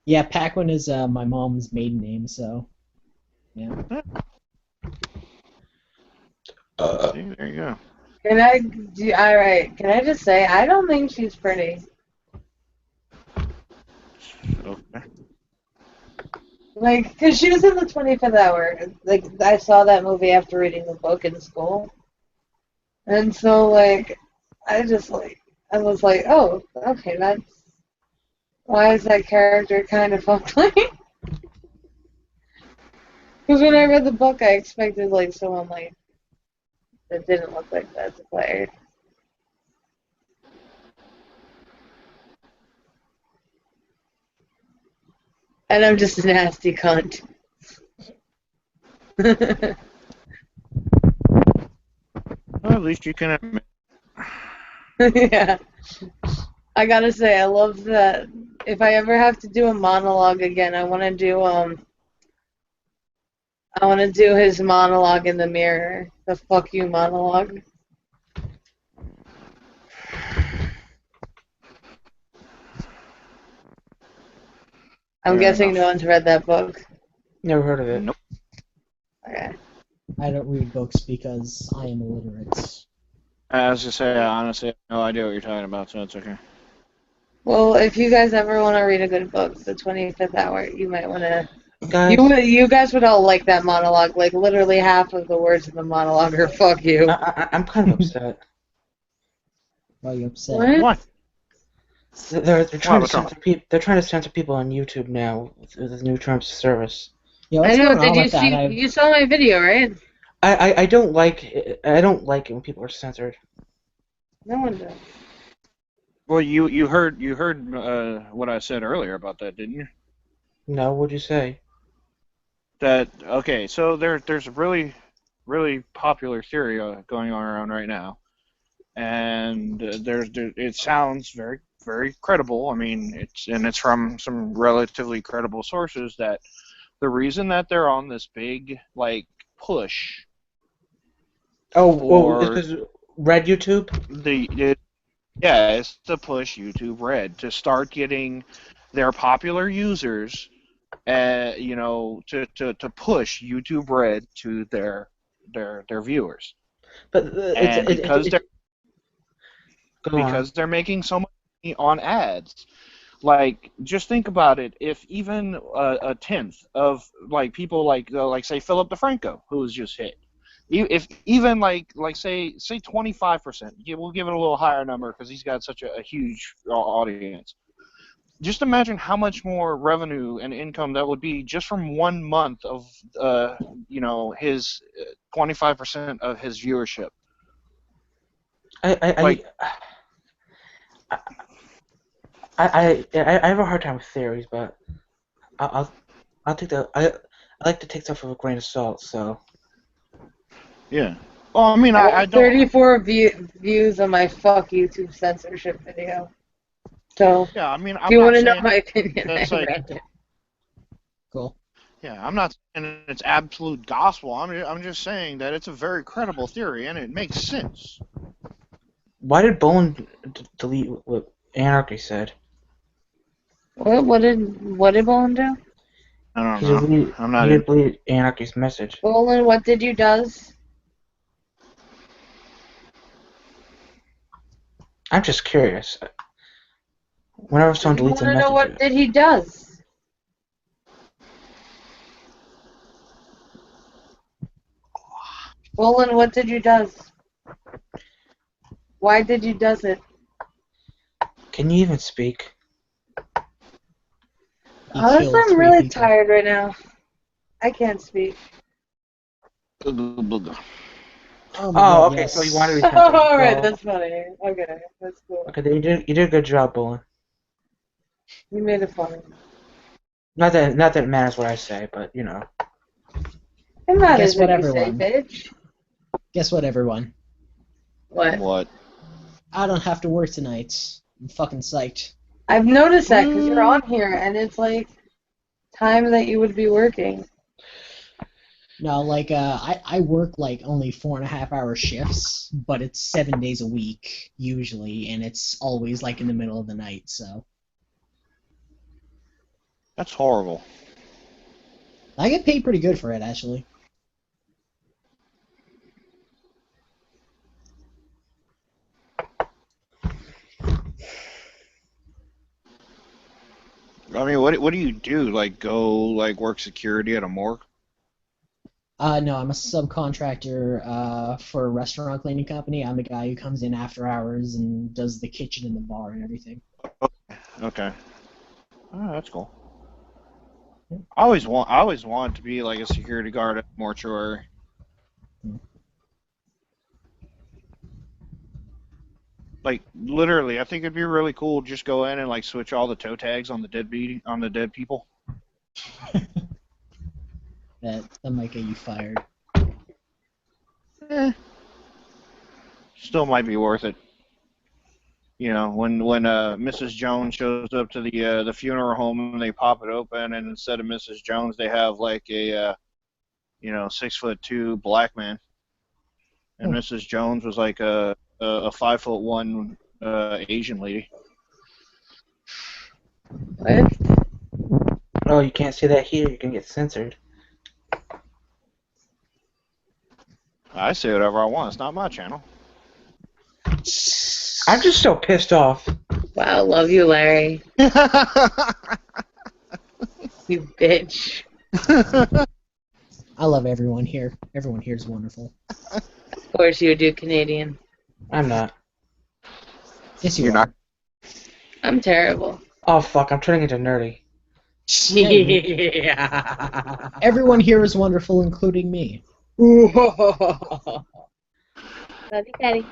[SPEAKER 4] Yeah, Paquin is my mom's maiden name, so yeah.
[SPEAKER 6] See, there you go.
[SPEAKER 5] Can I do? All right. Can I just say I don't think she's pretty.
[SPEAKER 6] Okay.
[SPEAKER 5] Like, cause she was in the 25th hour. Like, I saw that movie after reading the book in school, and so like, I was like, oh, okay, that's why is that character kind of fucked like? Because when I read the book, I expected like someone like that didn't look like that to play. And I'm just a nasty cunt.
[SPEAKER 6] Well, at least you can admit.
[SPEAKER 5] Yeah. I gotta say, I love that. If I ever have to do a monologue again, I want to do his monologue in the mirror. The fuck you monologue. I'm
[SPEAKER 6] Fair
[SPEAKER 5] guessing
[SPEAKER 6] enough.
[SPEAKER 5] no one's read that book.
[SPEAKER 7] Never heard of it.
[SPEAKER 6] Nope.
[SPEAKER 5] Okay.
[SPEAKER 4] I don't read books because I am illiterate.
[SPEAKER 6] I was just say, I honestly have no idea what you're talking about, so it's okay.
[SPEAKER 5] Well, if you guys ever want to read a good book, The 25th Hour, you might want to.
[SPEAKER 7] Guys,
[SPEAKER 5] You guys would all like that monologue. Like, literally half of the words in the monologue are fuck you.
[SPEAKER 7] I'm kind of upset.
[SPEAKER 4] Why are you upset?
[SPEAKER 5] What?
[SPEAKER 7] They're trying to
[SPEAKER 6] what's wrong?
[SPEAKER 7] censor people. They're trying to censor people on YouTube now with the new terms of service.
[SPEAKER 4] Yeah,
[SPEAKER 5] I
[SPEAKER 4] what's
[SPEAKER 5] know.
[SPEAKER 4] going
[SPEAKER 5] Did
[SPEAKER 4] on
[SPEAKER 5] you
[SPEAKER 4] with that?
[SPEAKER 5] see? You saw my video, right?
[SPEAKER 7] I don't like it. I don't like it when people are censored.
[SPEAKER 5] No one does.
[SPEAKER 6] Well, you heard what I said earlier about that, didn't you?
[SPEAKER 7] No, what'd you say?
[SPEAKER 6] That okay? So there's a really popular theory going on around right now, and it sounds very credible. I mean, it's from some relatively credible sources that the reason that they're on this big like push.
[SPEAKER 7] Oh, it's because Red YouTube.
[SPEAKER 6] Yeah, it's to push YouTube Red to start getting their popular users, to push YouTube Red to their viewers.
[SPEAKER 7] But
[SPEAKER 6] because they're making so much money on ads. Like, just think about it. If even a tenth of like people like say Philip DeFranco, who was just hit, if even like say 25%, we'll give it a little higher number because he's got such a huge audience. Just imagine how much more revenue and income that would be just from 1 month of his 25% of his viewership.
[SPEAKER 7] I have a hard time with theories, but I'll take I like to take stuff with a grain of salt. So
[SPEAKER 6] Yeah. Well, I mean, I don't.
[SPEAKER 5] 34 views on my fuck YouTube censorship video. So,
[SPEAKER 6] Yeah, I mean,
[SPEAKER 5] if
[SPEAKER 6] I'm
[SPEAKER 5] you
[SPEAKER 6] not
[SPEAKER 5] want to know
[SPEAKER 6] saying
[SPEAKER 5] my opinion, I
[SPEAKER 6] that's like.
[SPEAKER 5] read it.
[SPEAKER 4] Cool.
[SPEAKER 6] Yeah, I'm not saying it's absolute gospel. I'm just saying that it's a very credible theory and it makes sense.
[SPEAKER 7] Why did Bowen delete what Anarchy said?
[SPEAKER 5] What did Bolin do?
[SPEAKER 6] I don't know. I'm not
[SPEAKER 7] He
[SPEAKER 6] in.
[SPEAKER 7] deleted Anarchy's message.
[SPEAKER 5] Bolin, what did you does?
[SPEAKER 7] I'm just curious. Whenever someone
[SPEAKER 5] You
[SPEAKER 7] deletes
[SPEAKER 5] want
[SPEAKER 7] a
[SPEAKER 5] to know
[SPEAKER 7] message,
[SPEAKER 5] what did he does? Bolin, what did you does? Why did you does it?
[SPEAKER 7] can you even speak?
[SPEAKER 5] Honestly, I'm really tired right now. I can't speak.
[SPEAKER 7] Oh, okay, so you wanted to be censored.
[SPEAKER 5] Alright, that's funny. Okay, that's cool.
[SPEAKER 7] Okay, then you did a good job, Bowen.
[SPEAKER 5] You made it funny.
[SPEAKER 7] Not that it matters what I say, but you know.
[SPEAKER 5] It matters
[SPEAKER 4] Guess what,
[SPEAKER 5] what you say,
[SPEAKER 4] everyone?
[SPEAKER 5] bitch.
[SPEAKER 4] Guess what, everyone?
[SPEAKER 5] What?
[SPEAKER 4] I don't have to work tonight. I'm fucking psyched.
[SPEAKER 5] I've noticed that because you're on here and it's like time that you would be working.
[SPEAKER 4] No, like, I work like only 4.5-hour shifts, but it's 7 days a week, usually, and it's always like in the middle of the night, so.
[SPEAKER 6] That's horrible.
[SPEAKER 4] I get paid pretty good for it, actually.
[SPEAKER 6] I mean, what do you do? Like, go like work security at a morgue?
[SPEAKER 4] No, I'm a subcontractor for a restaurant cleaning company. I'm the guy who comes in after hours and does the kitchen and the bar and everything.
[SPEAKER 6] Okay. Oh, that's cool. I always wanted to be like a security guard at a mortuary. Like literally, I think it'd be really cool. Just go in and like switch all the toe tags on the dead people.
[SPEAKER 4] That might get you fired.
[SPEAKER 6] Still might be worth it. You know, when Mrs. Jones shows up to the funeral home and they pop it open, and instead of Mrs. Jones, they have like a 6'2" black man, and Mrs. Jones was like a 5'1" Asian lady.
[SPEAKER 5] What?
[SPEAKER 7] Oh, you can't say that here. You can get censored.
[SPEAKER 6] I say whatever I want. It's not my channel.
[SPEAKER 7] I'm just so pissed off.
[SPEAKER 5] Wow, love you, Larry. You bitch.
[SPEAKER 4] I love everyone here. Everyone here is wonderful.
[SPEAKER 5] Of course you do, Canadian.
[SPEAKER 7] I'm not.
[SPEAKER 4] Yes, you're not.
[SPEAKER 5] I'm terrible.
[SPEAKER 7] Oh fuck! I'm turning into nerdy.
[SPEAKER 5] Yeah.
[SPEAKER 4] Everyone here is wonderful, including me.
[SPEAKER 5] Love you, Daddy.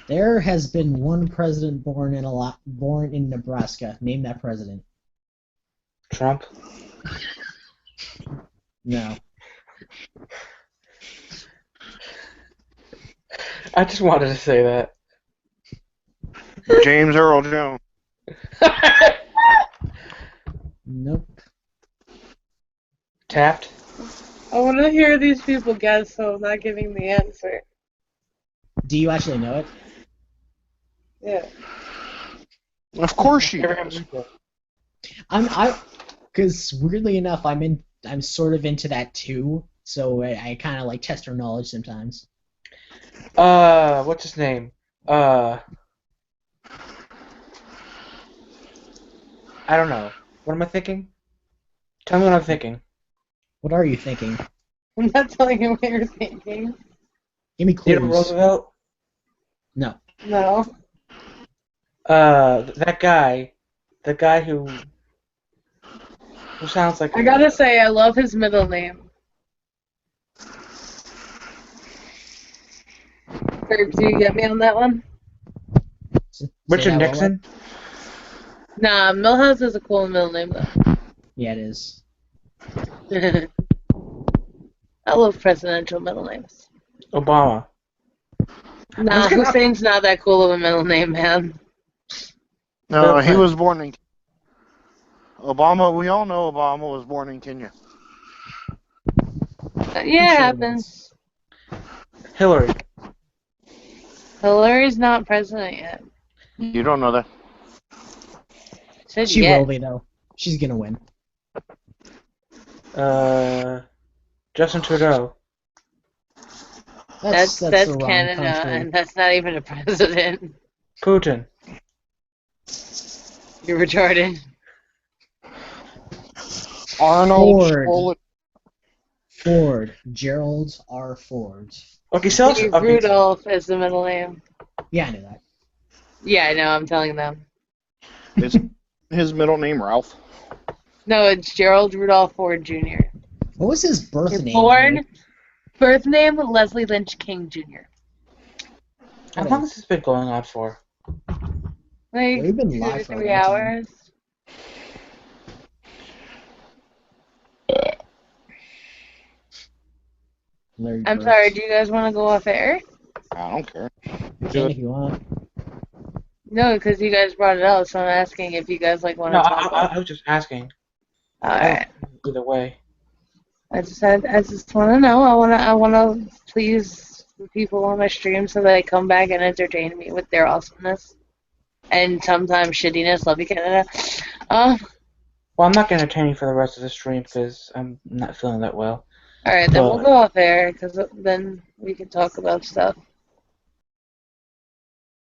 [SPEAKER 4] There has been one president born in Nebraska. Name that president.
[SPEAKER 7] Trump.
[SPEAKER 4] No.
[SPEAKER 7] I just wanted to say that.
[SPEAKER 6] James Earl Jones.
[SPEAKER 4] Nope.
[SPEAKER 7] Taft.
[SPEAKER 5] I want to hear these people guess, so I'm not giving the answer.
[SPEAKER 4] Do you actually know it?
[SPEAKER 5] Yeah.
[SPEAKER 6] Of course she does.
[SPEAKER 4] Because weirdly enough, I'm sort of into that too. So I kind of like test her knowledge sometimes.
[SPEAKER 7] What's his name? I don't know. What am I thinking? Tell me what I'm thinking.
[SPEAKER 4] What are you thinking?
[SPEAKER 5] I'm not telling you what you're thinking.
[SPEAKER 4] Give me clues.
[SPEAKER 7] Theodore Roosevelt?
[SPEAKER 4] No.
[SPEAKER 5] No.
[SPEAKER 7] That guy. The guy who sounds like...
[SPEAKER 5] I gotta say, I love his middle name. Herb, do you get me on that one?
[SPEAKER 7] Richard Nixon?
[SPEAKER 5] Nah, Milhouse is a cool middle name, though.
[SPEAKER 4] Yeah, it is.
[SPEAKER 1] I love presidential middle names.
[SPEAKER 7] Obama.
[SPEAKER 1] Nah, Hussein's not that cool of a middle name, man.
[SPEAKER 6] No, he was born in Obama. We all know Obama was born in Kenya.
[SPEAKER 1] Yeah, it happens.
[SPEAKER 7] Hillary.
[SPEAKER 1] Hillary's not president yet.
[SPEAKER 6] You don't know that.
[SPEAKER 4] She will be, though. She's gonna win.
[SPEAKER 7] Justin Trudeau.
[SPEAKER 1] That's
[SPEAKER 4] the wrong
[SPEAKER 1] Canada,
[SPEAKER 4] country.
[SPEAKER 1] and that's not even a president.
[SPEAKER 7] Putin.
[SPEAKER 1] You're retarded.
[SPEAKER 6] Arnold
[SPEAKER 4] Ford. Gerald R. Ford.
[SPEAKER 7] Okay,
[SPEAKER 1] Rudolph is the middle name.
[SPEAKER 4] Yeah, I knew that.
[SPEAKER 1] Yeah, I know. I'm telling them.
[SPEAKER 6] Is his middle name Ralph?
[SPEAKER 1] No, it's Gerald Rudolph Ford Jr.
[SPEAKER 4] What was his birth name?
[SPEAKER 1] Born, birth name Leslie Lynch King Jr.
[SPEAKER 7] How long has this been going on for?
[SPEAKER 1] Like
[SPEAKER 4] We've been
[SPEAKER 1] 2
[SPEAKER 4] live
[SPEAKER 1] to
[SPEAKER 4] for a
[SPEAKER 1] 3
[SPEAKER 4] long time.
[SPEAKER 1] hours. I'm sorry, do you guys want to go off air?
[SPEAKER 6] I don't care.
[SPEAKER 4] You can if you want.
[SPEAKER 1] No, because you guys brought it up, so I'm asking if you guys want to
[SPEAKER 7] No,
[SPEAKER 1] talk about
[SPEAKER 7] I was just asking.
[SPEAKER 1] Alright.
[SPEAKER 7] Either way.
[SPEAKER 1] I just want to know. I want to please the people on my stream so they come back and entertain me with their awesomeness and sometimes shittiness. Love you, Canada.
[SPEAKER 7] Well, I'm not going to entertain you for the rest of the stream because I'm not feeling that well.
[SPEAKER 1] Alright, then we'll go off air because then we can talk about stuff.